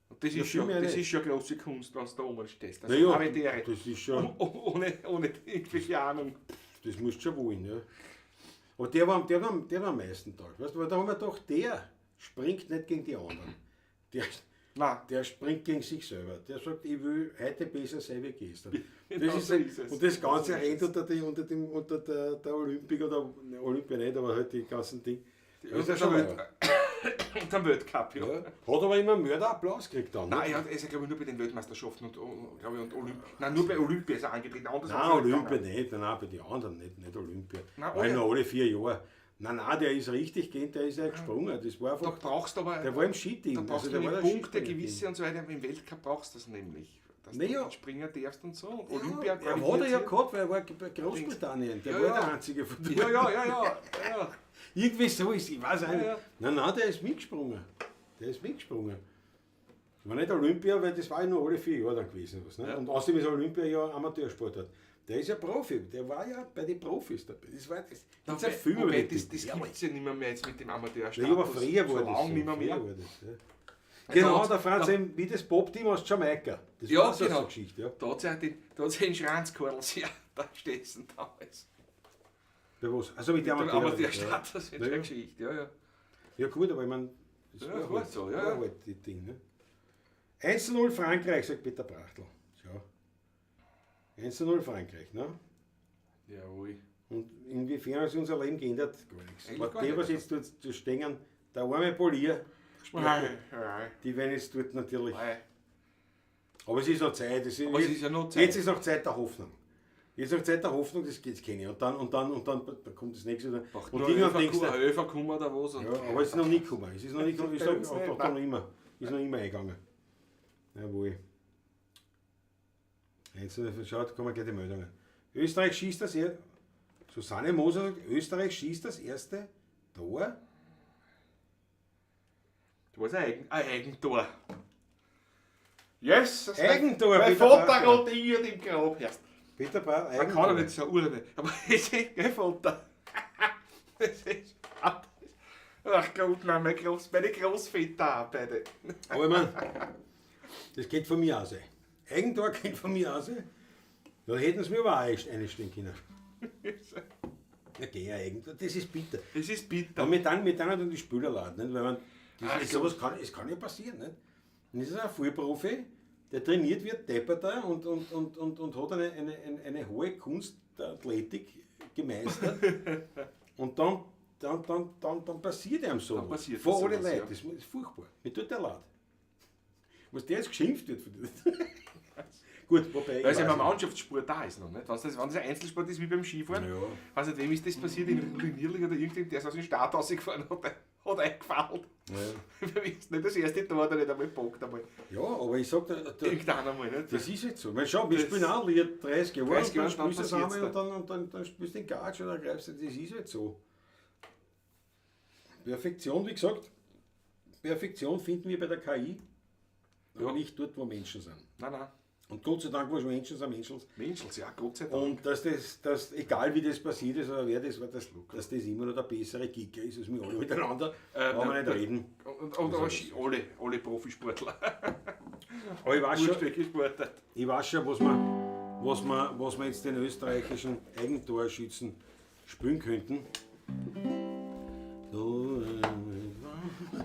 Speaker 2: Und das
Speaker 3: Ja,
Speaker 2: ist schon,
Speaker 3: viel mehr
Speaker 2: das
Speaker 3: nicht.
Speaker 2: ist schon große Kunst, wenn du da oben stehst. Also
Speaker 3: Naja,
Speaker 2: Habitäre.
Speaker 3: das ist schon,
Speaker 2: Ohne irgendwelche Ahnung.
Speaker 3: das musst du schon wollen, ja. Aber der war am meisten Tag, weißt du, weil da haben wir doch, der springt nicht gegen die anderen.
Speaker 2: Nein.
Speaker 3: Der springt gegen sich selber. Der sagt, ich will heute besser sein wie gestern.
Speaker 2: Genau
Speaker 3: Das
Speaker 2: so
Speaker 3: ist,
Speaker 2: ist es.
Speaker 3: und das
Speaker 2: Genau
Speaker 3: Ganze
Speaker 2: so ist
Speaker 3: rennt
Speaker 2: es.
Speaker 3: unter der Olympik oder Olympia nicht, aber halt die ganzen Dinge.
Speaker 2: Und
Speaker 3: ist ja schon
Speaker 2: der Weltcup, ja.
Speaker 3: Ja. Hat aber immer Mörderapplaus gekriegt dann.
Speaker 2: Nein,
Speaker 3: ne?
Speaker 2: er ist ja, glaube ich, nur bei den Weltmeisterschaften und Olympia. Nein, nur bei Olympia ist er angetreten. Anders
Speaker 3: Nein,
Speaker 2: hat's nicht
Speaker 3: Olympia
Speaker 2: gegangen.
Speaker 3: nicht, nein, bei den anderen nicht Olympia.
Speaker 2: Nein,
Speaker 3: Weil
Speaker 2: alle-
Speaker 3: nur alle 4 Jahre. Nein, der ist richtig gehen, der ist ja gesprungen. Das war
Speaker 2: Da
Speaker 3: einfach,
Speaker 2: brauchst du aber
Speaker 3: der war im Skiteam.
Speaker 2: da brauchst
Speaker 3: der
Speaker 2: du
Speaker 3: war
Speaker 2: mit
Speaker 3: der
Speaker 2: Punkte
Speaker 3: Skispringer-Team.
Speaker 2: gewisse und so weiter. Im Weltcup brauchst du das nämlich. Dass
Speaker 3: Naja.
Speaker 2: du springen darfst und so. Und
Speaker 3: Ja,
Speaker 2: Olympia
Speaker 3: er hat er ja
Speaker 2: qualifiziert.
Speaker 3: gehabt, weil er war bei Großbritannien. Der
Speaker 2: Ja,
Speaker 3: war
Speaker 2: ja.
Speaker 3: der einzige von denen.
Speaker 2: Ja.
Speaker 3: Irgendwie so ist, ich weiß auch nicht.
Speaker 2: Ja.
Speaker 3: Nein, der ist mitgesprungen. War nicht Olympia, weil das war ja nur alle 4 Jahre dann gewesen. Was, ne?
Speaker 2: Ja.
Speaker 3: Und außerdem ist Olympia ja Amateursportart. Der ist ja Profi, der war ja bei den Profis dabei. Das war das. Gibt's ja viel über
Speaker 2: Wobei,
Speaker 3: den
Speaker 2: das
Speaker 3: Typen.
Speaker 2: gibt es ja nicht mehr jetzt mit dem Amateurstatus.
Speaker 3: Ja, aber früher war
Speaker 2: so
Speaker 3: das.
Speaker 2: lange
Speaker 3: so,
Speaker 2: nicht mehr.
Speaker 3: früher
Speaker 2: mehr.
Speaker 3: war das, ja. Genau,
Speaker 2: hat-
Speaker 3: der Franz, eben wie das Pop-Team aus Jamaika. Das
Speaker 2: Ja,
Speaker 3: war so
Speaker 2: genau.
Speaker 3: eine Geschichte. Ja.
Speaker 2: Da hat es einen Schranzkorl, ja, da stehst du damals.
Speaker 3: Bei was? Also mit der
Speaker 2: Mit dem
Speaker 3: Amateur.
Speaker 2: Amateurstatus ist
Speaker 3: Ja.
Speaker 2: eine Geschichte, ja.
Speaker 3: Ja gut, aber ich meine, das
Speaker 2: Ja,
Speaker 3: war,
Speaker 2: das war
Speaker 3: halt,
Speaker 2: so,
Speaker 3: war
Speaker 2: ja.
Speaker 3: halt die Ding. Ne? 1:0 Frankreich, sagt Peter Brachtl. Schau. 1:0 Frankreich, ne?
Speaker 2: Jawohl.
Speaker 3: Und inwiefern hat sich unser Leben geändert? Gar nichts.
Speaker 2: Eigentlich
Speaker 3: Aber
Speaker 2: gar
Speaker 3: die,
Speaker 2: nicht.
Speaker 3: was jetzt dort so stehen, der arme Polier,
Speaker 2: Nein.
Speaker 3: die werden jetzt dort natürlich.
Speaker 2: Nein.
Speaker 3: Aber es ist noch Zeit. Es ist,
Speaker 2: Aber es ist ja noch Zeit.
Speaker 3: Jetzt ist noch Zeit der Hoffnung. Jetzt ist noch Zeit der Hoffnung, das geht's keine. Und dann da kommt das nächste.
Speaker 2: Macht
Speaker 3: Und
Speaker 2: nur
Speaker 3: irgendwann denkst du,
Speaker 2: ein Öfer kommen oder was. Und
Speaker 3: ja, aber es ist noch nicht gekommen. Es ist noch nicht gekommen.
Speaker 2: Bei uns nicht,
Speaker 3: Ist noch immer eingegangen. Jawohl. Jetzt schaut, kommen gleich die Meldungen. Österreich schießt das erste. Susanne Moser sagt, Österreich schießt das erste Tor.
Speaker 2: Du warst ein Eigentor. Yes! das
Speaker 3: Eigentor,
Speaker 2: Mein
Speaker 3: Peter
Speaker 2: Vater
Speaker 3: Bartl.
Speaker 2: rotiert im Grab. Erst.
Speaker 3: Peter Brachtl,
Speaker 2: Man kann
Speaker 3: Eigentor.
Speaker 2: ja nicht so urne. Aber es ist mein Vater. Das ist. Ach Gott, nein, meine Großväter auch beide.
Speaker 3: Aber ich meine, das geht von mir aus. Eigentor geht von mir aus. Da hätten sie mir aber auch einstellen können. Ja, geh ja eigentlich. Das ist bitter.
Speaker 2: Das ist bitter.
Speaker 3: Aber mit dann dann die Spieler laden, nicht? Weil man,
Speaker 2: Ach,
Speaker 3: sowas kann, es kann ja passieren. Nicht? Und das ist ein Vollprofi, der trainiert wird, depperter und hat eine hohe Kunst der Athletik gemeistert. Und dann passiert ihm so.
Speaker 2: Dann passiert
Speaker 3: vor
Speaker 2: das
Speaker 3: alle
Speaker 2: sowas,
Speaker 3: Leute.
Speaker 2: ja.
Speaker 3: Das ist furchtbar. Mir tut der leid. Was der jetzt geschimpft wird für das. Gut, wobei.
Speaker 2: Weil es ja beim Mannschaftssport da ist noch, nicht? Wenn das ein Einzelsport ist wie beim Skifahren,
Speaker 3: Ja.
Speaker 2: weiß nicht, wem ist das passiert, in Nierling oder irgendjemand, der ist aus dem Start rausgefahren hat eingefallen.
Speaker 3: Ja.
Speaker 2: Wir wissen nicht, das erste Tor, der nicht einmal bockt einmal.
Speaker 3: Ja, aber ich sag,
Speaker 2: Irgendeiner einmal, nicht?
Speaker 3: das ist jetzt so. Weil schau, wir
Speaker 2: Das-
Speaker 3: spielen auch Lied 30 Jahre,
Speaker 2: 30
Speaker 3: dann
Speaker 2: Jahre,
Speaker 3: spielst du das
Speaker 2: dann
Speaker 3: einmal und dann spielst du den Gatsch und dann greifst du, das ist halt so. Perfektion, wie gesagt, Perfektion finden wir bei der KI, aber
Speaker 2: Ja.
Speaker 3: nicht dort, wo Menschen sind.
Speaker 2: Nein.
Speaker 3: Und Gott sei Dank, wo Menschen sind, Menschen.
Speaker 2: Menschels, ja, Gott sei Dank.
Speaker 3: Und dass egal wie das passiert ist oder wer das war, dass das immer noch der bessere Kicker ist als wir alle miteinander, brauchen wir nicht reden.
Speaker 2: Und alle Profisportler.
Speaker 3: Aber ich weiß schon,
Speaker 2: Sportler.
Speaker 3: was wir jetzt den österreichischen Eigentorschützen spielen könnten. So,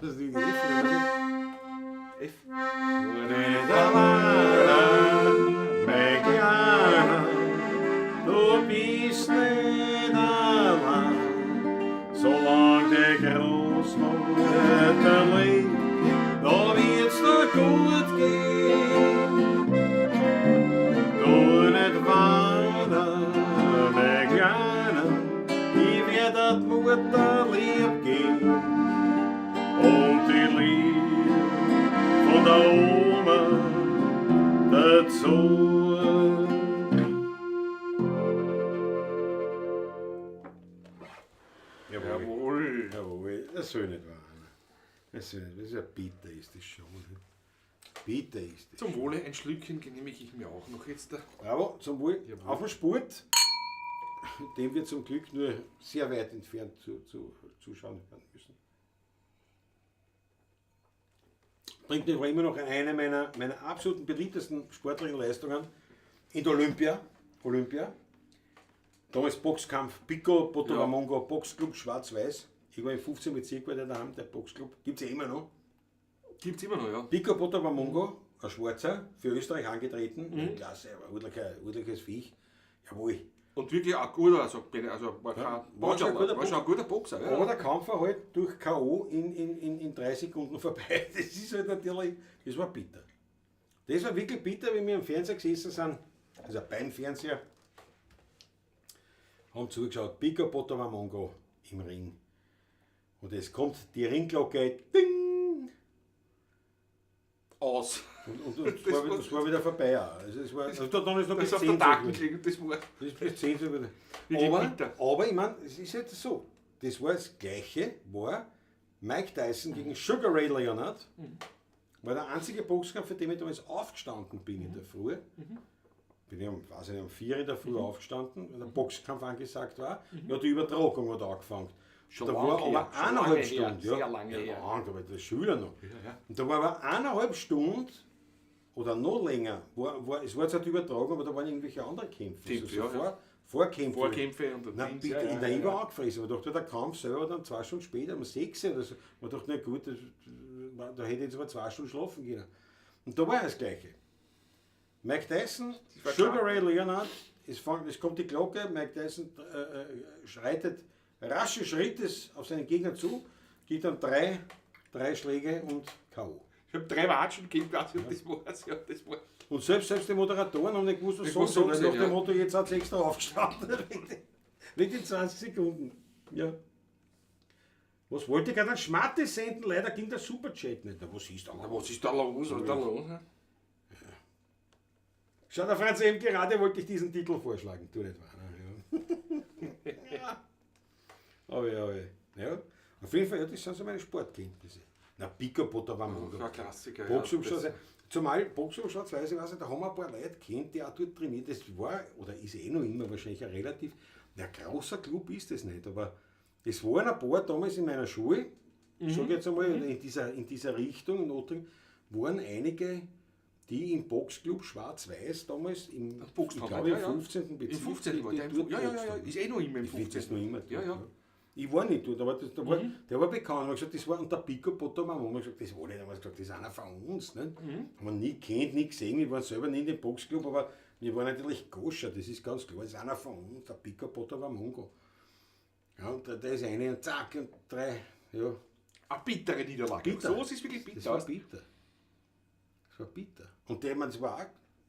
Speaker 3: das ist die
Speaker 2: F.
Speaker 3: Du bist nicht allein, solange der Großmutter lebt, da wird's dir gut gehen. Du nicht weiter, mein Kleiner, ich werde die Mutter lieb gehen und die Liebe von der Oma dazu.
Speaker 2: Jawohl.
Speaker 3: Jawohl, das soll nicht wahr. Das soll nicht, das ist ja bitter ist das schon. Bitter ist das.
Speaker 2: Zum Wohle, ein Schlückchen genehmige ich mir auch noch jetzt.
Speaker 3: Bravo, zum Wohl.
Speaker 2: Jawohl.
Speaker 3: Auf dem Sport, dem wir zum Glück nur sehr weit entfernt zuschauen werden müssen. Bringt mich aber immer noch eine meiner absoluten beliebtesten sportlichen Leistungen in der Olympia. Damals Boxkampf, Pico, Botoramongo, Boxclub Schwarz-Weiß. Ich war im 15. Bezirk bei der daheim, der Boxclub. Gibt es ja immer noch.
Speaker 2: Gibt's immer noch, ja.
Speaker 3: Pico Botoramongo, ein Schwarzer, für Österreich angetreten. Klasse, ein ordentliches Viech. Jawohl.
Speaker 2: Und wirklich auch gut, also war
Speaker 3: Ja,
Speaker 2: war schon ein guter Boxer. Ja.
Speaker 3: Aber der Kampf war halt durch K.O. in 3 Sekunden vorbei. Das ist halt natürlich, das war bitter. Das war wirklich bitter, wenn wir am Fernseher gesessen sind, also beim Fernseher, haben zugeschaut, Pico Botoramongo im Ring. Und es kommt die Ringglocke, ding!
Speaker 2: Aus.
Speaker 3: Und das war wieder vorbei. Auch. Also dann ist noch
Speaker 2: Das
Speaker 3: bis
Speaker 2: auf
Speaker 3: 10
Speaker 2: der Tag
Speaker 3: Sekunden.
Speaker 2: gelegen, das war.
Speaker 3: Das ist bis 10 Sekunden.
Speaker 2: Wirklich bitter.
Speaker 3: Aber ich meine, es ist halt so. Das war das Gleiche, war Mike Tyson gegen Sugar Ray Leonard. War der einzige Boxkampf, für den ich damals aufgestanden bin in der Früh. Bin ich um 4 in der Früh aufgestanden, weil der Boxkampf angesagt war. Ja, die Übertragung hat angefangen.
Speaker 2: Schon
Speaker 3: Da
Speaker 2: lange
Speaker 3: war
Speaker 2: her,
Speaker 3: aber
Speaker 2: schon
Speaker 3: 1,5
Speaker 2: lange her,
Speaker 3: Stunden.
Speaker 2: sehr lange her.
Speaker 3: Lang, da war der Schüler noch.
Speaker 2: Ja.
Speaker 3: Und da war aber 1,5 Stunden oder noch länger, es war zwar die Übertragung, aber da waren irgendwelche andere Kämpfe.
Speaker 2: Kämpfe,
Speaker 3: so
Speaker 2: ja.
Speaker 3: Vorkämpfe.
Speaker 2: Vorkämpfe und
Speaker 3: Na
Speaker 2: Dings,
Speaker 3: bitte,
Speaker 2: ja,
Speaker 3: in der
Speaker 2: ja,
Speaker 3: Iber angefressen. Man dachte, der Kampf selber dann 2 Stunden später, um 6 oder so. Man dachte, na gut, da hätte ich jetzt aber 2 Stunden schlafen können. Und da war ja das Gleiche. Mike Tyson,
Speaker 2: war
Speaker 3: Sugar
Speaker 2: klar.
Speaker 3: Ray Leonard, es kommt die Glocke, Mike Tyson schreitet raschen Schrittes auf seinen Gegner zu, gibt dann 3 Schläge und K.O.
Speaker 2: Ich habe 3 Watschen gegeben quasi und das war's. Ja, das war.
Speaker 3: Und selbst die Moderatoren haben nicht gewusst, was
Speaker 2: Ich
Speaker 3: sagen
Speaker 2: wusste
Speaker 3: sollen.
Speaker 2: nicht,
Speaker 3: Nach dem
Speaker 2: ja.
Speaker 3: Motto, jetzt hat es extra aufgestanden. Wegen den 20 Sekunden. Ja. Was wollte ich gerade an Schmatte senden? Leider ging der Superchat nicht. Na, was ist da?
Speaker 2: Was ist da los? Was ist da los?
Speaker 3: Schau, der Franz, eben gerade wollte ich diesen Titel vorschlagen. Tu nicht wahr. Ja. Aber ja. Auf jeden Fall, ja, das sind so meine Sportkenntnisse. Na, Pico Botoramongo.
Speaker 2: Das war ein Klassiker.
Speaker 3: Boxhochschatz,
Speaker 2: Ja,
Speaker 3: zumal Boxhochschatz, weiß ich, da haben wir ein paar Leute kennt, die auch dort trainiert. Das war, oder ist noch immer wahrscheinlich ein relativ, großer Club ist das nicht, aber es waren ein paar damals in meiner Schule, ich sage jetzt einmal, in dieser Richtung, in Ottring, waren einige, die im Boxclub Schwarz-Weiß damals im,
Speaker 2: Boxen
Speaker 3: ich glaube,
Speaker 2: ja,
Speaker 3: im
Speaker 2: ja.
Speaker 3: 15. Bezirk.
Speaker 2: Im 15. war
Speaker 3: die
Speaker 2: der
Speaker 3: dort
Speaker 2: ja,
Speaker 3: geboxt haben.
Speaker 2: ist eh noch immer im
Speaker 3: Ich finde das
Speaker 2: 15.
Speaker 3: noch immer dort,
Speaker 2: Ja, ja.
Speaker 3: Ich war nicht dort, aber der war bekannt. Ich habe gesagt, das war unter Pico Potomamo. Ich habe gesagt, das war nicht. Haben gesagt, das ist einer von uns. Nicht? Haben wir nie kennt, nie gesehen. Wir waren selber nie in dem Boxclub, aber wir waren natürlich koscher, das ist ganz klar. Das ist einer von uns, der Pico Potomamo. Ja, und da ist eine und zack und 3. Ja.
Speaker 2: Eine bittere Niederlage.
Speaker 3: Bitter.
Speaker 2: So ist es wirklich bitter.
Speaker 3: Das war bitter. Das war bitter. Und der, das war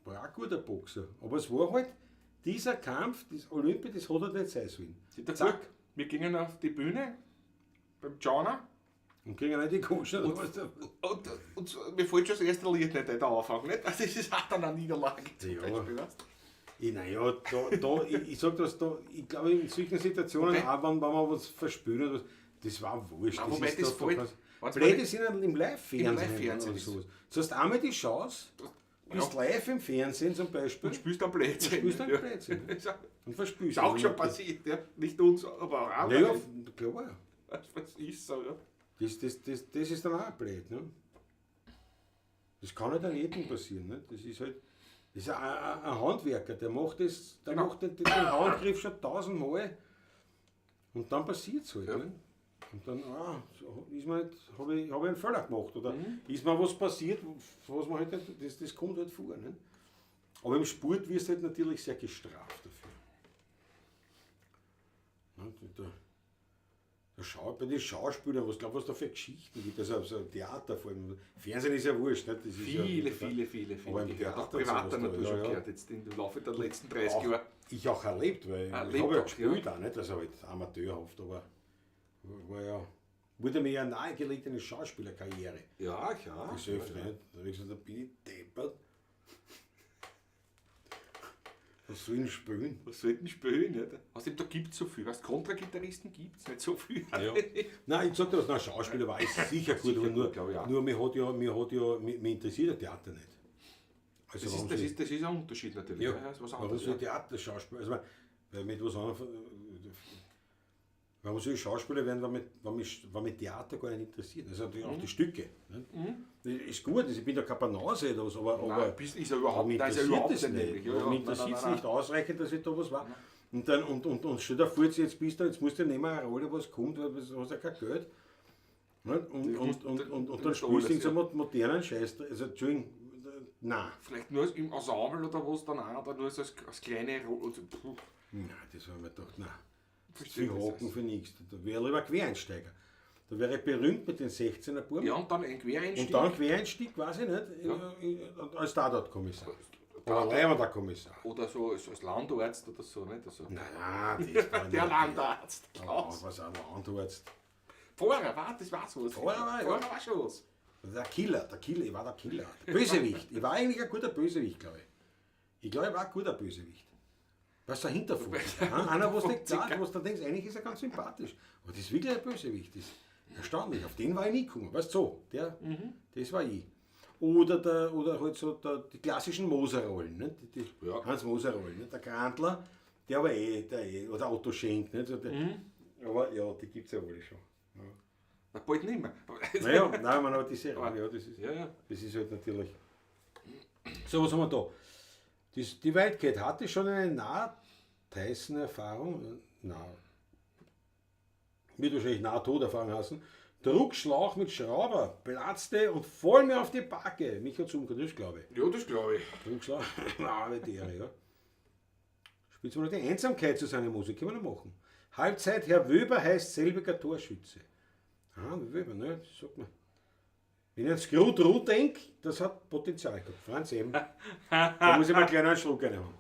Speaker 3: auch ein guter Boxer. Aber es war halt, dieser Kampf, das Olympia, das hat er nicht sein sollen.
Speaker 2: Zack. Wir gingen auf die Bühne beim Jana
Speaker 3: Und kriegen nicht die Koscher.
Speaker 2: und mir fällt schon das erste Lied nicht der Anfang. Nicht? Also das ist auch dann eine Niederlage. Zum
Speaker 3: Ja.
Speaker 2: Beispiel, weißt du?
Speaker 3: Naja, ich sag das da, ich glaube in solchen Situationen,
Speaker 2: Okay.
Speaker 3: auch wenn man was verspüren oder was, das war wurscht.
Speaker 2: Aber wobei das
Speaker 3: da
Speaker 2: fällt-
Speaker 3: was-
Speaker 2: wenn's
Speaker 3: Blöde
Speaker 2: mal-
Speaker 3: sind im Live-Fernsehen.
Speaker 2: Live-Fernsehen
Speaker 3: und
Speaker 2: ist-
Speaker 3: sowas. Du hast einmal die Chance, du bist live im Fernsehen zum Beispiel
Speaker 2: Und spielst dann Blödsinn.
Speaker 3: spielst dann
Speaker 2: Ja.
Speaker 3: Blödsinn.
Speaker 2: Ist auch-
Speaker 3: und verspürst.
Speaker 2: ist auch schon passiert. Ja. Nicht uns, aber auch
Speaker 3: Ja, ja,
Speaker 2: anderen.
Speaker 3: klar.
Speaker 2: Das ist so, ja.
Speaker 3: Das ist dann auch blöd. Ne? Das kann halt an jedem passieren. Ne? Das ist halt das ist ein Handwerker, der macht, der
Speaker 2: Genau.
Speaker 3: macht den Handgriff schon 1000-mal und dann passiert es halt.
Speaker 2: Ja.
Speaker 3: Ne? Und dann so ist man halt, habe ich einen Fehler gemacht oder ist mir was passiert, was man halt nicht, das kommt halt vor. Ne? Aber im Sport wirst du halt natürlich sehr gestraft dafür. Ne? Bei den Schauspielern, was da für Geschichten gibt, also so Theater vor allem. Fernsehen ist ja wurscht, nicht? Das ist
Speaker 2: Viele.
Speaker 3: Aber im
Speaker 2: Ich höre auch
Speaker 3: Theater
Speaker 2: privater
Speaker 3: sowas da,
Speaker 2: Natur
Speaker 3: ja,
Speaker 2: schon
Speaker 3: ja.
Speaker 2: gehört, jetzt im Laufe der letzten 30 Jahre.
Speaker 3: Ich auch erlebt, weil ich
Speaker 2: Erlebt
Speaker 3: habe ja
Speaker 2: auch,
Speaker 3: gespielt auch nicht, also halt amateurhaft, aber wurde mir ja nahegelegt eine Schauspielerkarriere.
Speaker 2: Ja, klar.
Speaker 3: Das hilft nicht. Da habe ich gesagt, da bin ich deppert. Was soll ich spielen?
Speaker 2: Was sollten spielen? Nicht? Außerdem, da gibt es so viel. Weißt, Kontragitarristen gibt es nicht so viel.
Speaker 3: Ja. Nein, ich sag dir was, nein, Schauspieler war ich sicher gut, aber nur,
Speaker 2: glaub ich auch.
Speaker 3: nur mich interessiert das Theater nicht. Also warum soll ich-
Speaker 2: Das ist ein Unterschied natürlich.
Speaker 3: Ja,
Speaker 2: Ja, das ist was
Speaker 3: warum
Speaker 2: anderes.
Speaker 3: soll
Speaker 2: Ja.
Speaker 3: Theaterschauspieler, also weil mit was anderem, warum soll ich Schauspieler werden, wenn mich Theater gar nicht interessiert? Also auch die Stücke. Ne? Das ist gut, ich bin da kein Banause oder was, aber
Speaker 2: Nein, ist er
Speaker 3: aber
Speaker 2: überhaupt,
Speaker 3: mich
Speaker 2: da ist er
Speaker 3: interessiert
Speaker 2: überhaupt
Speaker 3: das
Speaker 2: nicht.
Speaker 3: nicht.
Speaker 2: nämlich. Ja, ja.
Speaker 3: Mich interessiert es
Speaker 2: Nein.
Speaker 3: nicht ausreichend, dass ich da was war. Und dann und stell dir vor, jetzt bist du, jetzt musst du nehmen eine Rolle, was kommt, weil du hast ja kein Geld. Ne? Und dann spielst du in so einen modernen Scheiß. Also Entschuldigung, nein.
Speaker 2: Vielleicht nur im Ensemble oder was dann auch, oder nur so als kleine Rolle. Also, puh,
Speaker 3: Nein, das haben wir gedacht, nein.
Speaker 2: verstehe
Speaker 3: Viel
Speaker 2: das.
Speaker 3: Hocken für nichts. Da wäre lieber Quereinsteiger. Da wäre ich berühmt mit den 16er Buben.
Speaker 2: Ja, und dann ein Quereinstieg.
Speaker 3: Und dann Quereinstieg, weiß ich nicht, als Tatort-Kommissar. Oder leibender Kommissar.
Speaker 2: Oder so als Landarzt oder so, nicht? Also,
Speaker 3: Nein, das war
Speaker 2: der
Speaker 3: nicht.
Speaker 2: Landarzt.
Speaker 3: Aber was ein Landarzt.
Speaker 2: Vorher, warte, das war's was.
Speaker 3: Vorher war, ja.
Speaker 2: Vorher war schon was.
Speaker 3: Der Killer, ich war der Killer. Der Bösewicht. Ich war eigentlich ein guter Bösewicht, glaube ich. Ich glaube, ich war ein guter Bösewicht. Was dahinter vor. Einer, was nicht sagt, was du denkst, eigentlich ist er ganz sympathisch. Aber das ist wirklich ein Bösewicht. Das ist erstaunlich. Auf den war ich nie gekommen. Weißt du, so, das war ich. Oder halt so die klassischen Moser-Rollen. Nicht? Die
Speaker 2: Ja.
Speaker 3: Hans-Moser-Rollen. Nicht? Der Grantler, der aber oder Otto Schenk. Nicht? So aber ja, die gibt es ja alle schon. Ja.
Speaker 2: Na, bald nicht mehr.
Speaker 3: Naja, nein, man hat diese
Speaker 2: Aber-
Speaker 3: ja, das ist.
Speaker 2: Ja.
Speaker 3: Das ist halt natürlich. So, was haben wir da? Die Wildcat hatte schon eine Nah-Tyson-Erfahrung. Wird wahrscheinlich Nahtoderfahrung heißen. Druckschlauch mit Schrauber, platzte und voll mehr auf die Backe. Michael Zunker, das glaube ich.
Speaker 2: Ja, das glaube ich.
Speaker 3: Druckschlauch, nein, nicht Ehre, ja. Spielt mal die Einsamkeit zu seiner Musik, können wir noch machen. Halbzeit, Herr Wöber heißt selbiger Torschütze. Ah, Wöber, ne, das sagt man. Wenn ich an Skrut-Ruh denke, das hat Potenzial gehabt. Franz eben. Da muss ich mal einen kleinen Schluck reinhauen.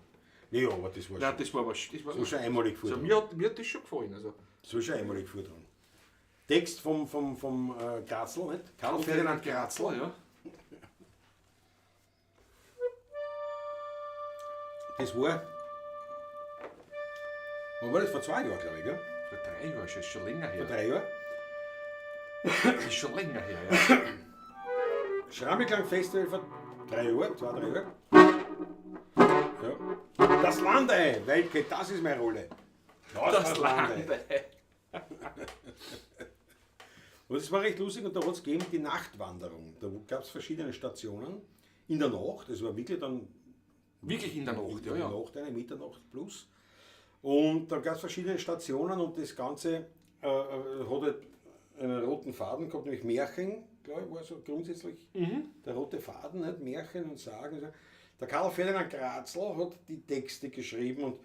Speaker 3: Ja, aber das war
Speaker 2: Nein,
Speaker 3: schon,
Speaker 2: das war was. Das war
Speaker 3: so schon einmalig
Speaker 2: also,
Speaker 3: vortragen.
Speaker 2: mir hat das schon gefallen. Also.
Speaker 3: So schon einmalig vortragen. Text vom Grazl, nicht? Karl Ferdinand Grazl.
Speaker 2: ja.
Speaker 3: Das war. Wann war das? Vor 2 Jahren, glaube ich, gell?
Speaker 2: Vor 3 Jahren, das ist schon länger
Speaker 3: Vor
Speaker 2: her.
Speaker 3: 3 Jahren.
Speaker 2: Das ist schon länger her, ja.
Speaker 3: Schrammeklang-Festival vor 3 Jahren, 2, 3 Jahre. Ja. Das Landei, Wildcat, das ist meine Rolle.
Speaker 2: Das Land.
Speaker 3: Und es war recht lustig und da hat es gegeben die Nachtwanderung. Da gab es verschiedene Stationen in der Nacht, das war wirklich dann
Speaker 2: Wirklich in der Nacht,
Speaker 3: in der Nacht, eine Mitternacht plus. Und da gab es verschiedene Stationen und das Ganze hat halt einen roten Faden gehabt, nämlich Märchen, glaube ich, war so grundsätzlich der rote Faden, nicht? Märchen und Sagen. So. Der Karl Ferdinand Kratzl hat die Texte geschrieben und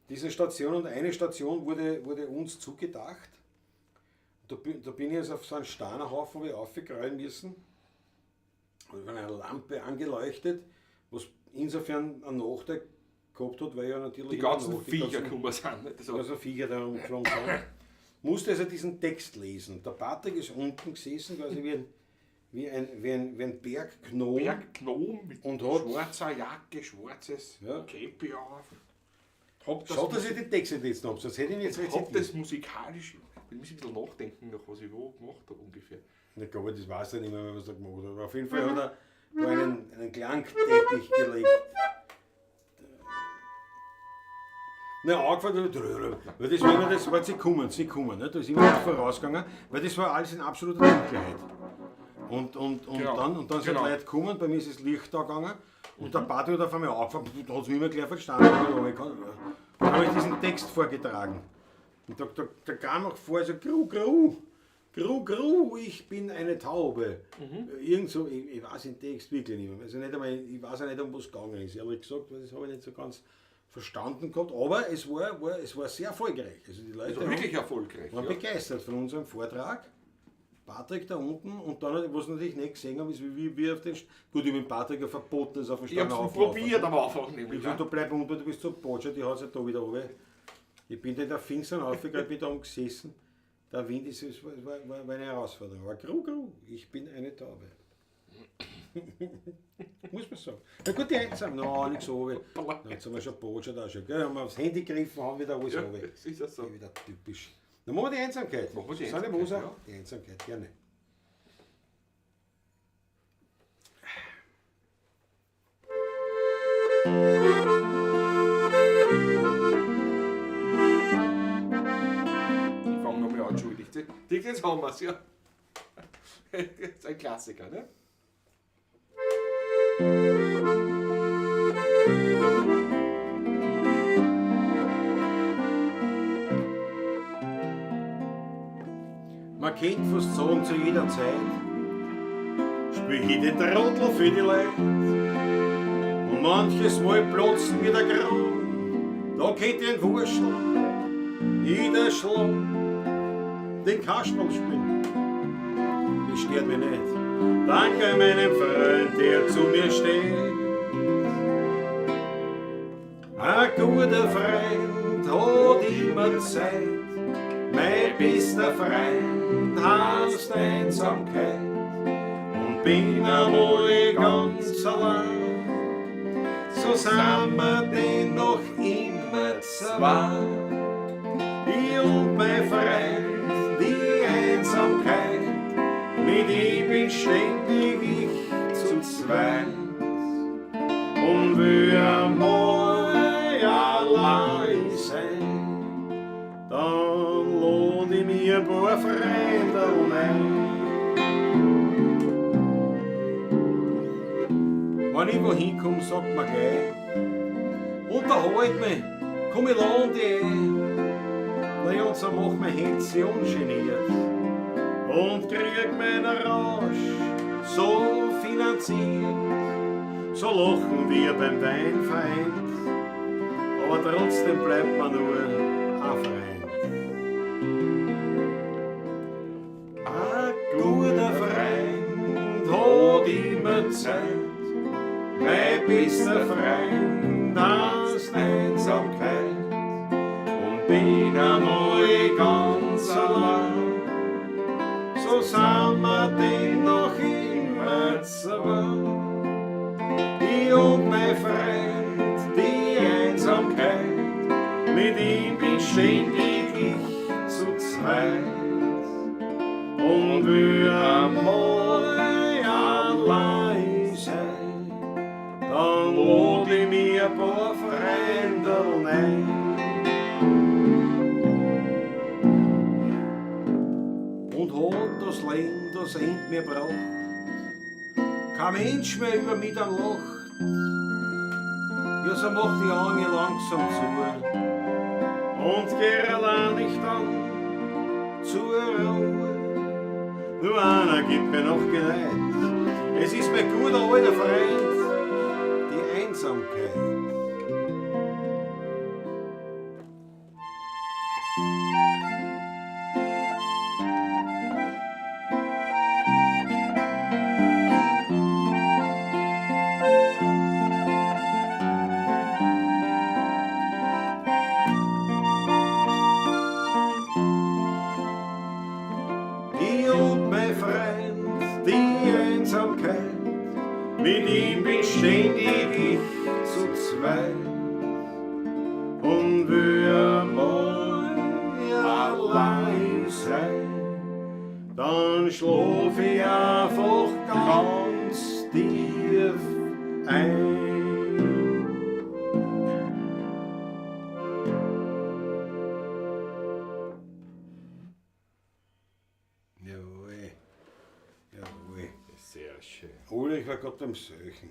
Speaker 3: diese Station und eine Station wurde uns zugedacht. Da bin ich jetzt auf so einen Steinerhaufen aufgekrallen müssen. Und von einer Lampe angeleuchtet, was insofern einen Nachteil gehabt hat, weil ja natürlich
Speaker 2: Die ganzen Viecher gekommen sind. Nicht?
Speaker 3: also Viecher da rumgeflogen sind. Musste also diesen Text lesen. Der Patrick ist unten gesessen, quasi wie ein Berggnom.
Speaker 2: Berggnom mit
Speaker 3: Und hat-
Speaker 2: schwarzer Jacke, schwarzes
Speaker 3: Ja.
Speaker 2: Käppi auf.
Speaker 3: Schaut, dass ich die Texte jetzt noch habe, sonst hätte ich ihn jetzt
Speaker 2: Ich hab
Speaker 3: rezitiert.
Speaker 2: das musikalisch. Ich muss ein bisschen nachdenken, nach was ich wo gemacht habe ungefähr.
Speaker 3: Ich glaube, das weiß ich nicht mehr, was er gemacht hat. Aber auf jeden Fall hat er da einen Klangteppich gelegt. Na, angefangen, weil das war immer das Wort, sie kommen, ne? Da ist immer nicht vorausgegangen, weil das war alles in absoluter Dunkelheit. Und
Speaker 2: Genau.
Speaker 3: dann sind
Speaker 2: Genau.
Speaker 3: Leute gekommen, bei mir ist das Licht da gegangen und der Party hat auf einmal angefangen, da hat es mich immer gleich verstanden. Dann habe ich diesen Text vorgetragen. Und da kam noch vor, so Gru, ich bin eine Taube. Irgend so, ich weiß den Text wirklich nicht mehr. Also nicht einmal, ich weiß auch nicht, um was es gegangen ist, ehrlich gesagt, weil das habe ich nicht so ganz verstanden gehabt. Aber es war sehr erfolgreich. Also die Leute
Speaker 2: Also wirklich erfolgreich.
Speaker 3: waren
Speaker 2: Ja.
Speaker 3: begeistert von unserem Vortrag. Patrick da unten und dann, was natürlich nicht gesehen haben, ist wie auf den gut, ich habe mit Patrick ja verboten, das auf den
Speaker 2: Ich hab's
Speaker 3: Stein
Speaker 2: probiert am Anfang
Speaker 3: Ich
Speaker 2: nämlich.
Speaker 3: gesagt, du bleib unten, du bist so Botscher, die hat ja da wieder runter. Ich bin da in der Pfingstern aufgegangen, bin da oben gesessen. Der Wind ist, es war eine Herausforderung. Aber Gru, ich bin eine Taube. Muss man sagen. Na gut, die einsam, nichts so. Jetzt haben wir schon Botscher da schon. Gell? Haben wir aufs Handy gegriffen, haben wieder alles
Speaker 2: Ja,
Speaker 3: runter.
Speaker 2: das ist ja so.
Speaker 3: Wieder typisch. Dann machen wir die Einsamkeit.
Speaker 2: Machen wir die
Speaker 3: Susanne
Speaker 2: Einsamkeit,
Speaker 3: Moser,
Speaker 2: ja.
Speaker 3: die Einsamkeit, gerne.
Speaker 2: Ich fange nochmal an, entschuldigt. Jetzt haben wir es, ja. Das ist ein Klassiker, ne?
Speaker 3: Man kennt fast sagen zu jeder Zeit, spiel ich den Trottel für die Leute. Und manches Mal platzen mir der Grauen, da kennt ihr ein Wurschel, jeder Schlag, den Kasperl spielen. Das stört mich nicht. Danke meinem Freund, der zu mir steht. Ein guter Freund hat immer Zeit, mein bester Freund heißt Einsamkeit und bin einmal ganz allein. So sind wir denn noch immer zwei. Ich und mein Freund, die Einsamkeit, mit ihm bin ständig ich zu zweit und will einmal allein sein. Dann lade ich mir ein paar Freunde ein. Wenn ich wohin komme, sagt man gleich, unterhalt mich, komm ich lade dich ein. Naja, und so mach mein Hetze ungeniert und krieg meinen Rausch so finanziert. So lachen wir beim Weinverein, aber trotzdem bleibt man nur ein Freund. Ein guter Freund hat immer Zeit, mein bester Freund heißt Einsamkeit und bin einmal ganz allein. So sind wir denn noch immer zwei. Ich und mein Freund, die Einsamkeit, mit ihm bin ständig ich zu zweit und will einmal allein sein. Dann lade ich mir ein paar Freunde ein. Und hat das Leben das End mir braucht, kein Mensch mehr über mich dann lacht. Ja, so macht die Augen langsam zu.
Speaker 1: Und geh allein nicht dann
Speaker 3: Zur Ruhe.
Speaker 1: Nur einer gibt mir noch Geleit.
Speaker 3: Es ist mein guter alter Freund, die Einsamkeit.
Speaker 1: Ich und mein Freund, die Einsamkeit. Mit ihm bin ständig ich zu zweit. Und wir mal allein sein, dann schlaf ich einfach ganz tief ein.
Speaker 3: Jawohl. Jawohl.
Speaker 2: Sehr schön.
Speaker 3: Ulrich war gerade am Söchen.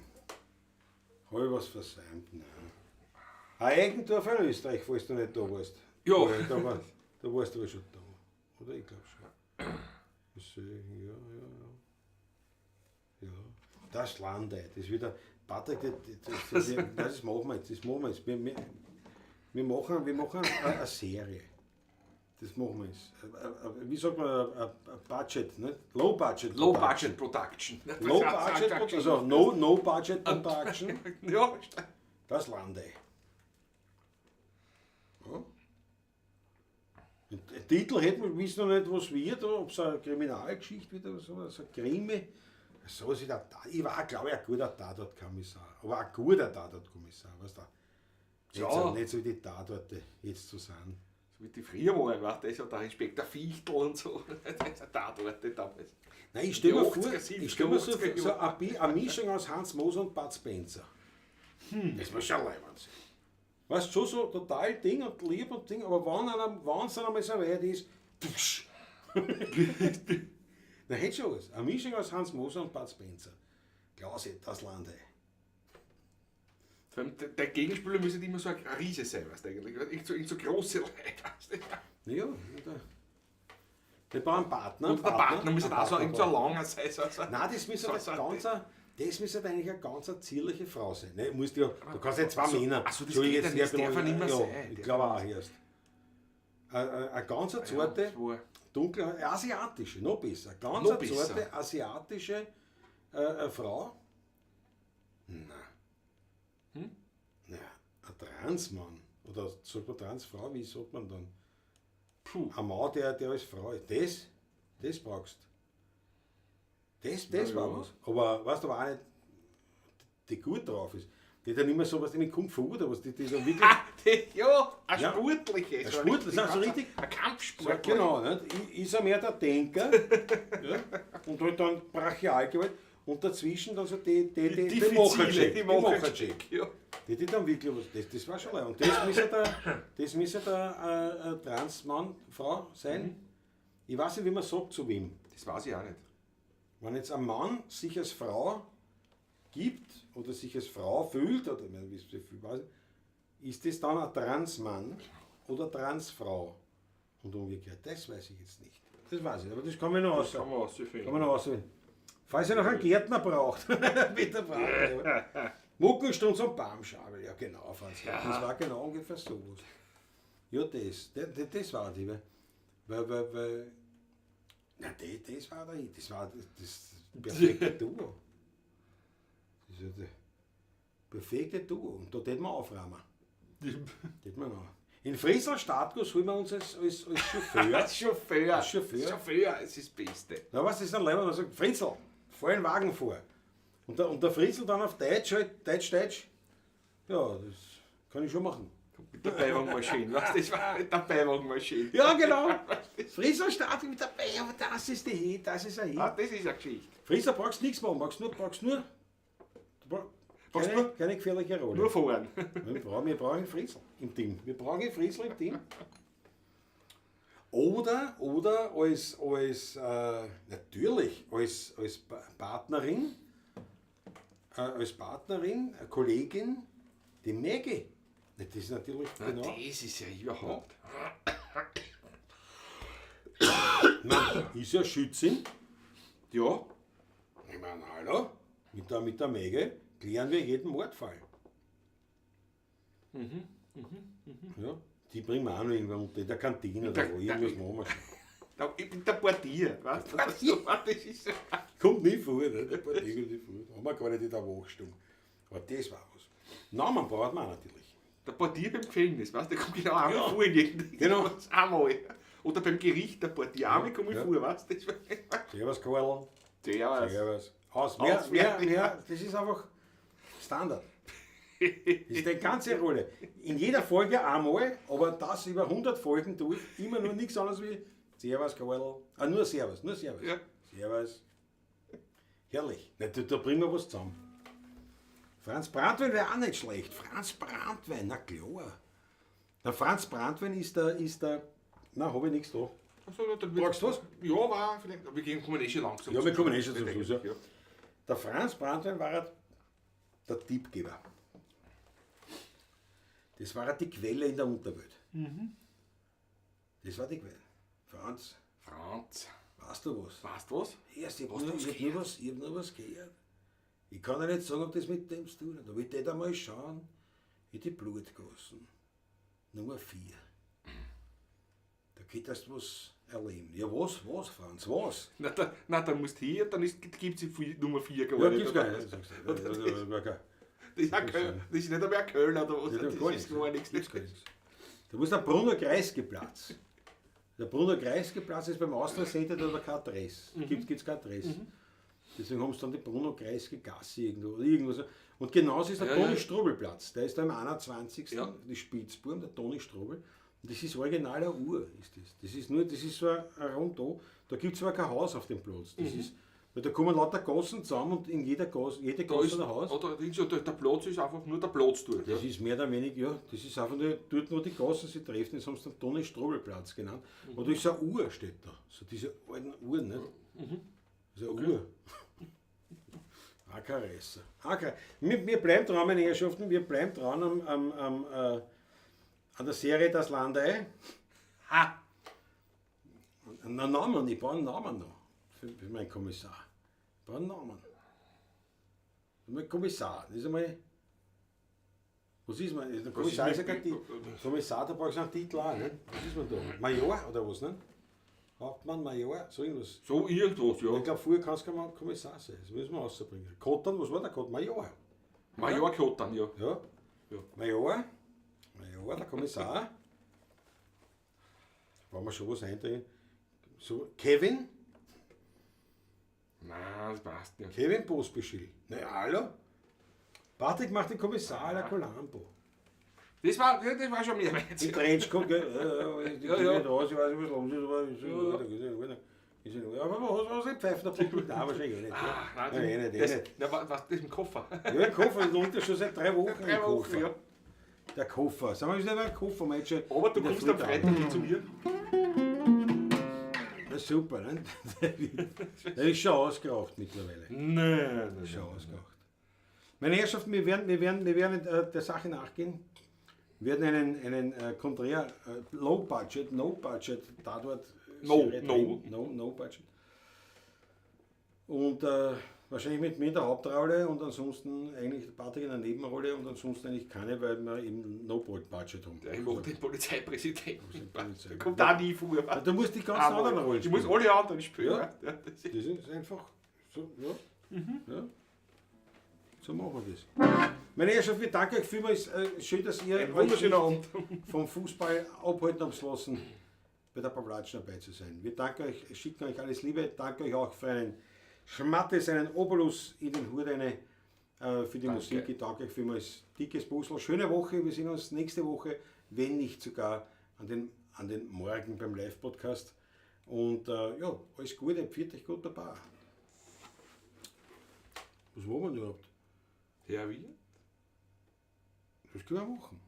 Speaker 3: Hab ich was versäumt? Nein. Eigendorf in Österreich, falls du nicht da warst.
Speaker 2: Ja.
Speaker 3: Da warst du aber schon da. Oder? Ich glaube schon. Söchen, ja. Ja. Das Landei, das ist wieder. Patrick, das machen wir jetzt. Das machen wir jetzt. Wir machen eine Serie. Das machen wir jetzt. Wie sagt man, ein Budget, nicht? Low Budget
Speaker 2: Production.
Speaker 3: Low Budget, also no Budget Production.
Speaker 2: Ja,
Speaker 3: Das Landei. Ja. Und der Titel hätten wir wissen noch nicht, was wird, oder ob es eine Kriminalgeschichte wird oder so, also ein Krimi. So ist ich war, glaube ich, ein guter Tatortkommissar. Aber ein guter Tatortkommissar, weißt du?
Speaker 2: Ja.
Speaker 3: Nicht so wie die Tatorte jetzt zu sein.
Speaker 2: So wie die früher waren, war das ja der Inspektor Fichtel und so. Das ist ein Tatort damals.
Speaker 3: Nein, ich stelle mir
Speaker 2: Die
Speaker 3: vor,
Speaker 2: 80er,
Speaker 3: ich stell mir so
Speaker 2: 80er
Speaker 3: eine Mischung aus Hans Moser und Bud Spencer. Das muss schon leibend sein. Weißt du, schon so total Ding und lieb und Ding, aber wenn es dann einmal so weit ist, pfusch. Na, hätte schon was. Eine Mischung aus Hans Moser und Bud Spencer. Klasse, das Landei.
Speaker 2: Vor allem der Gegenspieler müsste immer so ein Riese sein, weißt du eigentlich. Irgend so große Leute, weißt du.
Speaker 3: Ja, der braucht einen Partner.
Speaker 2: Und der Partner müsste
Speaker 3: einen
Speaker 2: auch so
Speaker 3: Partner
Speaker 2: irgend so ein
Speaker 3: brauchen.
Speaker 2: langer sein. So.
Speaker 3: Nein, das müsste eigentlich eine ganz zierliche Frau sein. Ne? Du kannst nicht zwei
Speaker 2: Ach so,
Speaker 3: Männer.
Speaker 2: ach so, das
Speaker 3: Entschuldige,
Speaker 2: geht ja
Speaker 3: jetzt
Speaker 2: nicht, darf er nicht mehr
Speaker 3: ja,
Speaker 2: sein.
Speaker 3: ich glaube auch erst. Eine ganz zarte,
Speaker 2: Ja, so.
Speaker 3: dunkle, asiatische, noch besser. Ganz
Speaker 2: Noch
Speaker 3: eine
Speaker 2: besser.
Speaker 3: zarte, asiatische Frau. Nein. Nein, ein Transmann. Oder sagt man Transfrau, wie sagt man dann?
Speaker 2: Puh.
Speaker 3: Ein Mann, der als Frau ist. Das brauchst du. Das
Speaker 2: Ja,
Speaker 3: war
Speaker 2: ja.
Speaker 3: was. Aber weißt du, aber auch nicht, die gut drauf ist. Die dann immer so was mit Kung Fu oder was, die dann wirklich.
Speaker 2: Ja, ein
Speaker 3: Ja.
Speaker 2: Sportliche.
Speaker 3: Ein Sportler, das ist so richtig.
Speaker 2: Ein
Speaker 3: So,
Speaker 2: Kampfsportler.
Speaker 3: genau, nicht? Ist er mehr der Denker ja? Und halt dann Brachialgewalt und dazwischen dann so die
Speaker 2: Diffizile, die
Speaker 3: Machercheck.
Speaker 2: Machercheck. Ja.
Speaker 3: Die dann wirklich was. Das war schon leid. Und das müsste der Transmann, Frau sein. Ich weiß nicht, wie man sagt zu wem.
Speaker 2: Das weiß ich auch nicht.
Speaker 3: Wenn jetzt ein Mann sich als Frau gibt oder sich als Frau fühlt, oder wie viel weiß ich, ist das dann ein Transmann oder Transfrau? Und umgekehrt, das weiß ich jetzt nicht. Das weiß ich, aber das kann man noch
Speaker 2: Das kann
Speaker 3: aussagen.
Speaker 2: man ausfinden.
Speaker 3: Kann man noch aussagen. Falls ihr noch einen Gärtner braucht, bitte braucht. Muckenstunz und Baumschabel, ja genau, Franz.
Speaker 2: Ja.
Speaker 3: Das war genau ungefähr sowas. Ja, das war die, weil na, das war das perfekte Duo. Das ist ja das perfekte Duo. Und da täten wir aufräumen. Täten wir noch. In Friesel Stadtguss holen wir uns als Chauffeur.
Speaker 2: Als Chauffeur.
Speaker 3: Als Chauffeur.
Speaker 2: Chauffeur ist das Beste.
Speaker 3: Na, was ist dann leider? Und er sagt, Fritzl, fahr den Wagen vor. Und der Fritzl dann auf Deutsch, halt, Deutsch. Ja, das kann ich schon machen.
Speaker 2: Mit der Beiwagenmaschine. Was? Das war mit der Beiwagenmaschine.
Speaker 3: Ja, genau. Fritzl startet mit dabei, aber das ist die Hit, das ist ein Hit.
Speaker 2: Ah, das ist eine Geschichte.
Speaker 3: Fritzl brauchst nichts machen, brauchst nur keine gefährliche Rolle.
Speaker 2: Nur fahren.
Speaker 3: Wir brauchen Fritzl im Team. Wir brauchen Fritzl im Team. Oder natürlich als Partnerin als Partnerin, eine Kollegin, die Maggie. Das ist natürlich genau.
Speaker 2: Das ist ja überhaupt.
Speaker 3: Nein, ist ja Schützin.
Speaker 2: Ja.
Speaker 3: Ich meine, hallo, mit der Maggie klären wir jeden Mordfall. Ja, die bringen wir auch noch irgendwo unter in der Kantine oder wo, irgendwas machen wir schon.
Speaker 2: Ich bin der Portier, weißt du? Das ist so.
Speaker 3: Kommt nie vor, ne? Der Portier kommt nie vor. Haben wir gar nicht in der Wachstum. Aber das war was. Namen braucht man auch natürlich.
Speaker 2: Der Portier beim Gefängnis, weißt du? Der kommt genau einmal vor in irgendeinem.
Speaker 3: Genau.
Speaker 2: Einmal. Oder beim Gericht, der Portier einmal komme ich
Speaker 3: Ja.
Speaker 2: vor, weißt du?
Speaker 3: Servus, Karl.
Speaker 2: Servus.
Speaker 3: Servus.
Speaker 2: Ausfertig.
Speaker 3: Das ist einfach Standard. Das ist die ganze Rolle. In jeder Folge einmal, aber das über 100 Folgen durch, immer nur nichts anderes wie Servus, Karl. Nur Servus, nur Servus.
Speaker 2: Ja.
Speaker 3: Servus. Herrlich. Da bringen wir was zusammen. Franz Brandwein wäre auch nicht schlecht. Franz Brandwein, na klar. Der Franz Brandwein ist der. Na, habe ich nichts da.
Speaker 2: Also, dann
Speaker 3: Brauchst du was?
Speaker 2: Ja, war vielleicht. Wir kommen eh schon langsam.
Speaker 3: Ja, wir kommen eh schon zum Schluss. Ja.
Speaker 2: Ja.
Speaker 3: Der Franz Brandwein war der Tippgeber. Das war die Quelle in der Unterwelt. Das war die Quelle. Franz, weißt du was?
Speaker 2: Weißt du was?
Speaker 3: Erst, ich
Speaker 2: Hast du was
Speaker 3: hab nur was gehört. Ich kann ja nicht sagen, ob das mit dem zu tun hat. Aber ich hätte einmal schauen, in die Blutgassen. Nummer 4. Da könntest du was erleben. Ja, was, Franz, was?
Speaker 2: Na, dann musst du hier, dann gibt es Nummer 4
Speaker 3: Ja,
Speaker 2: geworden.
Speaker 3: gibt's gar nicht.
Speaker 2: Das ist nicht einmal Köln oder was.
Speaker 3: Ja,
Speaker 2: Das
Speaker 3: gar
Speaker 2: ist gar nichts.
Speaker 3: Gibt's gar nichts. Da muss der Brunner-Kreisky-Platz. Der Brunner-Kreisky-Platz ist beim Austria-Center, da hat kein Adress. Gibt's kein Adress. Deswegen haben sie dann die Brunner-Kreisky-Gasse irgendwo so. Und genauso ist der Toni-Strobel-Platz. Der ist da am 21.
Speaker 2: Ja.
Speaker 3: Die Spitzbuben, der Toni Strobel. Und das ist originaler Uhr. Das ist so ein Rundum. Da gibt es aber kein Haus auf dem Platz. Das ist, weil da kommen lauter Gassen zusammen und in jede Gasse ein Haus.
Speaker 2: Oder der Platz ist einfach nur der Platz dort.
Speaker 3: Das ist mehr oder weniger, ja, das ist einfach nur dort, wo die Gassen sich treffen, das haben sie dann Toni-Strobel-Platz genannt. Und da ist so eine Uhr, steht da. So diese alten Uhren, nicht? So eine Uhr. Auch kein Resser. Wir bleiben dran, meine Herrschaften, wir bleiben dran an der Serie Das Landei.
Speaker 2: Ha!
Speaker 3: Einen Namen, ich brauche einen Namen noch für meinen Kommissar. Ich brauche einen Namen. Mein Kommissar, das ist einmal. Was ist man? Der Kommissar ist ja kein Titel. Kommissar, da brauchst du einen Titel auch, nicht? Was ist man da? Major oder was, nicht? Hauptmann, Major, so irgendwas.
Speaker 2: So irgendwas, ja.
Speaker 3: Ich glaube, früher kannst du kein Kommissar sein. Das müssen wir rausbringen. Kottern, was war der Kottern? Major.
Speaker 2: Major Kottern, ja.
Speaker 3: Ja.
Speaker 2: Ja.
Speaker 3: Major, der Kommissar. Wollen wir schon was eindrehen? So, Kevin?
Speaker 2: Nein, das passt nicht.
Speaker 3: Kevin Pospischil. Na ja, hallo? Patrick macht den Kommissar à la Colombo.
Speaker 2: Das war schon mehr.
Speaker 3: Die Trenchcoat, gell? Ich weiß nicht, was los ist, aber was ist Pfeifen der Punkt? Nein, wahrscheinlich nicht.
Speaker 2: Nein,
Speaker 3: nicht.
Speaker 2: was ist im Koffer?
Speaker 3: Ja, der Koffer liegt schon seit 3 Wochen.
Speaker 2: 3 Wochen, ja.
Speaker 3: Der Koffer. Sagen wir nicht der Koffer, mein schon.
Speaker 2: Aber du
Speaker 3: in der
Speaker 2: kommst
Speaker 3: Früh
Speaker 2: am
Speaker 3: da.
Speaker 2: Freitag zu mir.
Speaker 3: Das ist super, ne? Der ist schon ausgeraucht mittlerweile.
Speaker 2: Nein.
Speaker 3: Schon ausgeraucht. Meine Herrschaften, wir werden der Sache nachgehen. Wir werden einen Contraria No Budget Tatort. No Budget. Und wahrscheinlich mit mir in der Hauptrolle und ansonsten eigentlich Patrick in der Nebenrolle und ansonsten eigentlich keine, weil wir eben No Budget haben.
Speaker 2: Ich mag den Polizeipräsidenten.
Speaker 3: Polizei.
Speaker 2: Der kommt auch nie vor.
Speaker 3: Du musst die ganzen anderen Rollen
Speaker 2: Ich
Speaker 3: spielen.
Speaker 2: muss alle anderen spielen.
Speaker 3: Ja.
Speaker 2: Ja, das
Speaker 3: Das ist einfach so, ja. Ja. So machen wir das. Meine Herrschaft, wir danken euch vielmals. Schön, dass ihr
Speaker 2: ein wunderschöner Abend.
Speaker 3: vom Fußball abhalten habt lassen, bei der Pavlatschen dabei zu sein. Wir danken euch, schicken euch alles Liebe, danke euch auch für einen Schmattes, einen Obolus in den Hurdeine für die Musik. Ich danke euch vielmals. Dickes Busel, schöne Woche. Wir sehen uns nächste Woche, wenn nicht sogar an den Morgen beim Live-Podcast. Und ja, alles Gute, pfiat euch gut dabei. Was wollen wir denn überhaupt?
Speaker 2: Ja, wie?
Speaker 3: Das können wir machen.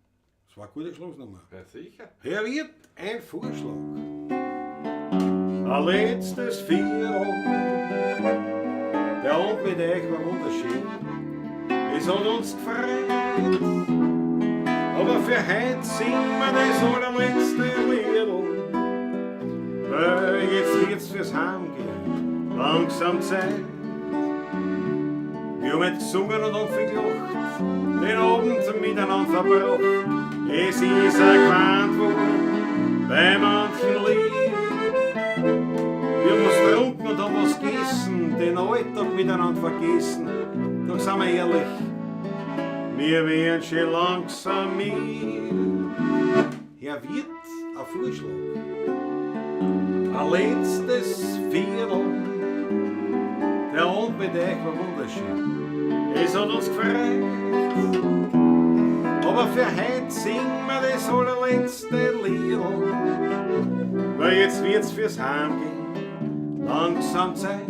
Speaker 3: Das war eine gute Schlussnummer.
Speaker 2: Ja, sicher.
Speaker 3: Herr Wirt, ein Vorschlag. Ein letztes Viertel. Der Abend mit euch war wunderschön. es hat uns gefreut. Aber für heut singen wir das allerletzte Liedl. Jetzt wird's fürs Heimgehen langsam Zeit. Wir haben heute gesungen und haben viel gelacht, den Abend miteinander verbracht. Es ist erkannt worden bei manchen Lied. Wir haben was getrunken und haben was gegessen, den Alltag miteinander vergessen. Doch sind wir ehrlich, wir werden schon langsam müde. Hier wird ein Vorschlag, ein letztes Viertel. Der Abend mit euch war wunderschön, es hat uns gefreut. Aber für heute singen wir das allerletzte Lied. Weil jetzt wird's fürs Heimgehen langsam Zeit.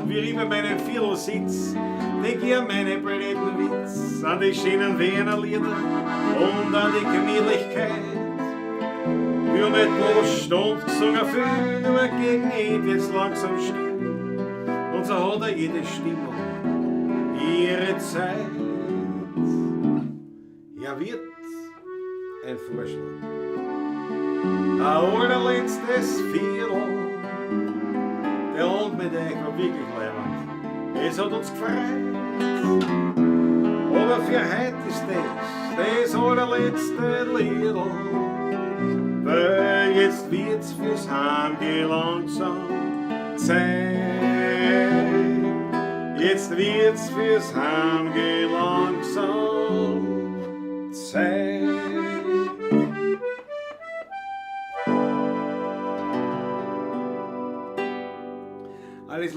Speaker 3: Wie ich bei meinem Viertel sitz, denk ich an meine blöden Witz, an die schönen Wiener Lieder und an die Gemütlichkeit. Wir haben nicht bloß Stunde gesungen viel, nur gegen Ende jetzt langsam still. Und so hat jede Stimmung ihre Zeit. Ja, wird ein Vorschlag. Ein allerletztes Viertel. Der Abend mit euch war wirklich leibend. Es hat uns gefreut. Aber für heute ist das allerletzte Liedl. Weil jetzt wird's fürs Heimgehen langsam Zeit. Jetzt wird's fürs Heimgehen langsam Zeit. Alles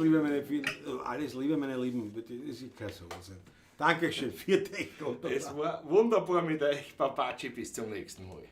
Speaker 3: Liebe, meine Lieben, das ist kein so sein. Dankeschön, für dich.
Speaker 2: Es war wunderbar mit euch, Papaci, bis zum nächsten Mal.